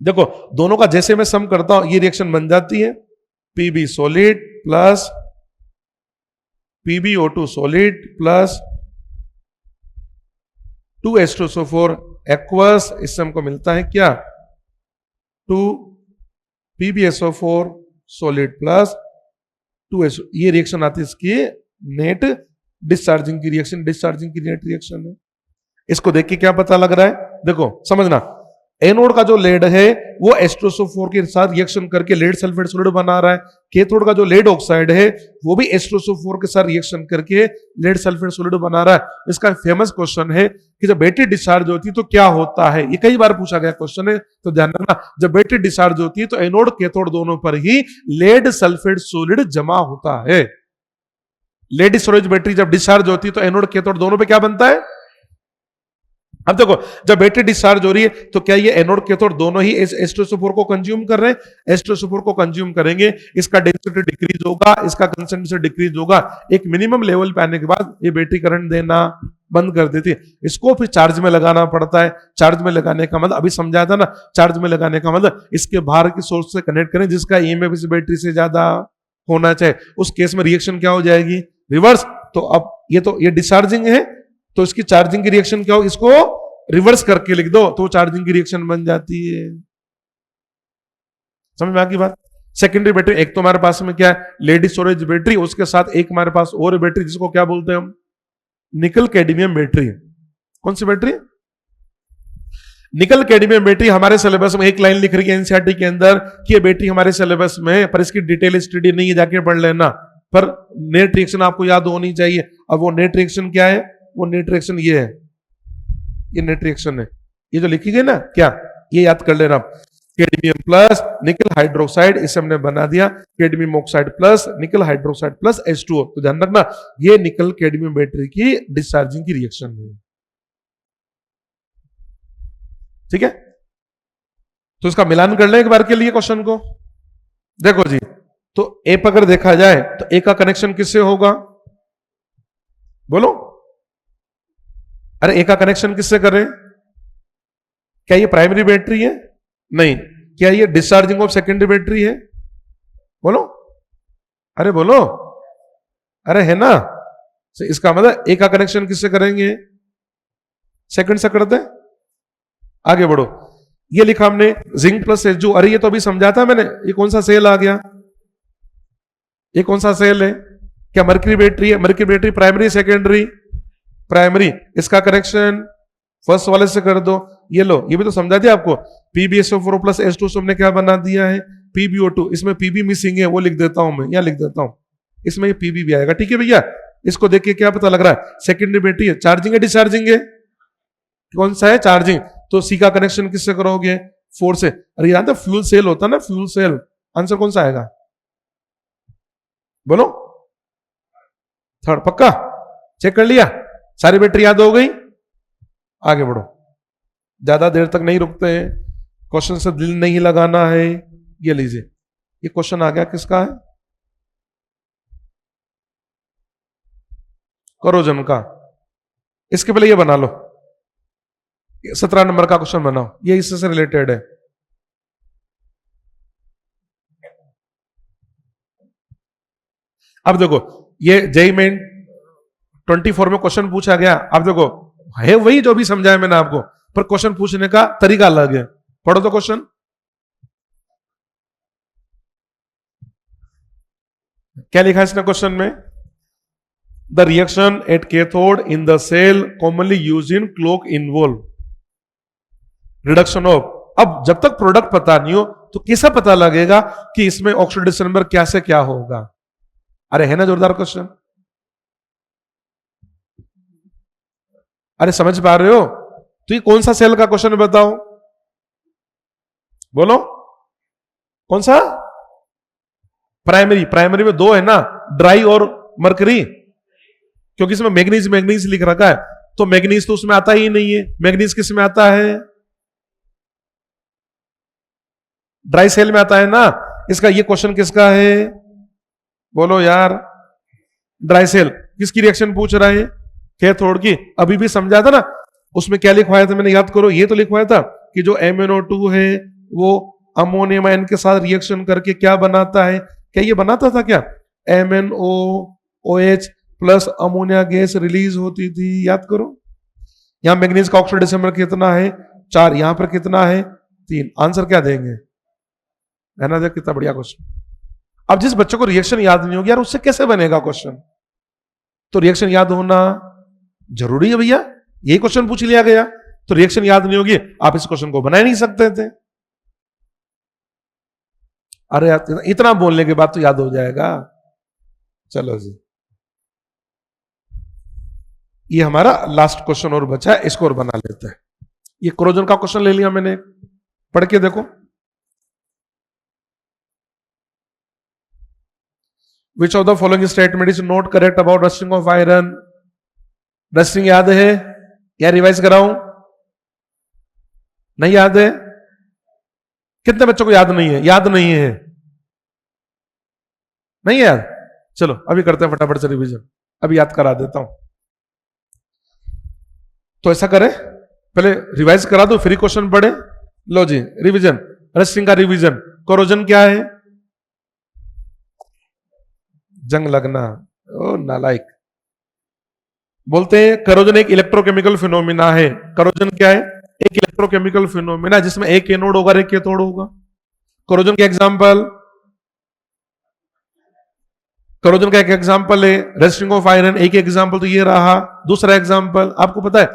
देखो दोनों का जैसे मैं सम करता हूं ये रिएक्शन बन जाती है Pb solid plus PbO2 solid plus 2H2SO4 aqueous. इससे हमको मिलता है क्या, 2 PbSO4 सॉलिड प्लस 2H। ये रिएक्शन आती है इसकी नेट डिस्चार्जिंग की रिएक्शन, डिस्चार्जिंग की नेट रिएक्शन है। इसको देख के क्या पता लग रहा है, देखो समझना, एनोड का जो लेड है वो H2SO4 के साथ रिएक्शन करके लेड सल्फेट सॉलिड बना रहा है। कैथोड का जो लेड ऑक्साइड है वो भी H2SO4 के साथ रिएक्शन करके लेड सल्फेट सॉलिड बना रहा है। इसका फेमस क्वेश्चन है कि जब बैटरी डिस्चार्ज होती है तो क्या होता है, ये कई बार पूछा गया क्वेश्चन है, तो ध्यान रखना, जब बैटरी डिस्चार्ज होती है तो एनोड कैथोड दोनों पर ही लेड सल्फेट सॉलिड जमा होता है। लेड स्टोरेज बैटरी जब डिस्चार्ज होती है तो एनोड कैथोड दोनों पे क्या बनता है। अब देखो जब बैटरी डिस्चार्ज हो रही है तो क्या ये एनोड कैथोड दोनों ही H2SO4 को कंज्यूम कर रहे हैं, H2SO4 को कंज्यूम करेंगे, इसका डेंसिटी डिक्रीज होगा, इसका कंसंट्रेशन डिक्रीज होगा। एक मिनिमम लेवल पे आने के बाद ये बैटरी करंट देना बंद कर देती है। इसको फिर चार्ज में लगाना पड़ता है। चार्ज में लगाने का मतलब अभी समझाया था ना, चार्ज में लगाने का मतलब इसके बाहर की सोर्स से कनेक्ट करें जिसका EMF इस बैटरी से ज्यादा होना चाहिए। उस केस में रिएक्शन क्या हो जाएगी, रिवर्स। तो अब ये डिस्चार्जिंग है तो इसकी चार्जिंग की रिएक्शन क्या हो, इसको रिवर्स करके लिख दो तो चार्जिंग की रिएक्शन बन जाती है। समझ में आ गई बात। सेकेंडरी बैटरी, एक तो हमारे पास में क्या है लेड स्टोरेज बैटरी, उसके साथ एक हमारे पास और बैटरी जिसको क्या बोलते हैं हम, निकल कैडमियम बैटरी। कौन सी बैटरी, निकल कैडमियम बैटरी। हमारे सिलेबस में एक लाइन लिख रही है एनसीईआरटी के अंदर कि ये बैटरी हमारे सिलेबस में, पर इसकी डिटेल स्टडी नहीं है, जाके पढ़ लेना। पर नेट रिएक्शन आपको याद होनी चाहिए। अब वो नेट रिएक्शन क्या है, वो नेट रिएक्शन ये है, ये नेट रिएक्शन है, ये जो लिखी गई ना क्या, ये याद कर लेना। कैडमियम प्लस निकल हाइड्रोक्साइड, इसे हमने बना दिया कैडमियम ऑक्साइड प्लस निकल हाइड्रोक्साइड प्लस H2O। तो ध्यान रखना ये निकल कैडमियम बैटरी की डिस्चार्जिंग की रिएक्शन है। ठीक है, तो इसका मिलान कर लें एक बार के लिए क्वेश्चन को। देखो जी, तो ए पर अगर देखा जाए तो ए का कनेक्शन किससे होगा, बोलो, अरे ए का कनेक्शन किससे करें, क्या ये प्राइमरी बैटरी है, नहीं, क्या ये डिस्चार्जिंग ऑफ सेकेंडरी बैटरी है, बोलो, अरे बोलो, अरे है ना। इसका मतलब ए का कनेक्शन किससे करेंगे, सेकंड से करते हैं, आगे बढ़ो। ये लिखा हमने जिंक प्लस Hg, अरे ये तो अभी समझा था मैंने, ये कौन सा सेल आ गया, ये कौन सा सेल है, क्या मर्क्यूरी बैटरी है, mercury battery primary secondary, primary, इसका करेक्शन फर्स्ट वाले से कर दो। ये लो, ये भी तो समझा दिया आपको, PbSO4 प्लस H2 हमने क्या बना दिया है, PbO2, इसमें Pb मिसिंग है, वो लिख देता हूं मैं, या लिख देता हूं, इसमें ये Pb भी आएगा, ठीक है भैया। इसको देख के क्या पता लग रहा है, सेकेंडरी बैटरी है, चार्जिंग है डिस्चार्जिंग है, कौन सा है, चार्जिंग, तो सी का कनेक्शन किससे करोगे, 4 से। अरे यार तो फ्यूल सेल होता ना, फ्यूल सेल, आंसर कौन सा आएगा, बोलो, थर्ड, पक्का, चेक कर लिया, सारी बैटरी याद हो गई, आगे बढ़ो, ज्यादा देर तक नहीं रुकते हैं, क्वेश्चन से दिल नहीं लगाना है। ये लीजिए, ये क्वेश्चन आ गया, किसका है, कोरोजन का। इसके पहले ये बना लो, 17 नंबर का क्वेश्चन बनाओ, ये इससे से रिलेटेड है। अब देखो, ये जेईई मेन 24 में क्वेश्चन पूछा गया, अब देखो है वही जो भी समझाया मैंने आपको, पर क्वेश्चन पूछने का तरीका अलग है। पढ़ो तो क्वेश्चन, क्या लिखा है इसने क्वेश्चन में, the reaction at cathode in the cell commonly use in clock involve reduction of. अब जब तक प्रोडक्ट पता नहीं हो तो कैसा पता लगेगा कि इसमें ऑक्सीडेशन नंबर क्या से क्या होगा। अरे है ना जोरदार क्वेश्चन, अरे समझ पा रहे हो, तो ये कौन सा सेल का क्वेश्चन बताओ, बोलो कौन सा, प्राइमरी, प्राइमरी में दो है ना, ड्राई और मरकरी, क्योंकि इसमें मैग्नीज मैग्नीज लिख रखा है, तो मैग्नीज तो उसमें आता ही नहीं है, मैग्नीज किस में आता है, ड्राई सेल में आता है ना। इसका ये क्वेश्चन किसका है, बोलो यार, ड्राई सेल, किसकी रिएक्शन पूछ रहा है, कैथोड की। अभी भी समझा था ना, उसमें क्या लिखवाया था मैंने, याद करो, ये तो लिखवाया था कि जो MnO2 है वो अमोनियम आयन के साथ रिएक्शन करके क्या बनाता है, क्या ये बनाता था क्या, MnOOH plus ammonia gas release होती थी, याद करो। यहां मैग्नीज का ऑक्सीडेशन नंबर कितना है, 4, यहां पर कितना है, 3, आंसर क्या देंगे, है ना, देख कितना बढ़िया क्वेश्चन। अब जिस बच्चे को रिएक्शन याद नहीं होगी यार, उससे कैसे बनेगा क्वेश्चन, तो रिएक्शन याद होना जरूरी है भैया, यही क्वेश्चन पूछ लिया गया, तो रिएक्शन याद नहीं होगी, आप इस क्वेश्चन को बना ही नहीं सकते थे। अरे यार इतना बोलने के बाद तो याद हो जाएगा। चलो जी, ये हमारा लास्ट क्वेश्चन और बचा है, इसको और बना लेते हैं। ये कोरोजन का क्वेश्चन ले लिया मैंने, पढ़ के देखो, विच of the following statement is not correct about rusting of iron. Rusting याद है या रिवाइज कराऊं, नहीं याद है, कितने बच्चों को याद नहीं है, याद नहीं है, नहीं है याद, चलो अभी करते हैं फटाफट से रिवीजन, अभी याद करा देता हूं। तो ऐसा करें, पहले रिवाइज करा दो फिर क्वेश्चन पढ़े। लो जी, रिवीजन, रस्टिंग का रिवीजन, कोरोजन क्या है, जंग लगना, ओ नालायक, बोलते हैं करोजन एक इलेक्ट्रोकेमिकल फिनोमिना है। करोजन क्या है, एक इलेक्ट्रोकेमिकल फिनोमिना जिसमें एक एनोड होगा, एक कैथोड होगा। करोजन के एग्जांपल, करोजन का एक एग्जांपल है रस्टिंग ऑफ आयरन, एक एग्जांपल तो ये रहा। दूसरा एग्जांपल आपको पता है,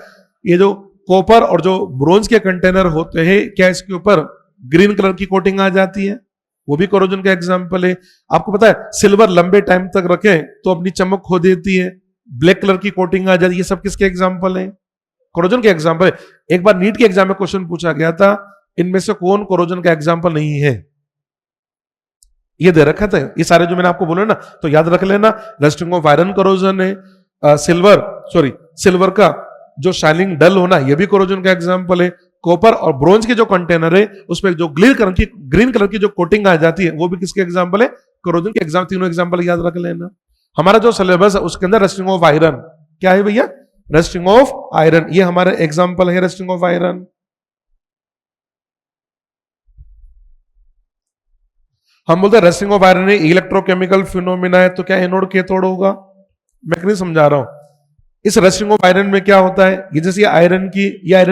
ये जो कॉपर और जो ब्रोंज के कंटेनर होते हैं, क्या इसके ऊपर ग्रीन कलर की कोटिंग आ जाती है, वो भी कोरोजन का एग्जांपल है। आपको पता है सिल्वर लंबे टाइम तक रखें तो अपनी चमक खो देती है, ब्लैक कलर की कोटिंग आ जाती है, ये सब किसके एग्जांपल है, कोरोजन के एग्जांपल है। एक बार नीट के एग्जाम में क्वेश्चन पूछा गया था, इनमें से कौन कोरोजन का एग्जांपल नहीं है, ये दे रखा था, ये सारे जो मैंने आपको बोला ना, तो याद रख लेना। रस्टिंग ऑफ आयरन कोरोजन है, सिल्वर का जो शाइनिंग डल होना, ये भी कोरोजन का एग्जांपल है। कॉपर और ब्रोंज के जो कंटेनर है उसमें जो ग्रीन कलर की जो कोटिंग आ जाती है, वो भी किसके एग्जांपल है, कोरोजन के एग्जाम। तीनों एग्जांपल याद रख लेना। हमारा जो सिलेबस है उसके अंदर रस्टिंग ऑफ आयरन क्या है भैया, रस्टिंग ऑफ आयरन, ये हमारा एग्जांपल है रस्टिंग ऑफ आयरन। हम बोलते हैं rusting of iron electrochemical phenomena है, तो क्या एनोड कैथोड होगा, मैं नहीं समझा रहा हूं। इस रस्टिंग ऑफ आयरन में क्या होता है, ये जैसे ये आयरन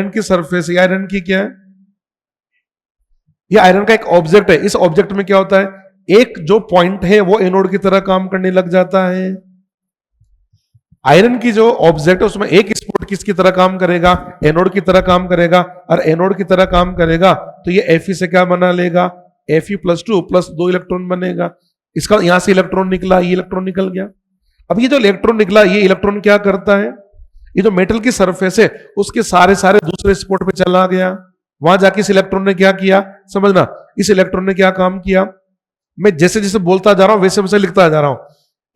की सरफेस, ये आयरन की क्या है, ये आयरन का एक ऑब्जेक्ट है। इस ऑब्जेक्ट में क्या होता है, एक जो पॉइंट है वो एनोड की तरह काम करने लग जाता है। आयरन की जो ऑब्जेक्ट है उसमें एक स्पॉट किसकी तरह काम करेगा, एनोड की तरह काम करेगा, और एनोड की तरह काम करेगा तो ये Fe से क्या बना लेगा, Fe+2 प्लस 2 इलेक्ट्रॉन बनेगा। इसका यहां से इलेक्ट्रॉन निकला, ये इलेक्ट्रॉन निकल गया। अब ये जो इलेक्ट्रॉन निकला, ये इलेक्ट्रॉन क्या करता है, ये जो मेटल की सरफेस है उसके सारे दूसरे स्पॉट पे चला गया। वहां जाके इस इलेक्ट्रॉन ने क्या किया, समझना, इस इलेक्ट्रॉन ने क्या काम किया, मैं जैसे जैसे बोलता जा रहा हूं वैसे वैसे लिखता जा रहा हूं।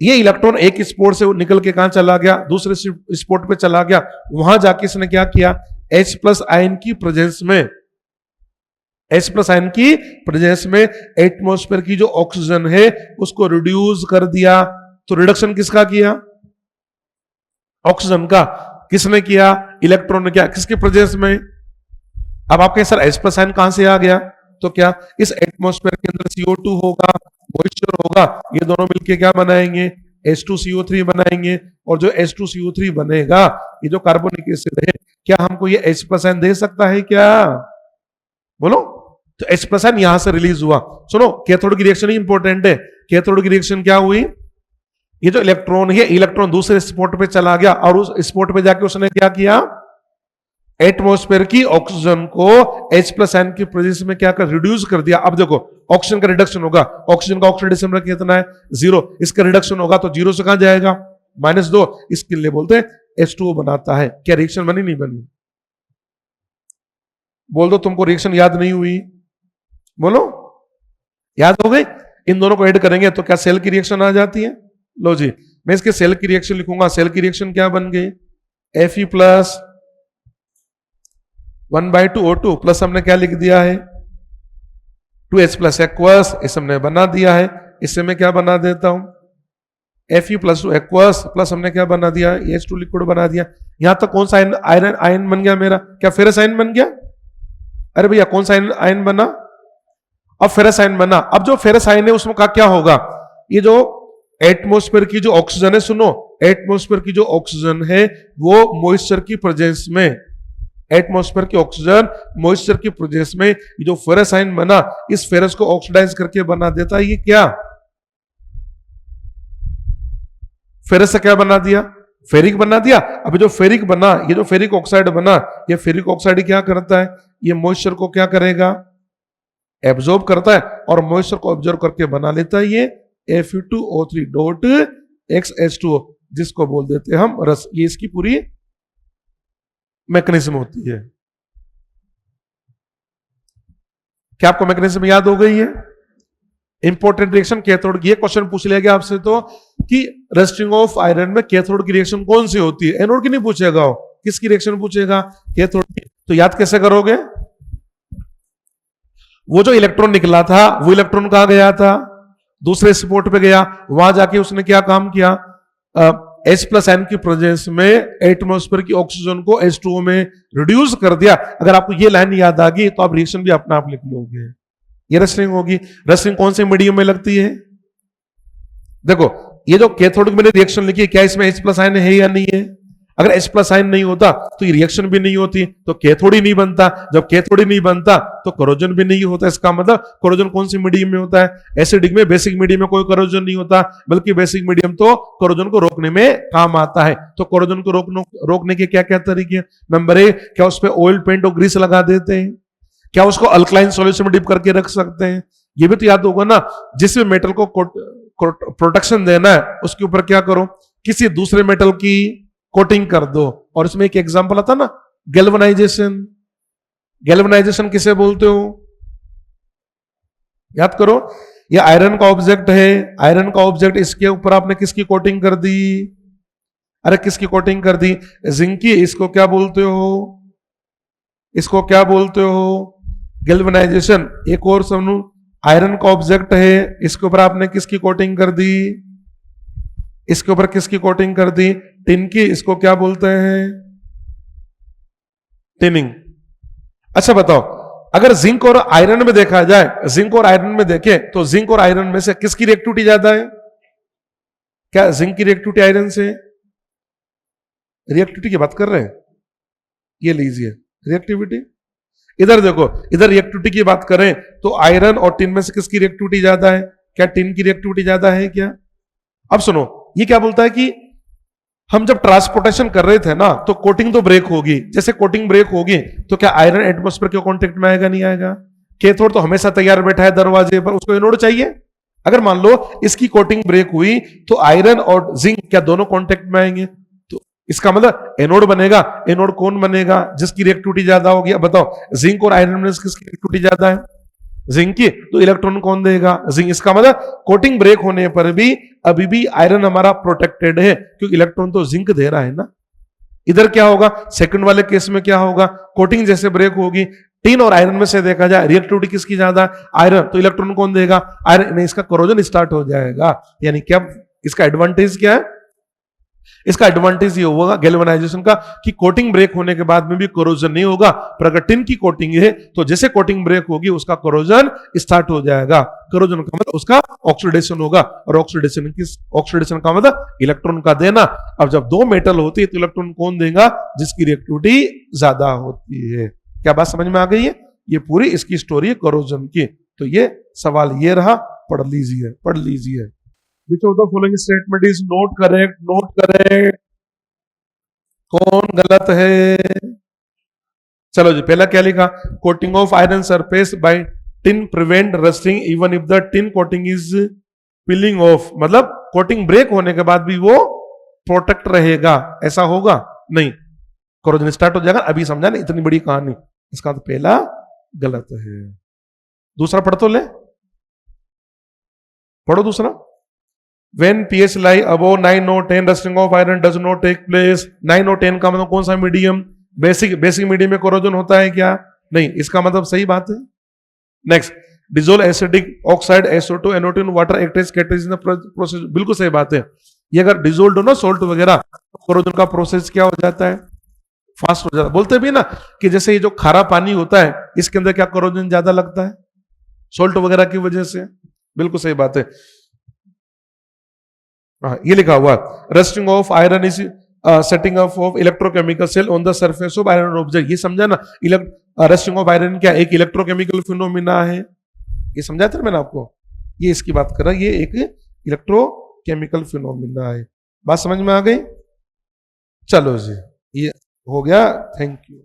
ये इलेक्ट्रॉन एक स्पॉट से निकल के कहां चला गया, दूसरे स्पॉट पे चला गया। वहां जाके इसने क्या किया, H+ आयन की प्रेजेंस में, H+ आयन की प्रेजेंस में एटमॉस्फेयर की जो ऑक्सीजन है उसको रिड्यूस कर दिया। तो रिडक्शन किसका किया, ऑक्सीजन का। किसने किया, इलेक्ट्रॉन ने किया, किसके प्रेजेंस में। अब आप कहें सर H+ आयन कहां से आ गया, तो क्या इस एटमॉस्फेयर के अंदर CO2 होगा, मॉइस्चर होगा, ये दोनों मिलके क्या बनाएंगे, H2CO3 बनाएंगे। और जो H2CO3 बनेगा, ये जो कार्बोनिक एसिड है, क्या हमको ये H+ आयन दे सकता है क्या, बोलो। तो H+ आयन यहां से रिलीज हुआ। सुनो, कैथोड की रिएक्शन ही इंपॉर्टेंट है। कैथोड की रिएक्शन क्या हुई, ये जो इलेक्ट्रॉन है, इलेक्ट्रॉन दूसरे स्पॉट पे चला गया और उस स्पॉट पे जाके उसने क्या किया, एटमॉस्फेयर की ऑक्सीजन को H+ आयन की प्रेजेंस में क्या कर, रिड्यूस कर दिया। अब देखो ऑक्सीजन का रिडक्शन होगा, ऑक्सीजन का ऑक्सीडेशन नंबर कितना है, 0। इसका रिडक्शन होगा तो 0 से कहां जाएगा, -2। इसके लिए बोलते हैं H2O बनाता है। क्या रिएक्शन बनी, नहीं बनी, बोल दो। तुमको रिएक्शन याद नहीं हुई, बोलो, याद हो गई। इन दोनों को ऐड करेंगे तो क्या सेल की रिएक्शन आ जाती है। लो जी, मैं इसके सेल की रिएक्शन लिखूंगा। सेल की रिएक्शन क्या बन गई, Fe+ 1/2O2 प्लस हमने क्या लिख दिया है, 2H+ एक्वस, इसे हमने बना दिया है। इससे मैं क्या बना देता हूं, Fe+2 एक्वस प्लस हमने क्या बना दिया, H2 लिक्विड बना दिया। यहां तक कौन सा आयरन आयन बन गया मेरा, क्या फेरस आयन बन गया। अरे भैया कौन सा आयन बना, अब फेरस आयन बना। अब जो फेरस आयन है उसमें क्या होगा, ये जो एटमॉस्फेयर की जो ऑक्सीजन है, सुनो, एटमॉस्फेयर की जो ऑक्सीजन है वो मॉइस्चर की प्रेजेंस में, एटमॉस्फेयर की ऑक्सीजन मॉइस्चर की प्रेजेंस में ये जो फेरस आयन बना, इस फेरस को ऑक्सीडाइज करके बना देता है। ये क्या, फेरस से क्या बना दिया, फेरिक बना दिया। अब जो फेरिक बना, ये जो फेरिक ऑक्साइड बना, ये फेरिक ऑक्साइड क्या करता है, ये मॉइस्चर को क्या करेगा, एब्जॉर्ब करता है और मॉइस्चर को ऑब्जर्व करके बना लेता है ये Fe2O3.XH2O, जिसको बोल देते हैं हम रस। ये इसकी पूरी मैकेनिज्म होती है। क्या आपको मैकेनिज्म याद हो गई है। इंपॉर्टेंट रिएक्शन कैथोड की। क्वेश्चन पूछ लिया गया आपसे तो कि रस्टिंग ऑफ आयरन में कैथोड की रिएक्शन कौन सी होती है, एनोड की नहीं पूछेगा, किसकी रिएक्शन पूछेगा, कैथोड की। तो याद कैसे करोगे, वो जो इलेक्ट्रॉन निकला था वो इलेक्ट्रॉन कहां गया था, दूसरे स्पॉट पे गया। वहां जाके उसने क्या काम किया, H+ आयन की प्रेजेंस में एटमॉस्फेयर की ऑक्सीजन को H2O में रिड्यूस कर दिया। अगर आपको ये लाइन याद आ गई तो आप रिएक्शन भी अपना आप लिख लोगे। ये रस्टिंग होगी। रस्टिंग कौन से मीडियम में लगती है, देखो ये जो कैथोड की मैंने रिएक्शन लिखी है, क्या इसमें H+ आयन है या नहीं है। अगर H+ आयन नहीं होता तो ये रिएक्शन भी नहीं होती, तो कैथोड ही नहीं बनता। जब कैथोड ही नहीं बनता तो कोरोजन भी नहीं होता। इसका मतलब कोरोजन कौन सी मीडियम में होता है, एसिडिक में। बेसिक मीडियम में कोई कोरोजन नहीं होता, बल्कि बेसिक मीडियम तो कोरोजन को रोकने में काम आता है। तो कोरोजन को रोकने के क्या क्या तरीके, नंबर 1, क्या उस पर ऑयल पेंट और ग्रीस लगा देते हैं, क्या उसको अल्कलाइन सॉल्यूशन में डिप करके रख सकते हैं। ये भी तो याद होगा ना, जिसमें मेटल को प्रोटेक्शन देना है उसके ऊपर क्या करो, किसी दूसरे मेटल की कोटिंग कर दो। और इसमें एक एग्जांपल आता ना, गैल्वेनाइजेशन। गैल्वेनाइजेशन किसे बोलते हो, याद करो। ये आयरन का ऑब्जेक्ट है, आयरन का ऑब्जेक्ट, इसके ऊपर आपने किसकी कोटिंग कर दी, अरे किसकी कोटिंग कर दी, जिंक की। इसको क्या बोलते हो, इसको क्या बोलते हो, गैल्वेनाइजेशन। एक और समझो, आयरन का ऑब्जेक्ट है, इसके ऊपर आपने किसकी कोटिंग कर दी, इसके ऊपर किसकी कोटिंग कर दी, टिन की। इसको क्या बोलते हैं, टिनिंग। अच्छा बताओ, अगर जिंक और आयरन में देखा जाए, जिंक और आयरन में देखें तो जिंक और आयरन में से किसकी रिएक्टिविटी ज्यादा है, क्या जिंक की रिएक्टिविटी आयरन से, रिएक्टिविटी की बात कर रहे हैं, ये लीजिए रिएक्टिविटी। इधर देखो, इधर रिएक्टिविटी की बात करें तो आयरन और टिन में से किसकी रिएक्टिविटी ज्यादा है? क्या टिन की रिएक्टिविटी ज्यादा है क्या? अब सुनो, ये क्या बोलता है कि हम जब ट्रांसपोर्टेशन कर रहे थे ना, तो कोटिंग तो ब्रेक होगी। जैसे कोटिंग ब्रेक होगी तो क्या आयरन एटमॉस्फेयर के कांटेक्ट में आएगा? नहीं आएगा। कैथोड तो हमेशा तैयार बैठा है दरवाजे पर, उसको एनोड चाहिए। अगर मान लो इसकी कोटिंग ब्रेक हुई तो आयरन और जिंक क्या दोनों कांटेक्ट में आएंगे? तो इसका मतलब एनोड बनेगा। एनोड कौन बनेगा? जिसकी रिएक्टिविटी ज्यादा होगी। अब बताओ, जिंक और आयरन में किसकी रिएक्टिविटी ज्यादा है? जिंक की। तो इलेक्ट्रॉन कौन देगा? जिंक। इसका मतलब कोटिंग ब्रेक होने पर भी अभी भी आयरन हमारा प्रोटेक्टेड है, क्योंकि इलेक्ट्रॉन तो जिंक दे रहा है ना। इधर क्या होगा? सेकंड वाले केस में क्या होगा? कोटिंग जैसे ब्रेक होगी, टिन और आयरन में से देखा जाए रिएक्टिविटी किसकी ज्यादा? आयरन। तो इलेक्ट्रॉन कौन देगा? आयरन। नहीं, इसका कोरोजन स्टार्ट हो जाएगा। यानी क्या इसका एडवांटेज क्या है? इसका एडवांटेज ये होगा गैल्वेनाइजेशन का कि कोटिंग ब्रेक होने के बाद में भी कोरोजन नहीं होगा। पर अगर टिन की कोटिंग है तो जैसे कोटिंग ब्रेक होगी उसका कोरोजन स्टार्ट हो जाएगा। कोरोजन का मतलब उसका ऑक्सीडेशन होगा, और ऑक्सीडेशन का मतलब इलेक्ट्रॉन का देना। अब जब दो मेटल होती है तो इलेक्ट्रॉन कौन देगा? जिसकी रिएक्टिविटी ज्यादा होती है। क्या बात समझ में आ गई है? ये पूरी इसकी स्टोरी है कोरोजन की। तो ये सवाल ये रहा, पढ़ लीजिए, पढ़ लीजिए। Which of the following statement is not correct? Not correct. कौन गलत है? चलो जी, पहला क्या लिखा? Coating of iron surface by tin prevent rusting even if the tin coating is piling of. मतलब कोटिंग ब्रेक होने के बाद भी वो प्रोटेक्ट रहेगा, ऐसा होगा नहीं। कोरोजन स्टार्ट हो जाएगा। अभी समझा ना इतनी बड़ी कहानी। इसका तो पहला गलत है। दूसरा पढ़ तो ले, पढ़ो दूसरा। When pH lie above 9 or 10, rusting of iron does not take place. 9 और 10 का मतलब कौन सा मीडियम? बेसिक मीडियम में कोरोजन होता है क्या? नहीं। इसका मतलब सही बात है। Next, dissolve acidic oxide SO2 NO2 in water act as catalyst in the process. बिल्कुल सही बात है। ये अगर डिजोल्व हो ना सोल्ट वगैरह, तो कोरोजन का प्रोसेस क्या हो जाता है? फास्ट हो जाता है। बोलते भी ना कि जैसे ये जो खारा पानी होता है इसके अंदर क्या कोरोजन ज्यादा लगता है? सोल्ट वगैरह की वजह से। बिल्कुल सही बात है। ये लिखा हुआ, rusting of iron is setting up of electrochemical cell on the surface of iron object. ये समझा ना? रस्टिंग ऑफ आयरन क्या एक इलेक्ट्रोकेमिकल फिनोमिना है। ये समझाया था मैंने आपको। ये इसकी बात कर रहा है, ये एक इलेक्ट्रोकेमिकल फिनोमिना है। बात समझ में आ गई? चलो जी, ये हो गया। Thank you.